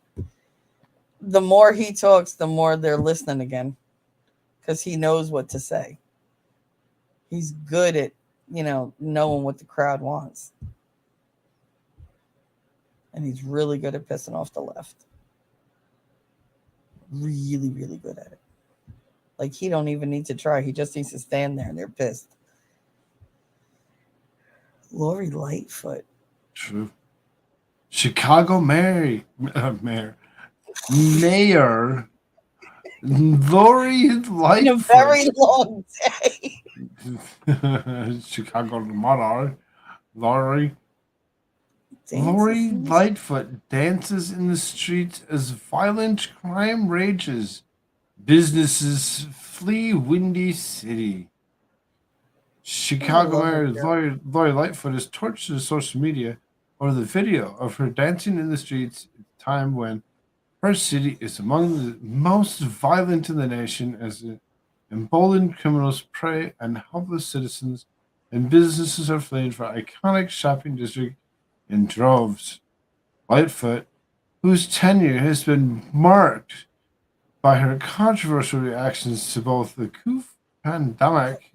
the more he talks, the more they're listening again. because he knows what to say. He's good at, knowing what the crowd wants. And he's really good at pissing off the left. Really, really good at it. Like, he don't even need to try. He just needs to stand there and they're pissed. Lori Lightfoot. True. Chicago mayor Lori Lightfoot. In a very long day. Chicago monarch Lori Dances in the- Lightfoot dances in the streets as violent crime rages. Businesses flee Windy City. Chicago Mayor Lori Lightfoot is tortured to social media over the video of her dancing in the streets at a time when her city is among the most violent in the nation as emboldened criminals prey on helpless citizens and businesses are fleeing for iconic shopping district in droves. Lightfoot, whose tenure has been marked by her controversial reactions to both the COVID pandemic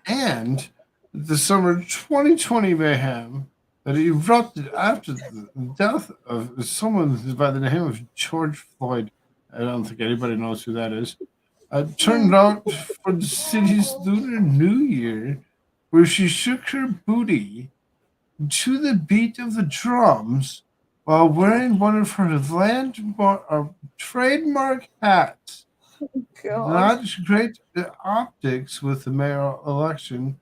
and the summer 2020 mayhem that erupted after the death of someone by the name of George Floyd. I don't think anybody knows who that is. Turned out for the city's Lunar New Year, where she shook her booty to the beat of the drums while wearing one of her trademark hats. God. Not great optics with the mayoral election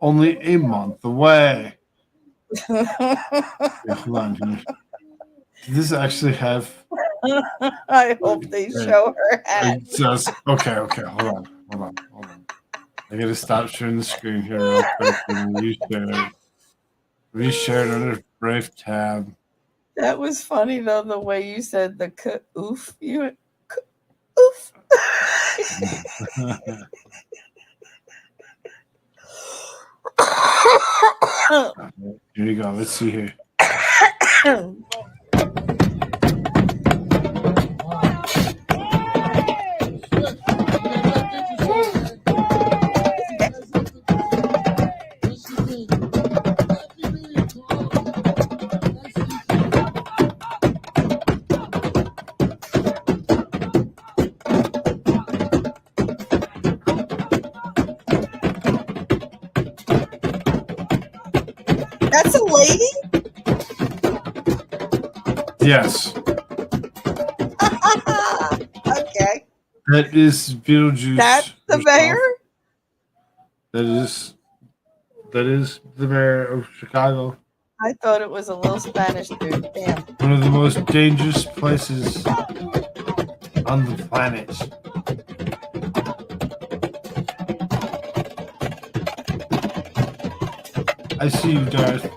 only a month away. Okay, hold on here. Did this actually have? I hope they show her hat. Okay. Hold on. I gotta stop sharing the screen here real quick and reshare it under Brave tab. That was funny though, the way you said the oof. You went oof. Here you go. Let's see here. That's a lady? Yes. Okay. That is Beetlejuice. That's the herself. mayor? That is the mayor of Chicago. I thought it was a little Spanish dude. Damn. One of the most dangerous places on the planet. I see you, Darth.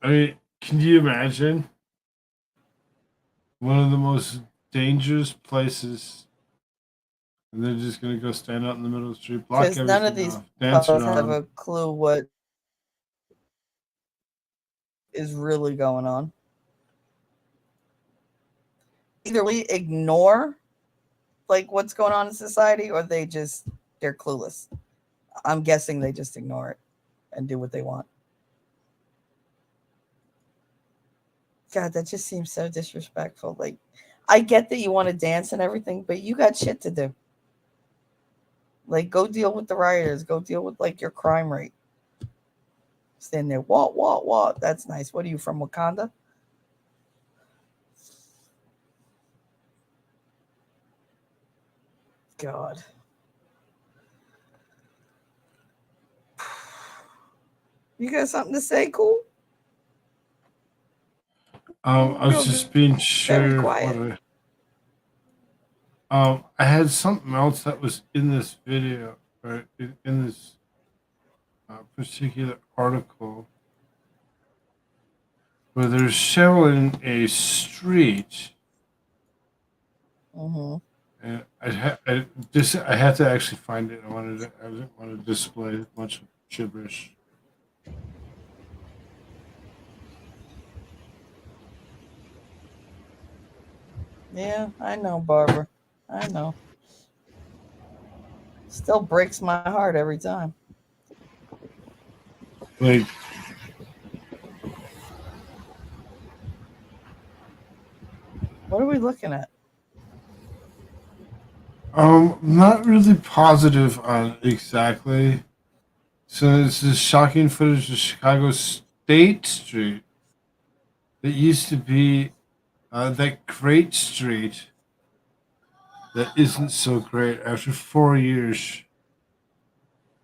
I mean, can you imagine? One of the most dangerous places. And they're just going to go stand out in the middle of the street, block Because none of everything these off, dance folks have around. a clue what is really going on. Either we ignore like what's going on in society or they're clueless. I'm guessing they just ignore it and do what they want. God, that just seems so disrespectful. Like, I get that you want to dance and everything, but you got shit to do. Like, go deal with the rioters. Go deal with, like, your crime rate. Stand there, what? That's nice. What are you, from Wakanda? God. You got something to say, Cool? I was just being sure. quiet. I had something else that was in this video, or in this particular article, where they're showing a street. Mm-hmm. And I had to actually find it. I didn't want to display a bunch of gibberish. Yeah, I know, Barbara. I know. Still breaks my heart every time. Like, What are we looking at? not really positive on exactly. So it's this shocking footage of Chicago State Street that used to be that great street that isn't so great after 4 years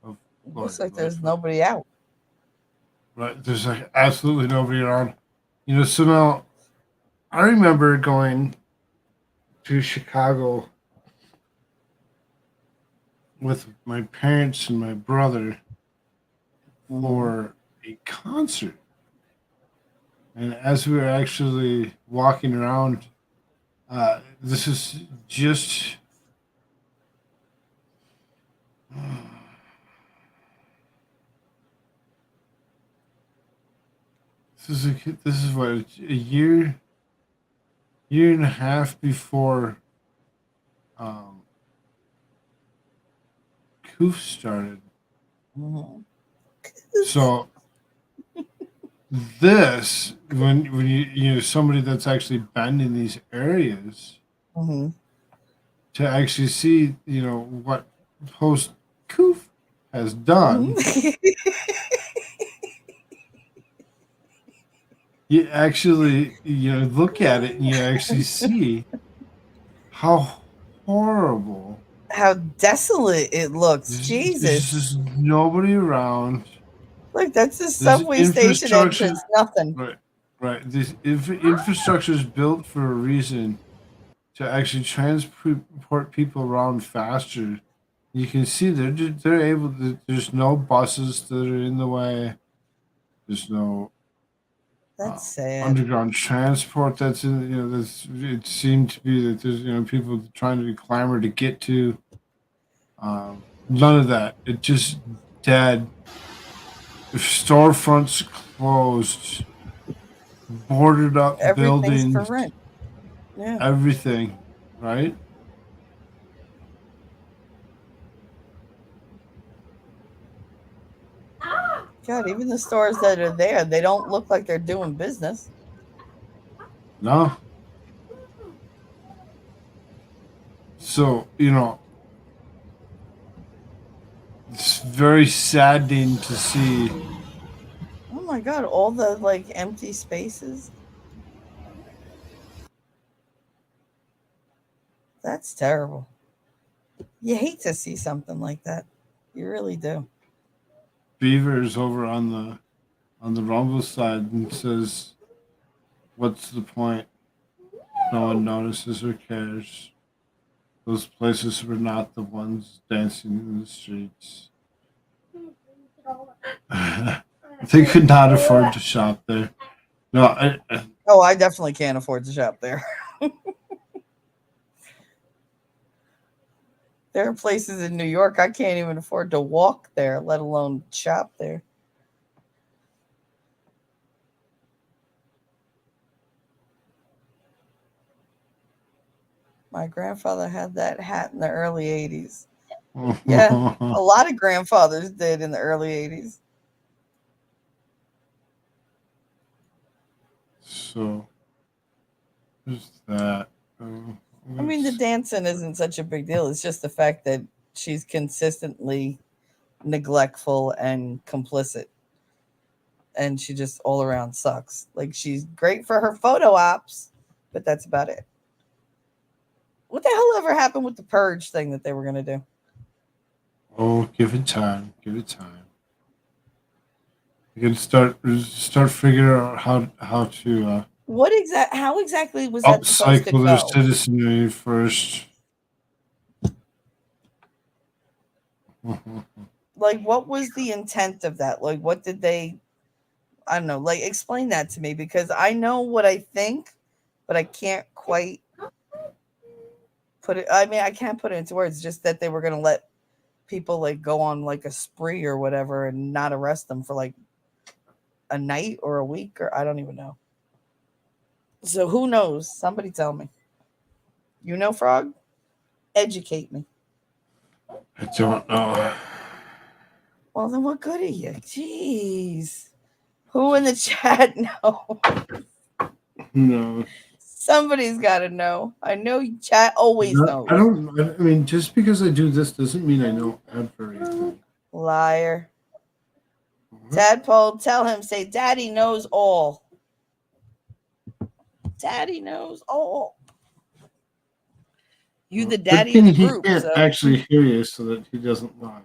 of Looks glory. like there's nobody out. Right, there's like absolutely nobody around. So now I remember going to Chicago with my parents and my brother for a concert. And as we were actually walking around, this is just this is what, a year and a half before Coof started. Mm-hmm. So this, when somebody that's actually been in these areas, Mm-hmm. to actually see what post Coof has done, you actually look at it and you actually see how horrible. How desolate it looks. There's Jesus. just nobody around. Look, that's the There's subway station infrastructure. entrance. Nothing. Right. This infrastructure is built for a reason, to actually transport people around faster. You can see they're able to. There's no buses that are in the way. There's no That's sad. underground transport that's in. It seemed to be that there's people trying to clamor to get to. None of that. It just dead. Storefronts closed. Boarded up Everything's buildings. for rent. Yeah. Everything, right? God, even the stores that are there, they don't look like they're doing business. No. So, it's very saddening to see. Oh my God, all the empty spaces. That's terrible. You hate to see something like that. You really do. Beaver's over on the Rumble side and says, "What's the point? No one notices or cares. Those places were not the ones dancing in the streets." They could not afford to shop there. No, I definitely can't afford to shop there. There are places in New York I can't even afford to walk there, let alone shop there. My grandfather had that hat in the early 80s. Yeah, a lot of grandfathers did in the early 80s. So, there's that. I mean, the dancing isn't such a big deal. It's just the fact that she's consistently neglectful and complicit. And she just all around sucks. Like, she's great for her photo ops, but that's about it. What the hell ever happened with the purge thing that they were going to do? Oh, give it time. Give it time. You can start figuring out how to How exactly was that supposed to upcycle their go? citizenry first. Like, what was the intent of that? Like, what did they? I don't know. Like, explain that to me because I know what I think, but I can't quite put it. I mean, I can't put it into words. Just that they were going to let people like go on like a spree or whatever and not arrest them for like a night or a week or I don't even know. So who knows? Somebody tell me. You know, Frog? Educate me. I don't know. Well, then what good are you? Jeez. Who in the chat knows? Who knows? Somebody's got to know. I know chat always knows. I don't. I mean, just because I do this doesn't mean I know everything. Liar. Tadpole, tell him, say, Daddy knows all. Daddy knows all. You the daddy of the group. He can't So. actually hear you so that he doesn't lie.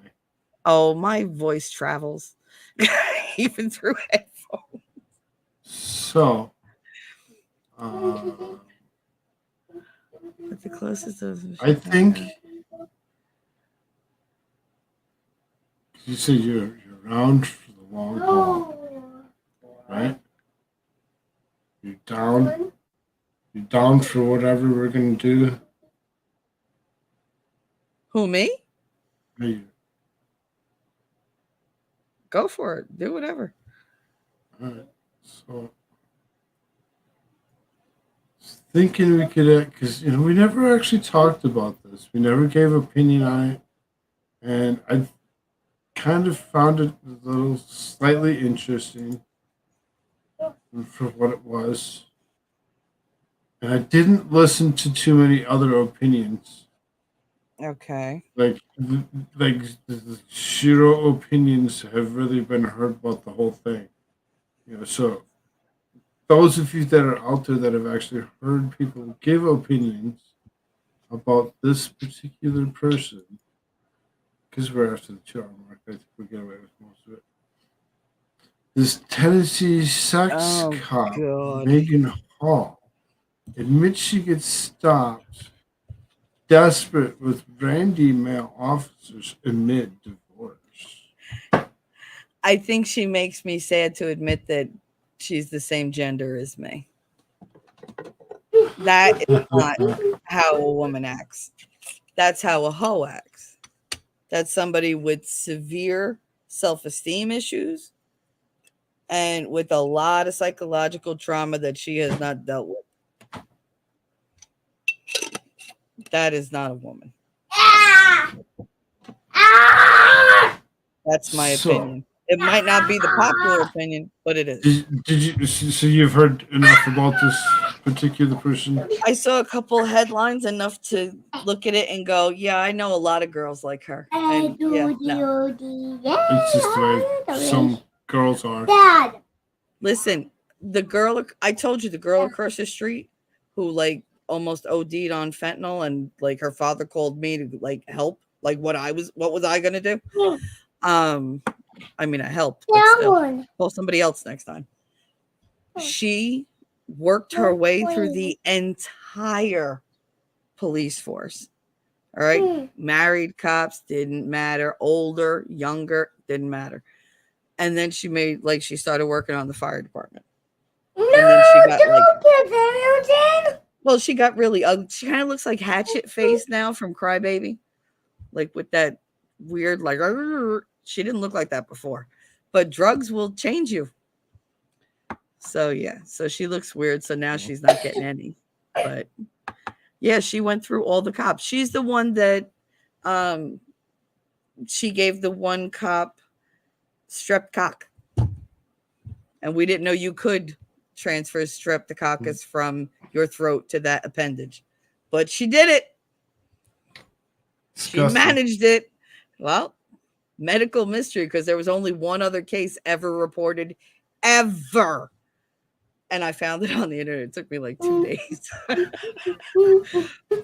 Oh, my voice travels. Even through headphones. So, But the closest of I think you said you're around for the long haul, right? You're down for whatever we're gonna do. Who, me? Are you? Go for it. Do whatever. All right. So, thinking we could, because we never actually talked about this. We never gave opinion on it, and I kind of found it a little slightly interesting for what it was. And I didn't listen to too many other opinions. Okay. Like the zero opinions have really been heard about the whole thing. So those of you that are out there that have actually heard people give opinions about this particular person, because we're after the 2 hour mark, I think we get away with most of it. This Tennessee sex cop, God. Megan Hall, admits she gets stopped desperate with randy male officers amid divorce. I think she makes me sad to admit that she's the same gender as me. That is not how a woman acts. That's how a hoe acts. That's somebody with severe self-esteem issues and with a lot of psychological trauma that she has not dealt with. That is not a woman. That's my opinion. It might not be the popular opinion, but it is. Did you? So you've heard enough about this particular person? I saw a couple headlines enough to look at it and go, "Yeah, I know a lot of girls like her." And yeah, no. It's just the way some girls are. Dad. Listen, the girl I told you, the girl across the street who like almost OD'd on fentanyl, and like her father called me to like help. Like what was I gonna do? I mean, I helped, but still, call somebody else next time. She worked her way through the entire police force. All right. Married cops didn't matter. Older, younger, didn't matter. And then she started working on the fire department. And then she got well, she got really ugly. She kind of looks like Hatchet Face now from Crybaby. Like with that weird, like, she didn't look like that before. But drugs will change you. So yeah, so she looks weird. So now she's not getting any. But yeah, she went through all the cops. She's the one that she gave the one cop streptococcus. And we didn't know you could transfer streptococcus from your throat to that appendage. But she did it. Disgusting. She managed it. Well, medical mystery, because there was only one other case ever reported ever. And I found it on the internet. It took me like 2 days.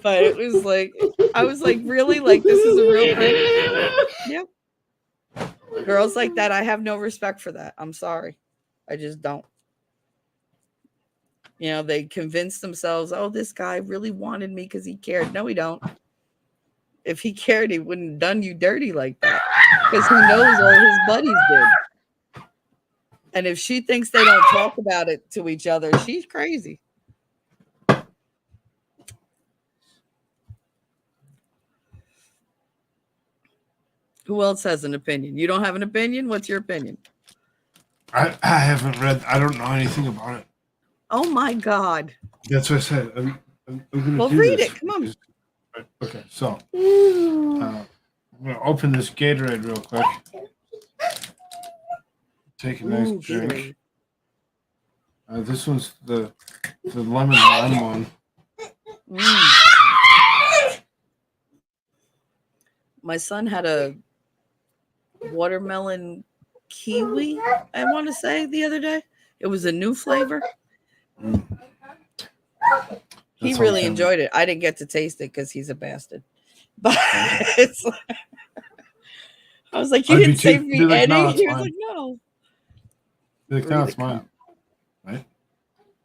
But it was like, I was like, really? Like, this is a real thing? Yep. Girls like that, I have no respect for that. I'm sorry. I just don't. They convince themselves, oh, this guy really wanted me because he cared. No, he don't. If he cared, he wouldn't have done you dirty like that. because he knows all his buddies did. And if she thinks they don't talk about it to each other, she's crazy. Who else has an opinion? You don't have an opinion? What's your opinion? I haven't read. I don't know anything about it. Oh my God. That's what I said. I'm going to do read this it. Come on. Okay, so I'm going to open this Gatorade real quick. Take a nice Ooh, drink. Gatorade. This one's the lemon lime one. My son had a watermelon kiwi, I want to say, the other day. It was a new flavor. He really enjoyed it. I didn't get to taste it because he's a bastard. But it's like, I was like, you didn't save me like, any? no, He was fine. like, no. Like, no, it's mine. Right?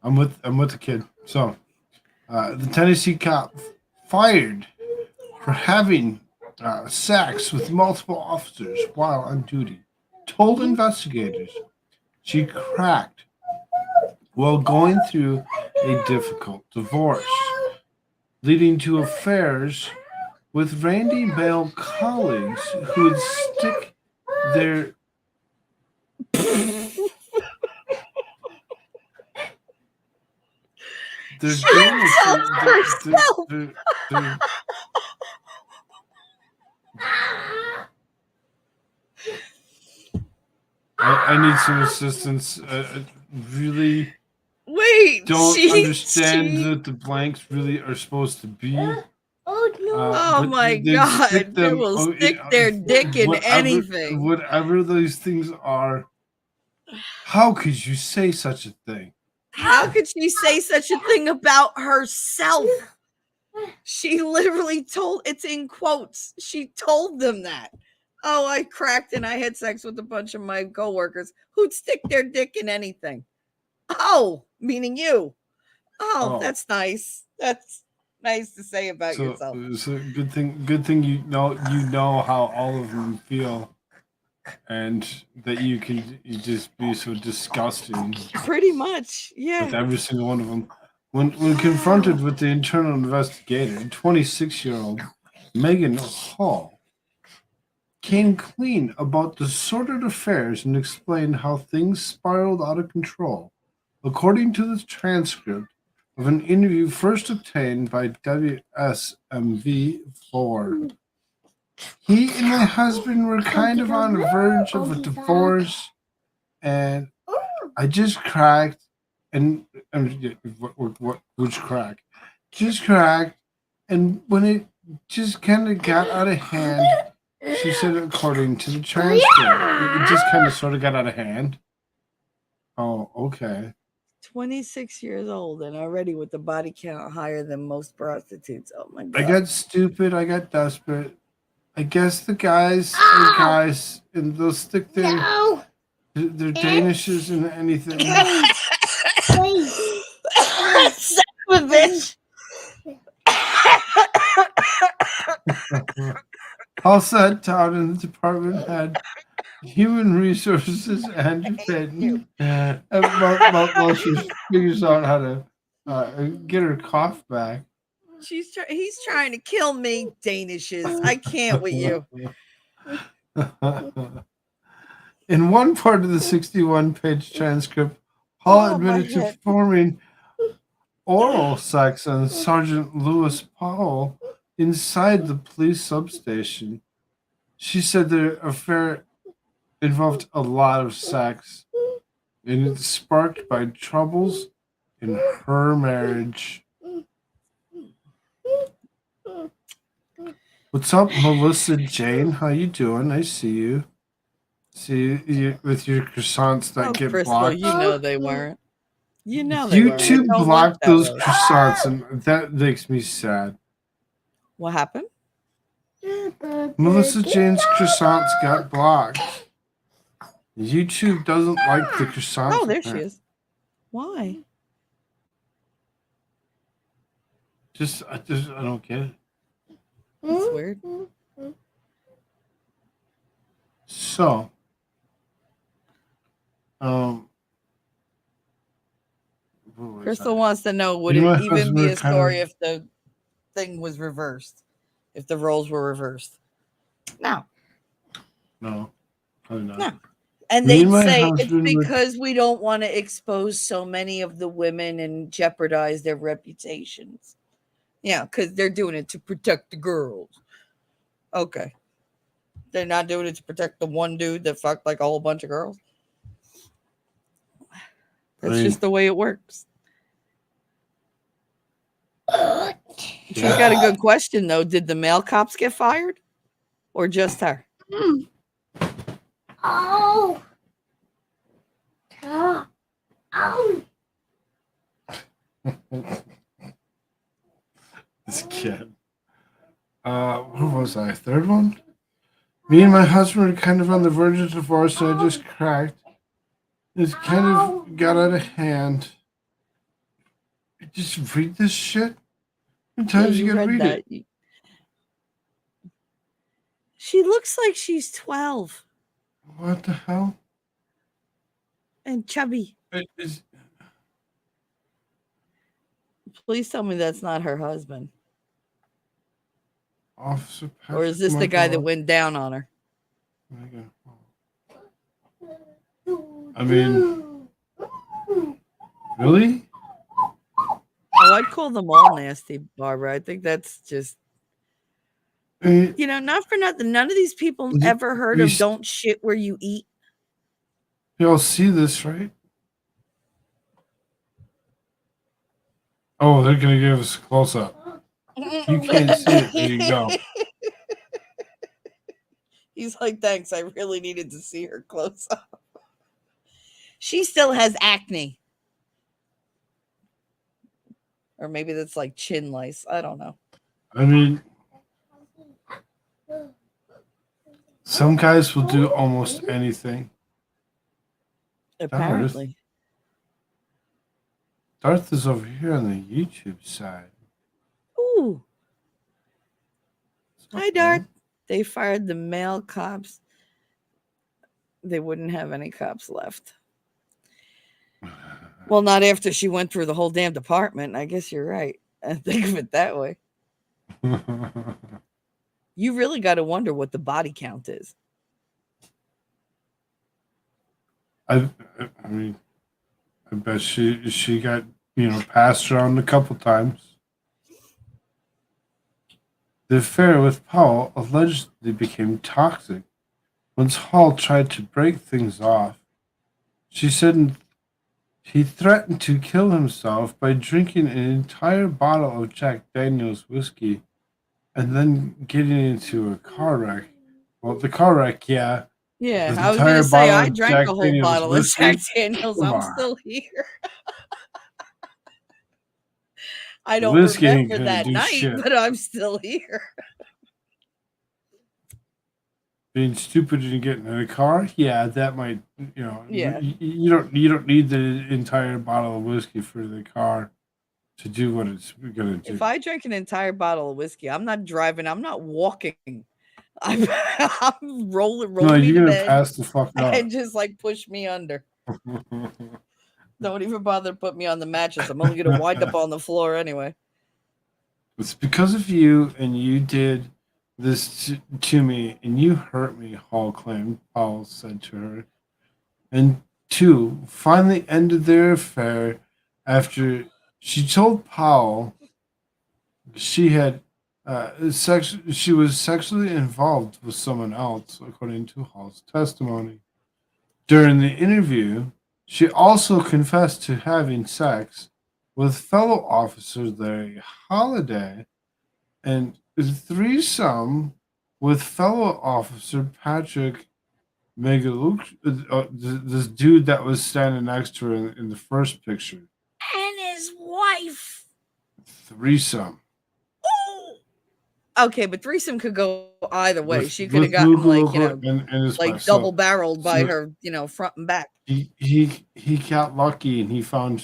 I'm with the kid. So the Tennessee cop fired for having sex with multiple officers while on duty told investigators she cracked while going through a difficult divorce, leading to affairs with Randy male colleagues who would stick their I need some assistance. Really don't understand that the blanks really are supposed to be. Oh no! Oh my God! They will stick their dick in anything. Whatever those things are. How could you say such a thing? How could she say such a thing about herself? She literally told, it's in quotes, she told them that. Oh, I cracked and I had sex with a bunch of my coworkers who'd stick their dick in anything. Oh, meaning you. Oh, that's nice. That's nice to say about yourself. So good thing you know how all of them feel, and that you just be so disgusting. Pretty much, yeah. With every single one of them. When confronted with the internal investigator, 26-year-old Megan Hall came clean about the sordid affairs and explained how things spiraled out of control, according to the transcript of an interview first obtained by WSMV4. He and my husband were kind of on the verge of a divorce, and I just cracked. And which crack? Just cracked, and when it just kind of got out of hand, she said, according to the transcript, it just kind of sort of got out of hand. Oh, okay. 26 years old and already with the body count higher than most prostitutes. Oh my God! I got stupid. I got desperate. I guess the guys, and they'll stick their Danishes in anything. Son of a bitch. Also, Todd and the department had human resources and Peyton while she figures out how to get her cough back. He's trying to kill me, Danishes. I can't with you. In one part of the 61-page transcript, Hall admitted to performing oral sex on Sergeant Lewis Powell inside the police substation. She said the affair involved a lot of sex, and it's sparked by troubles in her marriage. What's up, Melissa Jane? How you doing? I see you. See you with your croissants that get Crystal, blocked. you know they weren't. You know they weren't. YouTube blocked those croissants, and that makes me sad. What happened? Melissa Jane's croissants got blocked. YouTube doesn't like the croissants. Oh, there she is. Why? I don't get it. That's weird. So, what was Crystal I? wants to know, would Me and it my even husband be are a kind story of if the thing was reversed? If the roles were reversed? No. no, probably not. No. And Me and they'd my say it's husband were because we don't want to expose so many of the women and jeopardize their reputations. Yeah, because they're doing it to protect the girls. Okay. They're not doing it to protect the one dude that fucked like a whole bunch of girls. That's just the way it works. She's got a good question, though. Did the male cops get fired or just her? Oh. Oh. Oh. this kid. What was I? Third one? Me and my husband are kind of on the verge of divorce, and I just cracked. It's kind of got out of hand. Just read this shit. How many times you gotta read it? She looks like she's 12 What the hell? and chubby. Please tell me that's not her husband. Officer Patrick Or is this the guy that went down on her? I mean, really? Oh, I'd call them all nasty, Barbara. I think that's just, not for nothing. None of these people ever heard of don't shit where you eat. Y'all see this, right? Oh, they're gonna give us a close up. You can't see it. There you go. He's like, thanks. I really needed to see her close up. She still has acne. Or maybe that's like chin lice. I don't know. I mean, some guys will do almost anything. Apparently. Darth is over here on the YouTube side. Ooh. Hi, Darth. They fired the male cops. They wouldn't have any cops left. Well, not after she went through the whole damn department. I guess you're right. I think of it that way. You really got to wonder what the body count is. I mean, I bet she got passed around a couple times. The affair with Powell allegedly became toxic once Hall tried to break things off. She said he threatened to kill himself by drinking an entire bottle of Jack Daniels whiskey and then getting into a car wreck. Well, the car wreck, yeah. Yeah, The I was going to say, I drank Jack a whole Daniels bottle of whiskey? Jack Daniels. Come I'm on. still here. I don't Whiskey ain't remember gonna that do night, shit. but I'm still here. Being stupid and getting in a car, yeah, that might, Yeah. You don't need the entire bottle of whiskey for the car to do what it's gonna do. If I drink an entire bottle of whiskey, I'm not driving. I'm not walking. I'm rolling No, me you're to gonna bed pass the fuck out. and just like push me under. Don't even bother to put me on the mattress. I'm only gonna wind up on the floor anyway. It's because of you, and you did this to me, and you hurt me. Hall claimed. Paul said to her, and two finally ended their affair after she told Powell she had she was sexually involved with someone else, according to Hall's testimony. During the interview, she also confessed to having sex with fellow officers Larry Holiday and a threesome with fellow officer Patrick Megaluk, this dude that was standing next to her in the first picture. And his wife. Threesome. Okay, but threesome could go either way. With- She could have with gotten Google and his like wife. So- double barreled by so- her, front and back. He got lucky and he found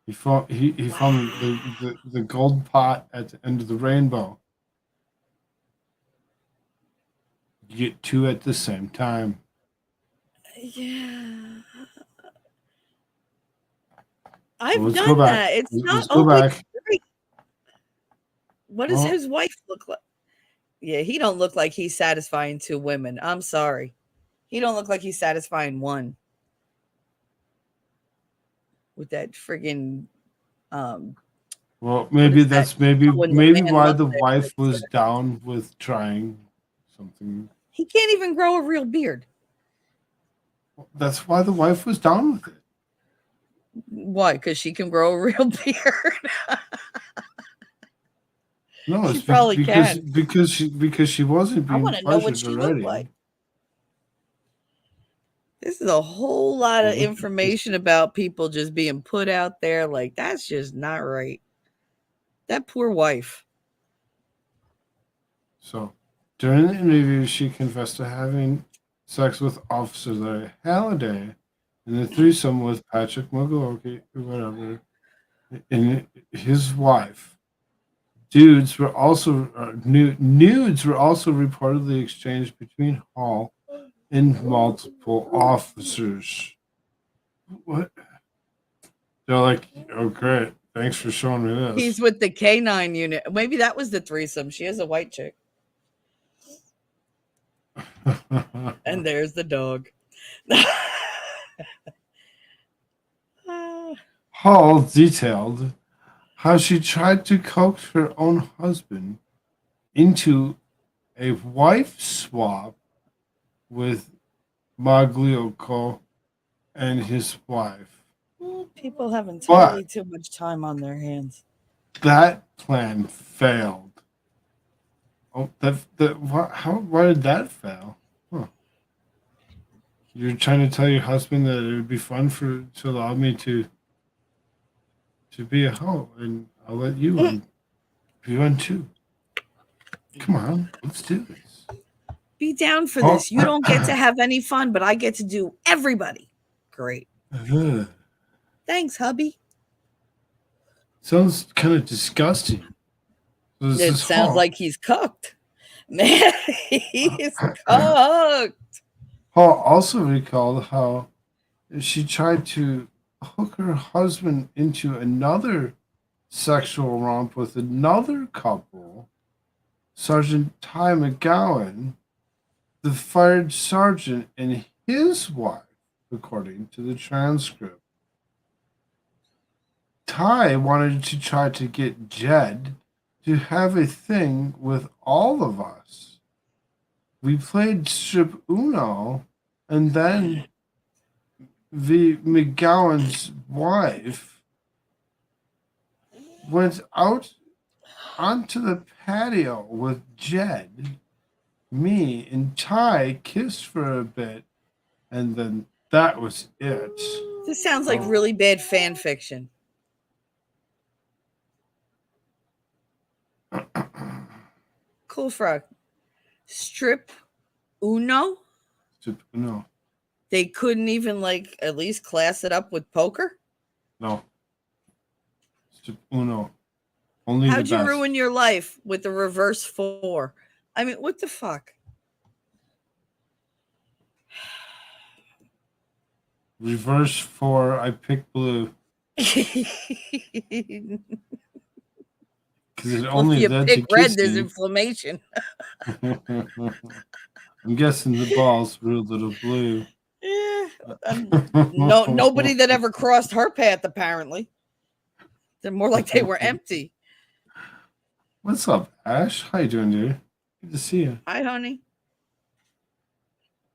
he found the gold pot at the end of the rainbow. You get two at the same time. Yeah. Well, I've let's go done back. that. It's not Let's go always back. great. What does Well, his wife look like? Yeah, he don't look like he's satisfying two women. I'm sorry. He don't look like he's satisfying one with that friggin' well, what maybe is that? that's maybe When the maybe man why the mustache wife looks was good. down with trying something. He can't even grow a real beard. That's why the wife was down with it. Why? Because she can grow a real beard. No, She it's probably because can. because she wasn't I being want to know what pleasured she looked already. like. This is a whole lot of Well, information about people just being put out there. Like, that's just not right. That poor wife. So, during the interview, she confessed to having sex with Officer Larry Halliday and the threesome with Patrick McGorky, whatever, and his wife. Nudes were also reportedly exchanged between Hall and multiple officers. What? They're like, oh great, thanks for showing me this. He's with the K9 unit. Maybe that was the threesome. She is a white chick. And there's the dog. Hall detailed how she tried to coax her own husband into a wife swap with Magliocco and his wife. People have entirely too much time on their hands. That plan failed. Oh, why did that fail? Huh. You're trying to tell your husband that it would be fun to allow me to be a hoe, and I'll let you be one too. Come on, let's do this. Be down for this. You don't get to have any fun, but I get to do everybody. Great. Thanks, hubby. Sounds kind of disgusting. It sounds like he's cooked. Man, he's cooked. Hall also recalled how she tried to hook her husband into another sexual romp with another couple, Sergeant Ty McGowan, the fired sergeant, and his wife, according to the transcript. Ty wanted to try to get Jed to have a thing with all of us. We played strip Uno, and then the McGowan's wife went out onto the patio with Jed. Me and Ty kissed for a bit, and then that was it. This sounds like really bad fan fiction. Koolfrogg. Strip Uno? Strip Uno. They couldn't even like at least class it up with poker? No. Strip Uno. Only How'd the you best. ruin your life with the reverse 4? I mean, what the fuck? Reverse 4, I pick blue. Because it only if you led pick to red, there's kissing. inflammation. I'm guessing the balls were a little blue. Yeah. Nobody that ever crossed her path, apparently. They're more like they were empty. What's up, Ash? How you doing, dude? Good to see you. Hi, honey.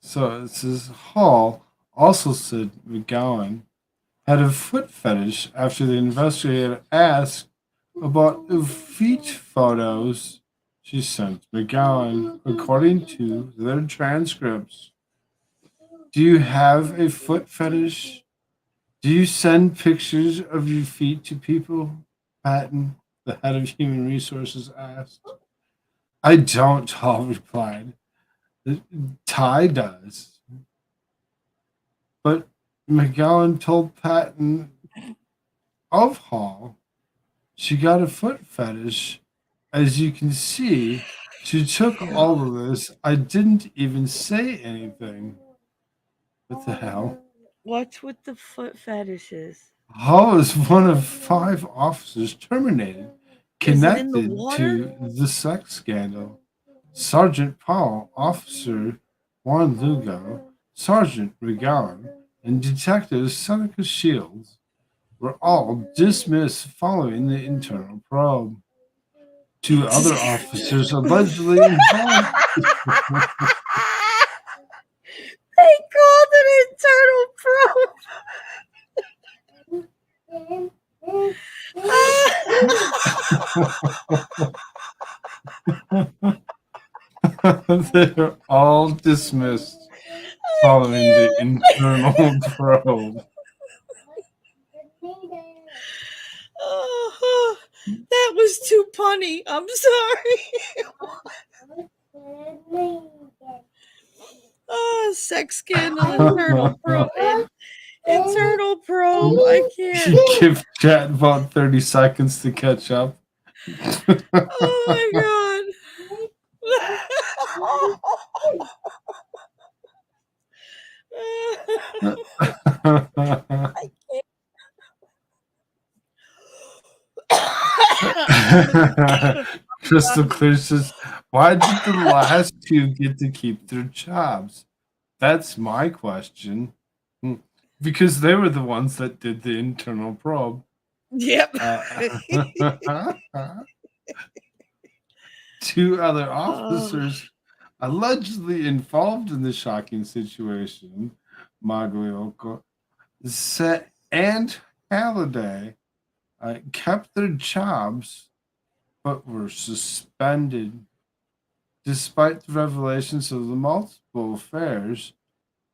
So it says Hall also said McGowan had a foot fetish after the investigator asked about the feet photos she sent McGowan, according to their transcripts. Do you have a foot fetish? Do you send pictures of your feet to people? Patton, the head of human resources, asked. I don't, Hall replied. Ty does. But McGowan told Patton of Hall she got a foot fetish. As you can see, She took all of this. I didn't even say anything. What the hell? What's with the foot fetishes? Hall is one of 5 officers terminated Is it in the connected water? to the sex scandal. Sergeant Paul, Officer Juan Lugo, Sergeant Regalan, and Detective Seneca Shields were all dismissed following the internal probe. 2 other officers allegedly involved. They called an internal probe. They're all dismissed following the internal probe. Oh, that was too punny. I'm sorry. Oh, sex scandal, internal probe. Internal probe. I can't. You give chat about 30 seconds to catch up. Oh my god. Crystal Clear says, why did the last 2 get to keep their jobs? That's my question. Because they were the ones that did the internal probe. Yep. 2 other officers allegedly involved in the shocking situation, Magliocco and Halliday, kept their jobs but were suspended. Despite the revelations of the multiple affairs,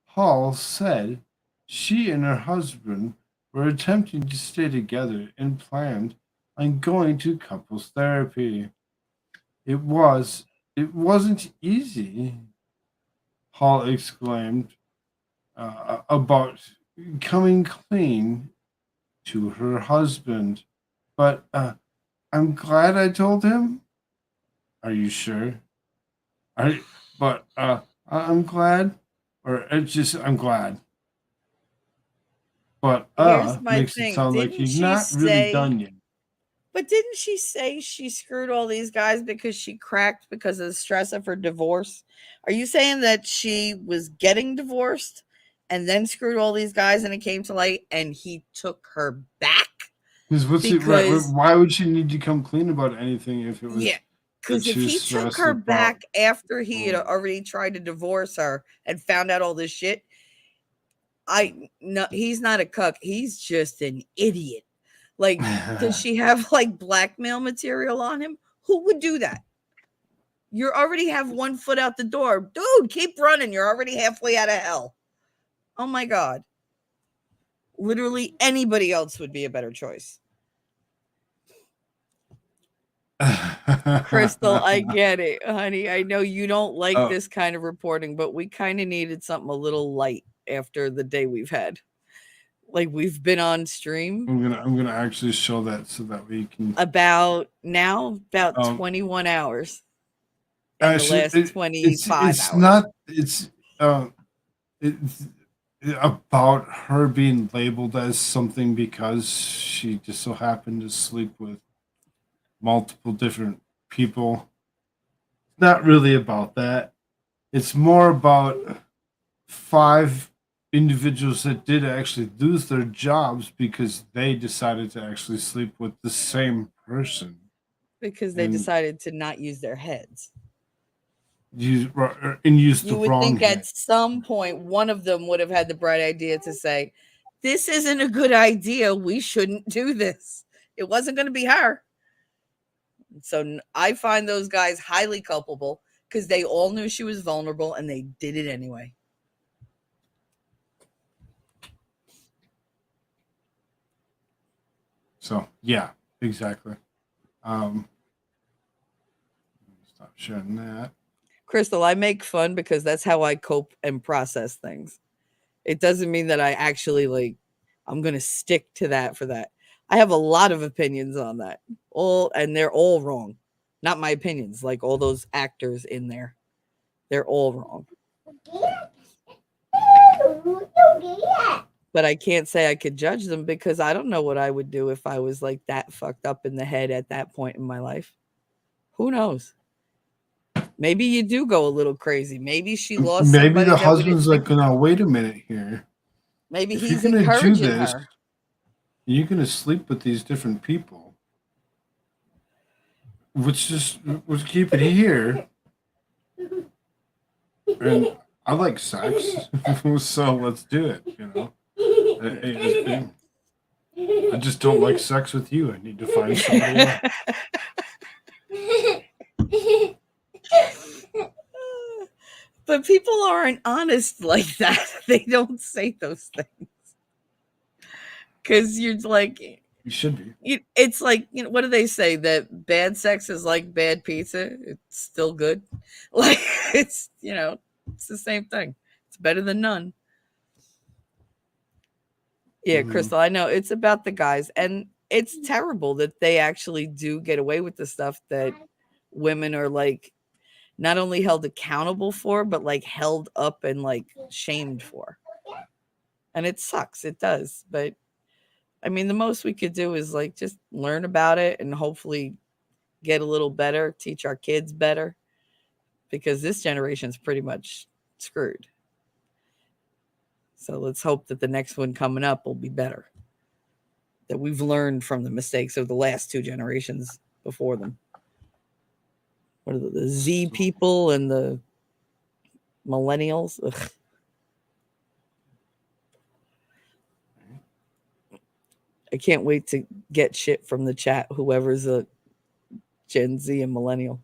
Hall said she and her husband were attempting to stay together and planned on going to couples therapy. It wasn't easy, Hall exclaimed about coming clean to her husband. But I'm glad I told him. Are you sure? I'm glad, or I'm glad. But Here's my makes it thing. sound like Didn't he's she not really say? done yet. But didn't she say she screwed all these guys because she cracked because of the stress of her divorce? Are you saying that she was getting divorced and then screwed all these guys and it came to light and he took her back? Because Why would she need to come clean about anything if it was? yeah, because if he took her back after he had already tried to divorce her and found out all this shit, he's not a cuck. He's just an idiot. Like, does she have like blackmail material on him? Who would do that? You already have 1 foot out the door. Dude, keep running. You're already halfway out of hell. Oh my God. Literally anybody else would be a better choice. Crystal, I get it, honey. I know you don't like this kind of reporting, but we kind of needed something a little light after the day we've had. Like, we've been on stream. I'm gonna actually show that so that we can about 21 hours in actually, the last 25 it's hours. not it's about her being labeled as something because she just so happened to sleep with multiple different people. Not really about that. It's more about 5 individuals that did actually lose their jobs because they decided to actually sleep with the same person. Because they decided to not use their heads. Use the would wrong think head. at some point one of them would have had the bright idea to say, this isn't a good idea. We shouldn't do this. It wasn't going to be her. So I find those guys highly culpable because they all knew she was vulnerable and they did it anyway. So yeah, exactly. Stop sharing that. Crystal, I make fun because that's how I cope and process things. It doesn't mean that I actually I'm going to stick to that for that. I have a lot of opinions on that. And they're all wrong. Not my opinions. Like all those actors in there, they're all wrong. But I can't say I could judge them because I don't know what I would do if I was like that fucked up in the head at that point in my life. Who knows? Maybe you do go a little crazy. Maybe she lost Maybe somebody the that we didn't husband's like, think about. no, wait a minute here. Maybe If he's you're gonna do encouraging this, her. you're gonna sleep with these different people. Let's keep it here. And I like sex, so let's do it. You know, I just don't like sex with you. I need to find somebody else. But people aren't honest like that. They don't say those things. Because you're like, You should be. it's like, what do they say? That bad sex is like bad pizza. It's still good. Like, it's the same thing. It's better than none. Yeah, Crystal, I know it's about the guys, and it's terrible that they actually do get away with the stuff that women are like not only held accountable for, but like held up and like shamed for. And it sucks. It does. But I mean, the most we could do is like just learn about it and hopefully get a little better, teach our kids better, because this generation's pretty much screwed. So let's hope that the next one coming up will be better. That we've learned from the mistakes of the last two generations before them. What are the Z people and the millennials? Ugh. I can't wait to get shit from the chat, whoever's a Gen Z and millennial.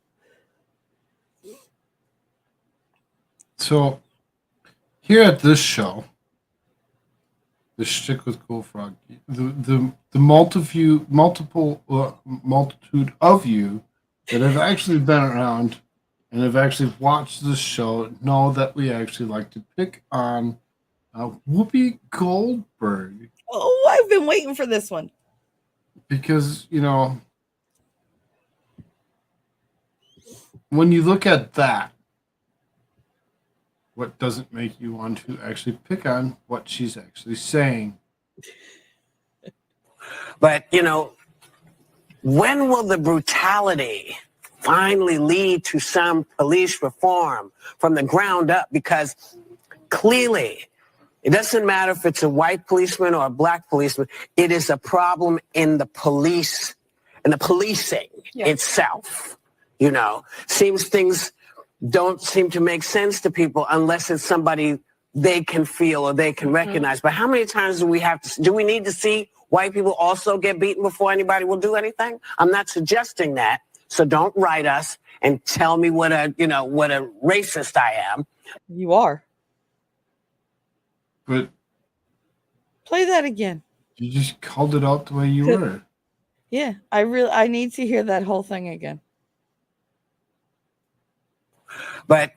So here at this show, the Shtick with Koolfrogg, the multitude of you that have actually been around and have actually watched this show know that we actually like to pick on Whoopi Goldberg. Oh, I've been waiting for this one. Because, when you look at that, what doesn't make you want to actually pick on what she's actually saying? But, when will the brutality finally lead to some police reform from the ground up? Because clearly, it doesn't matter if it's a white policeman or a black policeman. It is a problem in the police and the policing itself. Seems things don't seem to make sense to people unless it's somebody they can feel or they can recognize. But how many times do we need to see white people also get beaten before anybody will do anything? I'm not suggesting that. So don't write us and tell me what a racist I am. You are. But play that again. You just called it out the way you were. Yeah, I need to hear that whole thing again. But,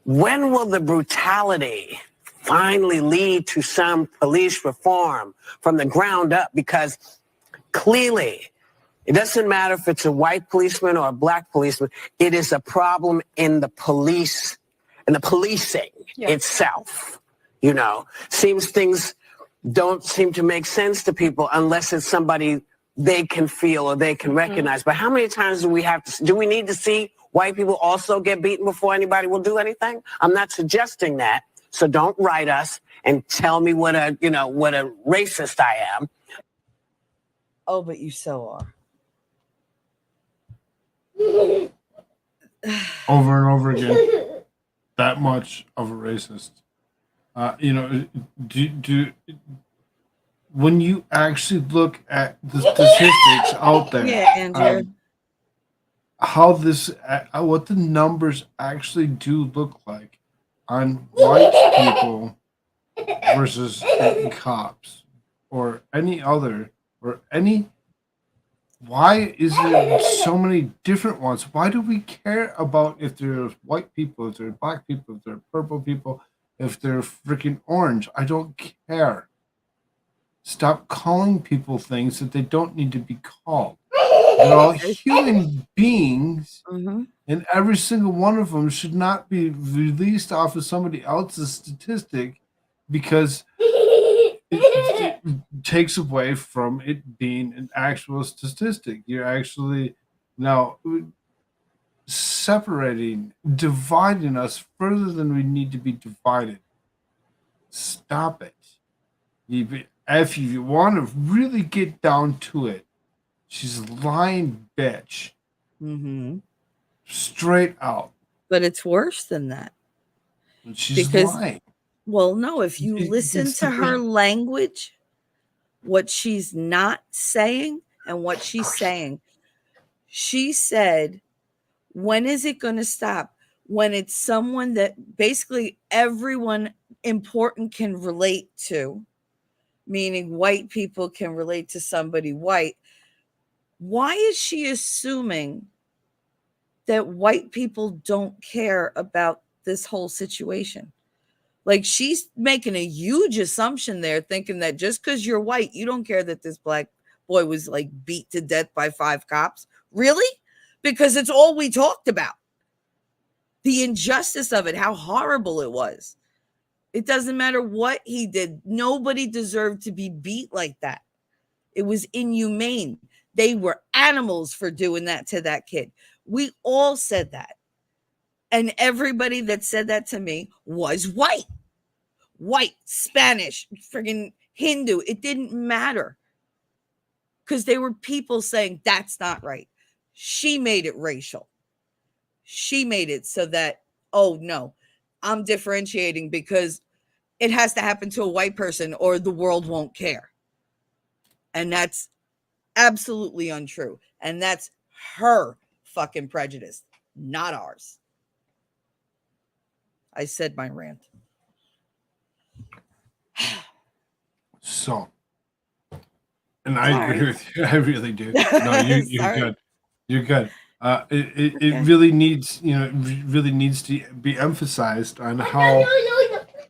when will the brutality finally lead to some police reform from the ground up? Because clearly, it doesn't matter if it's a white policeman or a black policeman. It is a problem in the police and the policing itself. Seems things don't seem to make sense to people unless it's somebody they can feel or they can recognize. But how many times do we need to see white people also get beaten before anybody will do anything? I'm not suggesting that. So don't write us and tell me what a racist I am. Oh, but you so are. Over and over again. That much of a racist. When you actually look at the statistics out there, Andrew. What the numbers actually do look like on white people versus cops or any other why is there so many different ones? Why do we care about if there's white people, if there's black people, if there's purple people, if they're freaking orange? I don't care. Stop calling people things that they don't need to be called. They're all human beings, Mhm. and every single one of them should not be released off of somebody else's statistic because it takes away from it being an actual statistic. You're actually now separating, dividing us further than we need to be divided. Stop it. If you want to really get down to it, she's a lying bitch. Mhm. Straight out. But it's worse than that She's because, lying. well, no, if you listen It's to her language, what she's not saying and what she's saying, she said, when is it going to stop? When it's someone that basically everyone important can relate to, meaning white people can relate to somebody white. Why is she assuming that white people don't care about this whole situation? Like, she's making a huge assumption there, thinking that just because you're white, you don't care that this black boy was like beat to death by 5 cops. Really? Because it's all we talked about. The injustice of it, how horrible it was. It doesn't matter what he did. Nobody deserved to be beat like that. It was inhumane. They were animals for doing that to that kid. We all said that. And everybody that said that to me was white, Spanish, friggin' Hindu. It didn't matter because they were people saying that's not right. She made it racial. She made it so that, oh no, I'm differentiating because it has to happen to a white person or the world won't care. And that's absolutely untrue. And that's her fucking prejudice, not ours. I said my rant. So, and I Sorry. agree with you. I really do. No, you're Sorry. good. You're good. It Okay. really needs, really needs to be emphasized on how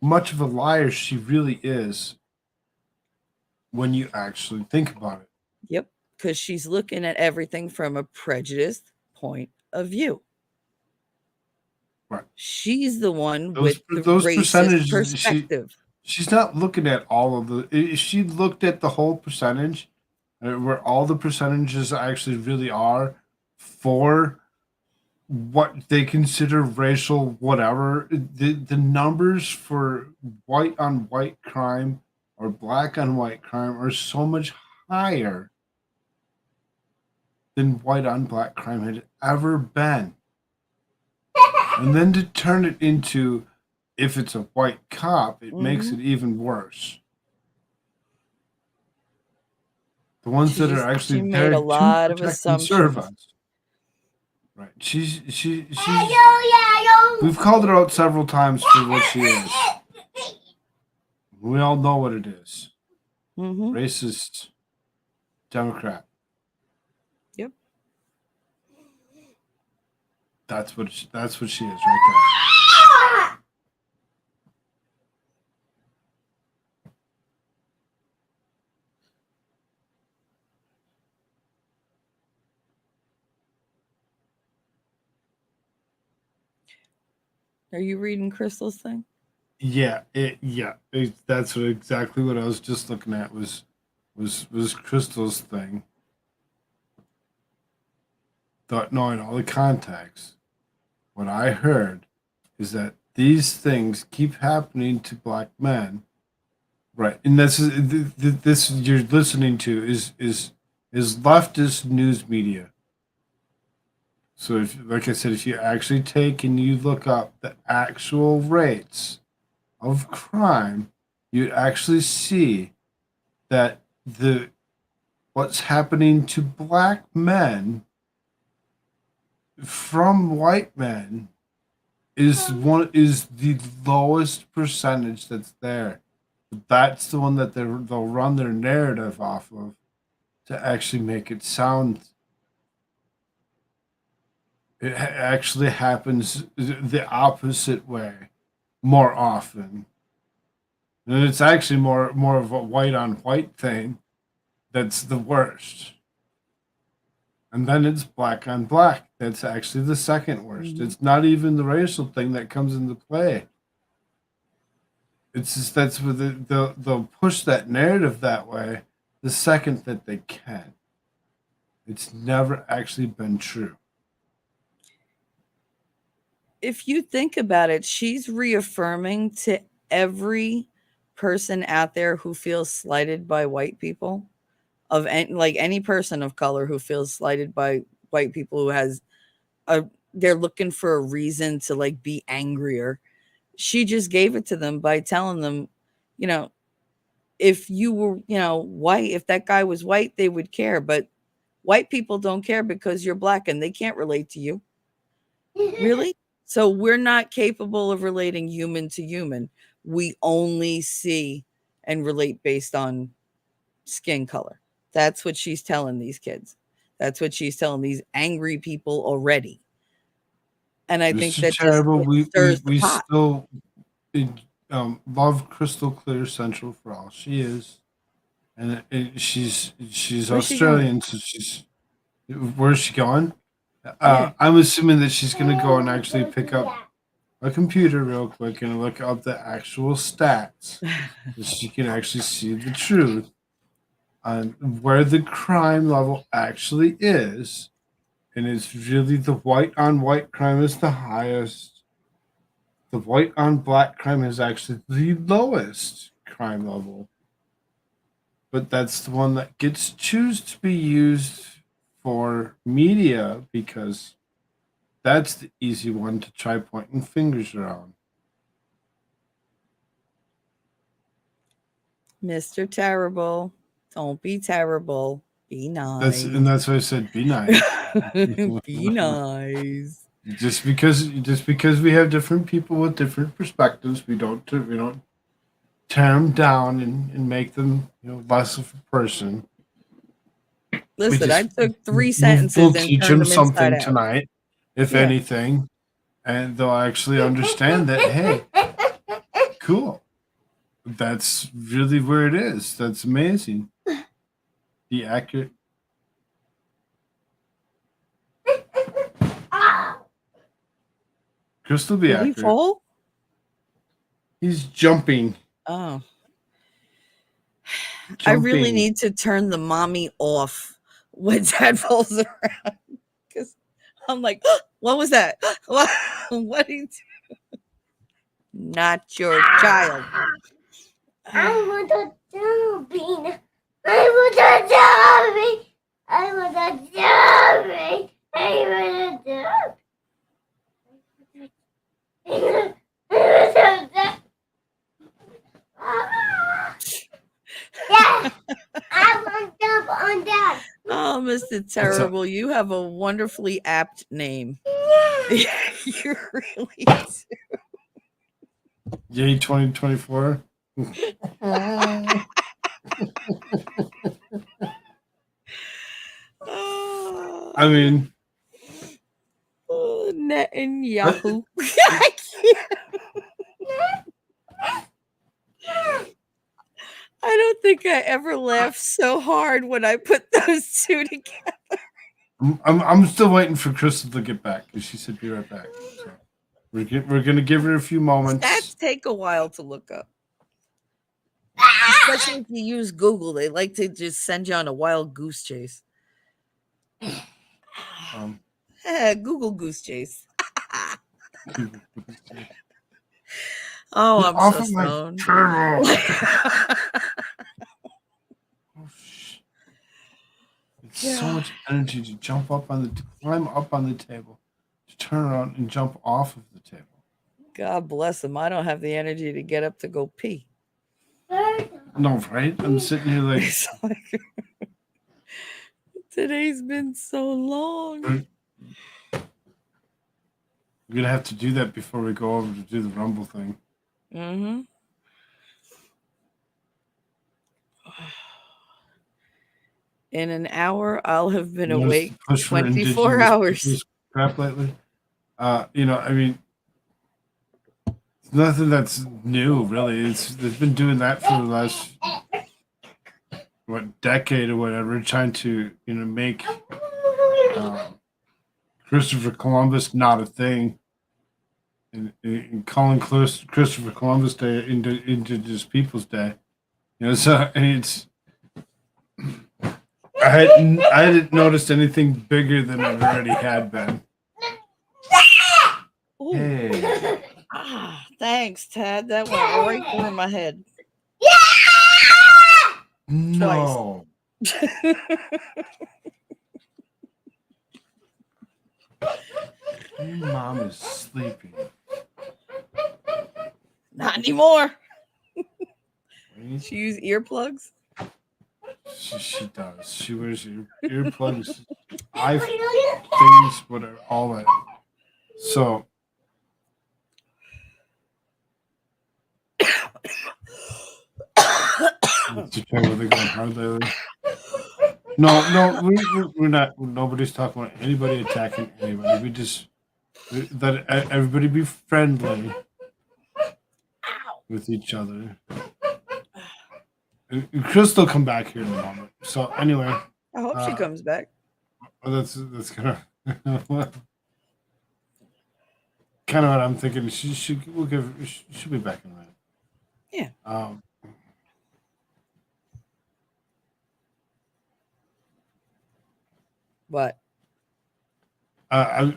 much of a liar she really is when you actually think about it. Yep. Because she's looking at everything from a prejudiced point of view. Right. She's the one Those with the those racist percentages, perspective. she's not looking at all of the. If she looked at the whole percentage, where all the percentages actually really are for what they consider racial whatever, the numbers for white on white crime or black on white crime are so much higher than white on black crime had ever been. And then to turn it into, if it's a white cop, it makes it even worse. The ones that are She actually made there a to lot of protect and serve assumptions. us. Right. She's we've called her out several times for what she is. We all know what it is. Mm-hmm. Racist Democrat. Yep. That's what she is right Are you reading Crystal's thing? there. That's exactly what I was just looking at was Crystal's thing. Not knowing all the context, what I heard is that these things keep happening to black men, right? And this you're listening to is leftist news media. So, if, like I said, if you actually take and you look up the actual rates of crime, you actually see that what's happening to black men from white men is the lowest percentage that's there. That's the one that they'll run their narrative off of to actually make it sound. It actually happens the opposite way more often, and it's actually more of a white on white thing that's the worst. And then it's black on black. That's actually the second worst. Mhm. It's not even the racial thing that comes into play. It's just that's what they'll push that narrative that way the second that they can. It's never actually been true. If you think about it, she's reaffirming to every person out there who feels slighted by white people, of like any person of color who feels slighted by white people, who has a, they're looking for a reason to like be angrier. She just gave it to them by telling them, you know, if you were, white, if that guy was white, they would care. But white people don't care because you're black and they can't relate to you. Really? So we're not capable of relating human to human. We only see and relate based on skin color. That's what she's telling these kids. That's what she's telling these angry people already. And I think Mr. that just Terrible, stirs the we pot. still love Crystal Clear Central for all she is. And she's Where's she going? Australian, so she's where's she going? Yeah. I'm assuming that she's going to go and actually pick up a computer real quick and look up the actual stats so she can actually see the truth on where the crime level actually is. And it's really the white on white crime is the highest. The white on black crime is actually the lowest crime level. But that's the one that gets choose to be used for media because that's the easy one to try pointing fingers around. Mr. Terrible, don't be terrible. Be nice. That's why I said be nice. Be nice. Just because we have different people with different perspectives, we don't tear them down and make them less of a person. Listen, I took 3 We'll sentences and teach turned them them something inside out. tonight, if Yeah. anything, and they'll actually understand that. Hey, cool. That's really where it is. That's amazing. Be accurate. Crystal, be Did he accurate. fall? He's jumping. Oh. I really Jumping. need to turn the mommy off when dad falls around. Because I'm like, what was that? What did he do? Not your child. I want a zombie. I want a zombie. I want a zombie. I want a zombie. Yeah, I want to jump on that. Oh, Mr. Terrible, you have a wonderfully apt name. Yeah. You really do. Yay, 2024. I mean, Netanyahu. I can't. I don't think I ever laughed so hard when I put those two together. I'm still waiting for Crystal to get back because she said be right back. So we're gonna give her a few moments. Stats take a while to look up. Especially if you use Google, they like to just send you on a wild goose chase. Google goose chase. Oh, Get I'm off so of my stoned. table. Oh, it's so much energy to climb up on the table, to turn around and jump off of the table. God bless him. I don't have the energy to get up to go pee. No, right? I'm sitting here like, It's like today's been so long. we're gonna have to do that before we go over to do the Rumble thing. Mm-hmm. In an hour, I'll have been You want us awake to push for 24 indigenous hours. people's crap lately. I mean, it's nothing that's new, really. They've been doing that for the last decade or whatever, trying to make Christopher Columbus, not a thing. And calling Christopher Columbus Day into Indigenous Peoples Day. You know, so it's I hadn't noticed anything bigger than it already had been. Ooh. Hey, Thanks, Ted. That went right through my head. no. Your mom is sleeping. Not anymore. Right? She use earplugs. She does. She wears earplugs, things, whatever, all that. So. They're going hard lately. No, we're not. Nobody's talking about anybody attacking anybody. We just that everybody be friendly with each other. And Crystal come back here in a moment. So anyway, I hope she comes back. That's kind of kind of what I'm thinking. She'll be back in a minute. Yeah. What? I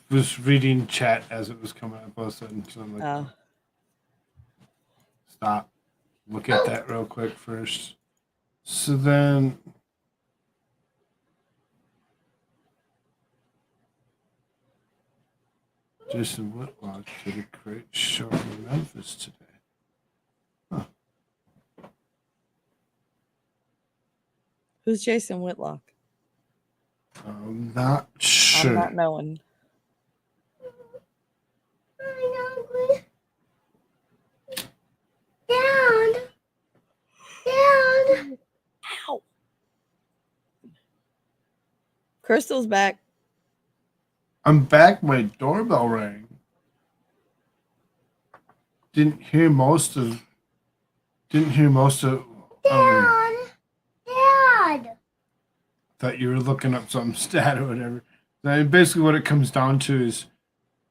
was reading chat as it was coming up, so I'm like, stop, look at that real quick first. So then, Jason Whitlock did a great show in Memphis today. Huh. Who's Jason Whitlock? I'm not sure. I'm not knowing. Dad. Ow. Crystal's back. I'm back. My doorbell rang. Didn't hear most of. Dad. Thought you were looking up some stat or whatever. Now, basically, what it comes down to is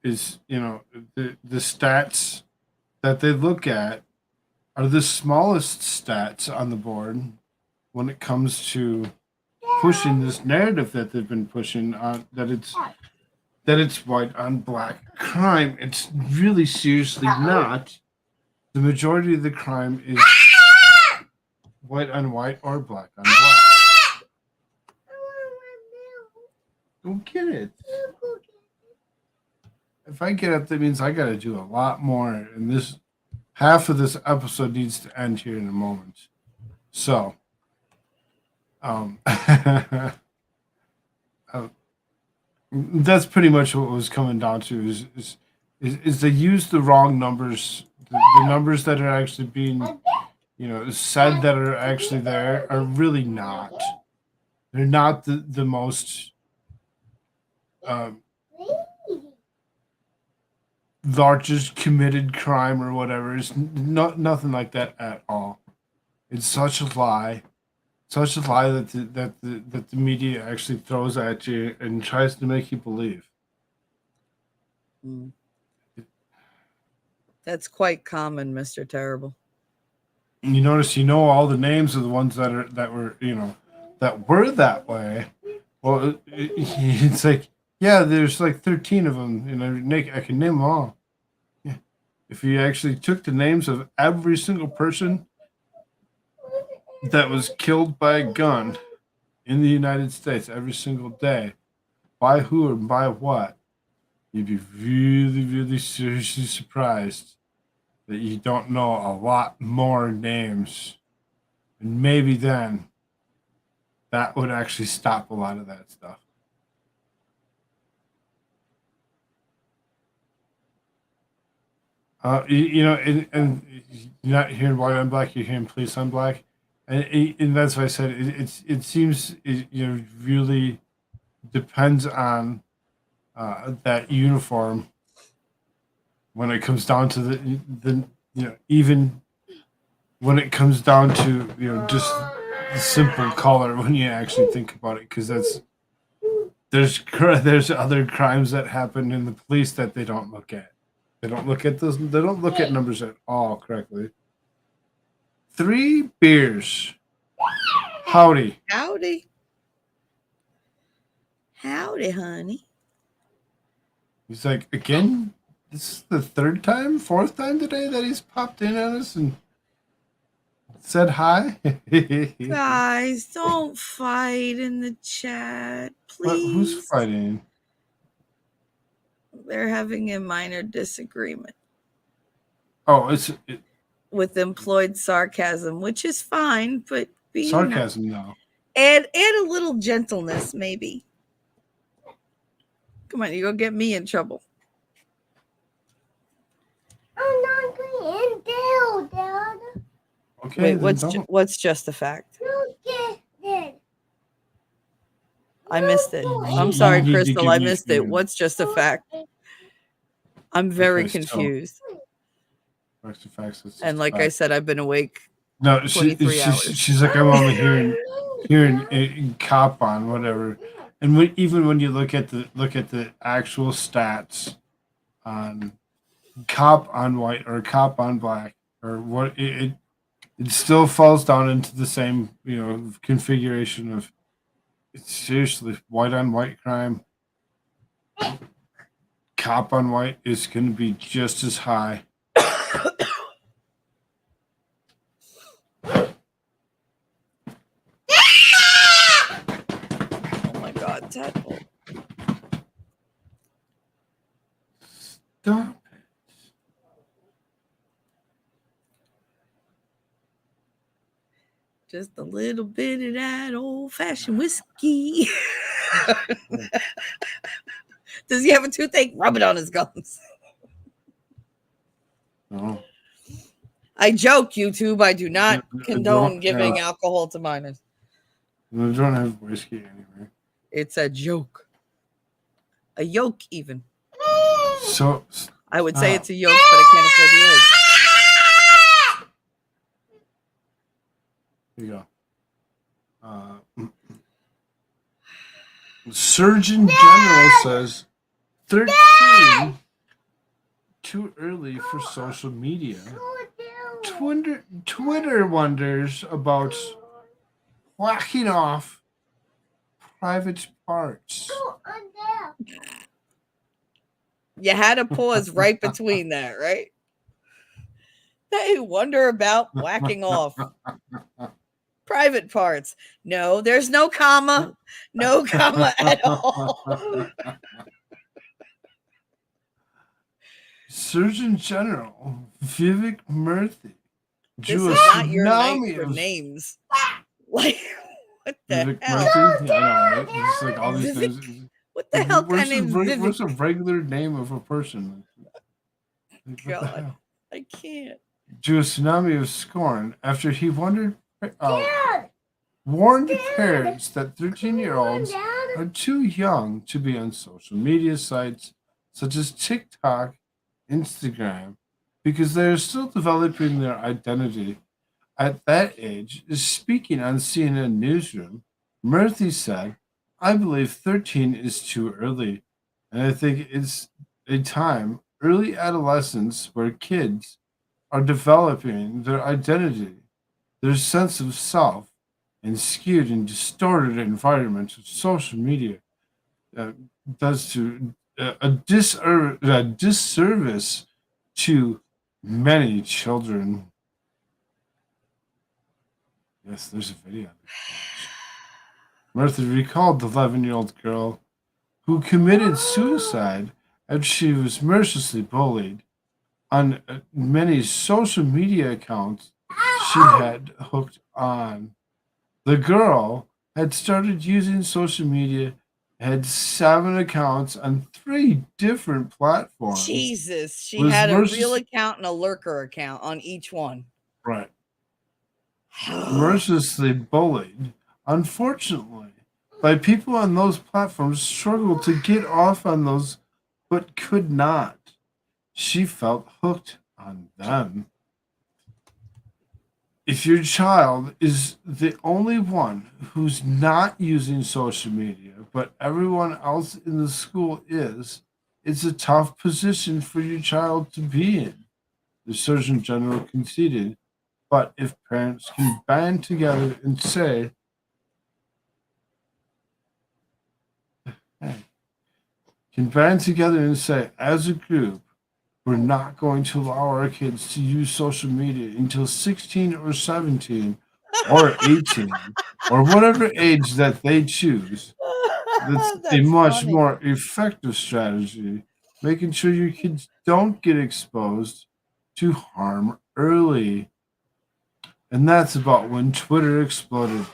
the stats that they look at are the smallest stats on the board when it comes to pushing this narrative that they've been pushing on that it's white on black crime. It's really seriously not. The majority of the crime is white on white or black on black. Go get it. If I get it, that means I got to do a lot more, and this half of this episode needs to end here in a moment. So, that's pretty much what it was coming down to. Is they use the wrong numbers. The numbers that are actually being, said that are actually there are really not. They're not the most largest committed crime or whatever. It's nothing like that at all. It's such a lie that the media actually throws at you and tries to make you believe. That's quite common, Mr. Terrible. You notice all the names of the ones that were that way. Well, it's like, yeah, there's like 13 of them. I can name them all. Yeah. If you actually took the names of every single person that was killed by a gun in the United States every single day, by who and by what, you'd be really, really seriously surprised that you don't know a lot more names. And maybe then that would actually stop a lot of that stuff. And you're not hearing white on black, you're hearing police on black. And that's why I said it seems really depends on that uniform when it comes down to the even when it comes down to just the simple color when you actually think about it, because there's other crimes that happen in the police that they don't look at. They don't look at those. They don't look at numbers at all correctly. 3 beers. Howdy. Howdy. Howdy, honey. He's like, again, this is the 3rd time, 4th time today that he's popped in on us and said hi. Guys, don't fight in the chat, please. Who's fighting? They're having a minor disagreement Oh, with employed sarcasm, which is fine, but sarcasm now. Add a little gentleness, maybe. Come on, you're gonna get me in trouble. I'm not going down, Dad. Okay. Wait, what's just a fact? You get it. I missed it. I'm sorry, Crystal. I missed it. What's just a fact? I'm very confused. And like I said, I've been awake. No, 23 hours. she's like, I'm only hearing cop on whatever. And even when you look at the actual stats on cop on white or cop on black or what, it still falls down into the same configuration of, it's seriously white on white crime. Cop on white is going to be just as high. Tadpole. Stop it. Just a little bit of that old-fashioned whiskey. Does he have a toothache? Rub it on his gums. No. I joke, YouTube. I do not condone giving alcohol to minors. We don't have whiskey anyway. It's a joke. A yoke, even. So I would say it's a yoke, but I can't afford the egg. Here you go. Surgeon General says 13 too early for social media. Twitter wonders about whacking off private parts. You had to pause right between that, right? They wonder about whacking off private parts. No, there's no comma. No comma at all. Surgeon General Vivek Murthy drew a tsunami of names. Like, what the Vivek hell? Murthy? Yeah, I know, right? It's like all these names. What the hell kind of name? What's a regular name of a person? Like, God, I can't. Drew a tsunami of scorn after he warned parents that 13-year-olds are too young to be on social media sites such as TikTok, Instagram, because they are still developing their identity. At that age, speaking on CNN Newsroom, Murthy said, I believe 13 is too early, and I think it's a time, early adolescence, where kids are developing their identity, their sense of self, and skewed and distorted environment of social media does to a disservice to many children. Yes, there's a video. Murthy recalled the 11-year-old girl who committed suicide after she was mercilessly bullied on many social media accounts she had hooked on. The girl had started using social media, had 7 accounts on 3 different platforms. Jesus, she had a real account and a lurker account on each one. Right. Mercilessly bullied. Unfortunately, by people on those platforms struggled to get off on those, but could not. She felt hooked on them. if your child is the only one who's not using social media, but everyone else in the school is, it's a tough position for your child to be in. The Surgeon General conceded. But if parents can band together and say, hey, as a group, we're not going to allow our kids to use social media until 16 or 17 or 18 or whatever age that they choose. That's a That's much funny. more effective strategy, making sure your kids don't get exposed to harm early. And that's about when Twitter exploded.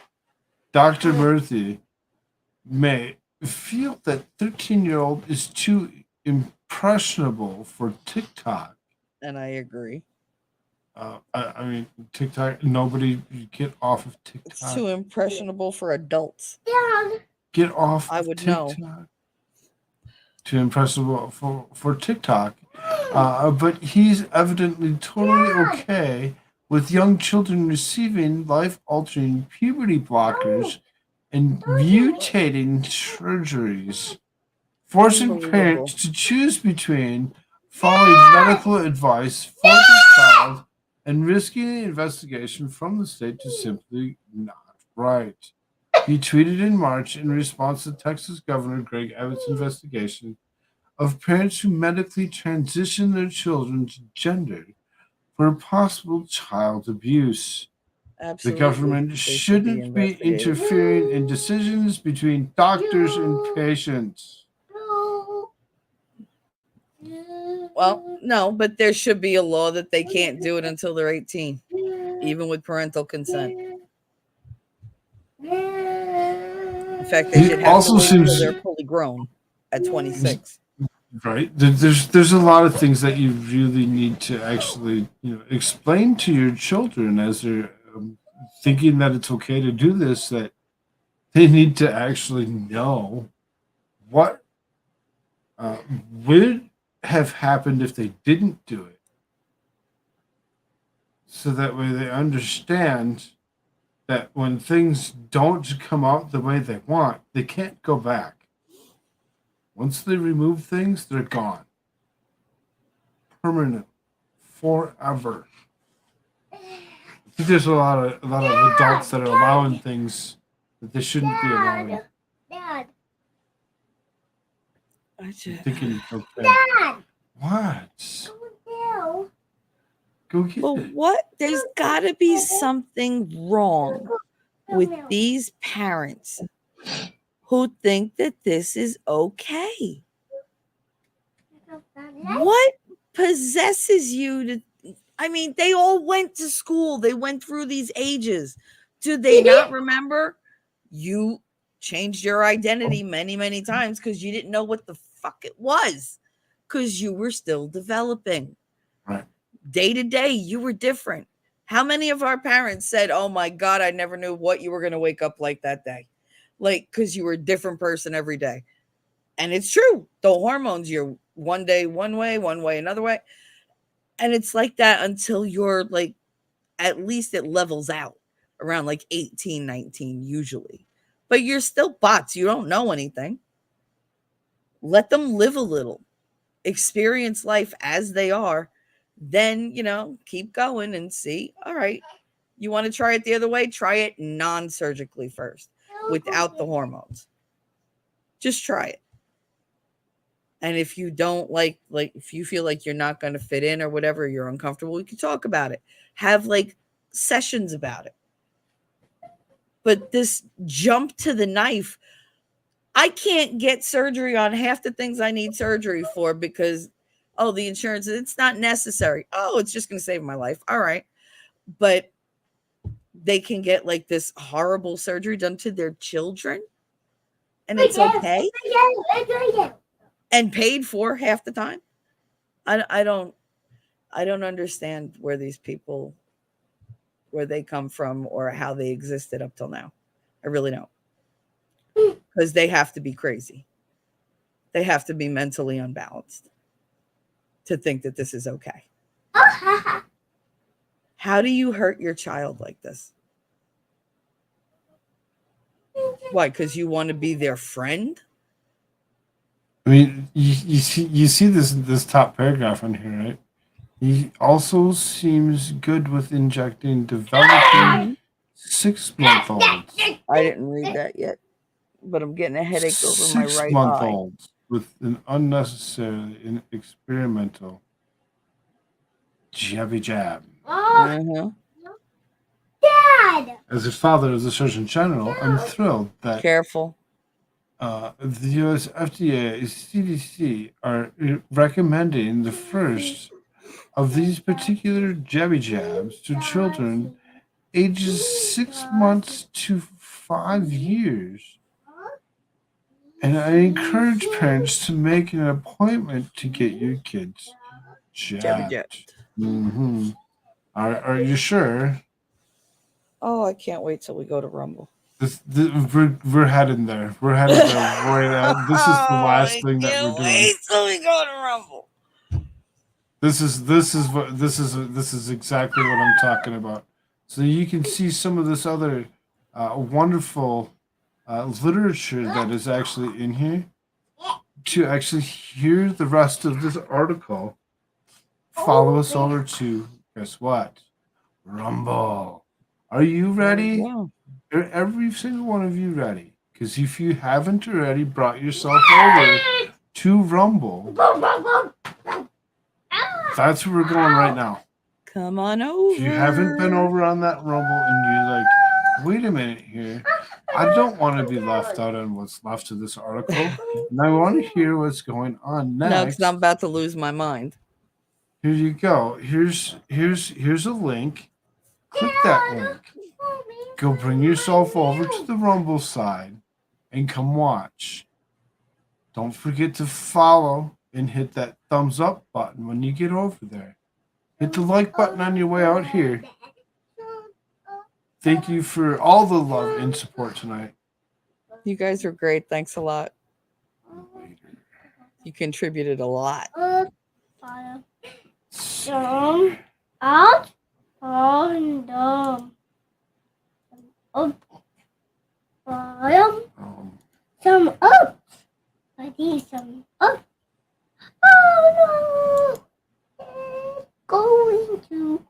Dr. Murthy may feel that 13-year-old is too impressionable for TikTok. And I agree. I mean, TikTok, nobody, you get off of It's TikTok. too impressionable for adults. Dad. Get off I of would know. TikTok. Too impressionable for TikTok. But he's evidently totally okay with young children receiving life-altering puberty blockers and mutating surgeries, forcing parents Unbelievable. to choose between following medical advice for their child and risking an investigation from the state to simply not right. He tweeted in March in response to Texas Governor Greg Abbott's investigation of parents who medically transition their children's gender for possible child abuse. The Absolutely. government They should be shouldn't be investigated. interfering in decisions between doctors and patients. Well, no, but there should be a law that they can't do it until they're 18, even with parental consent. In fact, they It should have to also wait until seems they're fully grown at 26. right. There's a lot of things that you really need to actually explain to your children as they're thinking that it's okay to do this. That they need to actually know what would have happened if they didn't do it, so that way they understand that when things don't come out the way they want, they can't go back. Once they remove things, they're gone. Permanent. Forever. I think there's a lot of adults that are allowing things that they shouldn't be allowing. Dad. I just, Thinking, okay, Dad. what? No. Go get but it. what? There's got to be something wrong with these parents who think that this is okay. What possesses you to? I mean, they all went to school. They went through these ages. Do they not remember? You changed your identity many, many times because you didn't know what the fuck it was, because you were still developing. Right. Day to day, you were different. How many of our parents said, "Oh my God, I never knew what you were going to wake up like that day," like because you were a different person every day. And it's true. The hormones, you're one day one way another way. And it's like that until you're like, at least it levels out around like 18, 19, usually. But you're still bots. You don't know anything. Let them live a little, experience life as they are. Then, keep going and see. All right. You want to try it the other way? Try it non surgically first without the hormones. Just try it. And if you don't like if you feel like you're not going to fit in or whatever, you're uncomfortable, we can talk about it. Have like sessions about it. But this jump to the knife, I can't get surgery on half the things I need surgery for because, the insurance, it's not necessary. Oh, it's just going to save my life. All right. But they can get like this horrible surgery done to their children. And it's okay. And paid for half the time. I don't understand where these people, where they come from or how they existed up till now. I really don't. Because they have to be crazy. They have to be mentally unbalanced to think that this is okay. How do you hurt your child like this? Why? Because you want to be their friend? I mean, you see this top paragraph on here, right? He also seems good with injecting developing 6-month-olds. I didn't read that yet, but I'm getting a headache over my right eye. 6-month-olds with an unnecessary and experimental jabby jab. Oh, Dad! As a father of the Surgeon General, I'm thrilled that Careful. the U.S. FDA and CDC are recommending the first of these particular jabby jabs to children ages 6 months to 5 years. And I encourage parents to make an appointment to get your kids Jabby jabbed. Mm-hmm. Are you sure? Oh, I can't wait till we go to Rumble. We're heading there. We're headed there right now. This is the last thing that we're doing. Wait till we go to Rumble. This is exactly what I'm talking about. So you can see some of this other wonderful literature that is actually in here. To actually hear the rest of this article, follow us over to, guess what? Rumble. Are you ready? Yeah. Are every single one of you ready? Because if you haven't already brought yourself over to Rumble, that's where we're going right now. Come on over. If you haven't been over on that Rumble and you're like, wait a minute here, I don't want to be left out on what's left of this article, and I want to hear what's going on next. No, because I'm about to lose my mind. Here you go. Here's a link. Click that link. Go bring yourself over to the Rumble side and come watch. Don't forget to follow and hit that thumbs up button when you get over there. Hit the like button on your way out here. Thank you for all the love and support tonight. You guys are great. Thanks a lot. You contributed a lot. Some out on them. Up. Some up. I need some up. Oh no! It's going to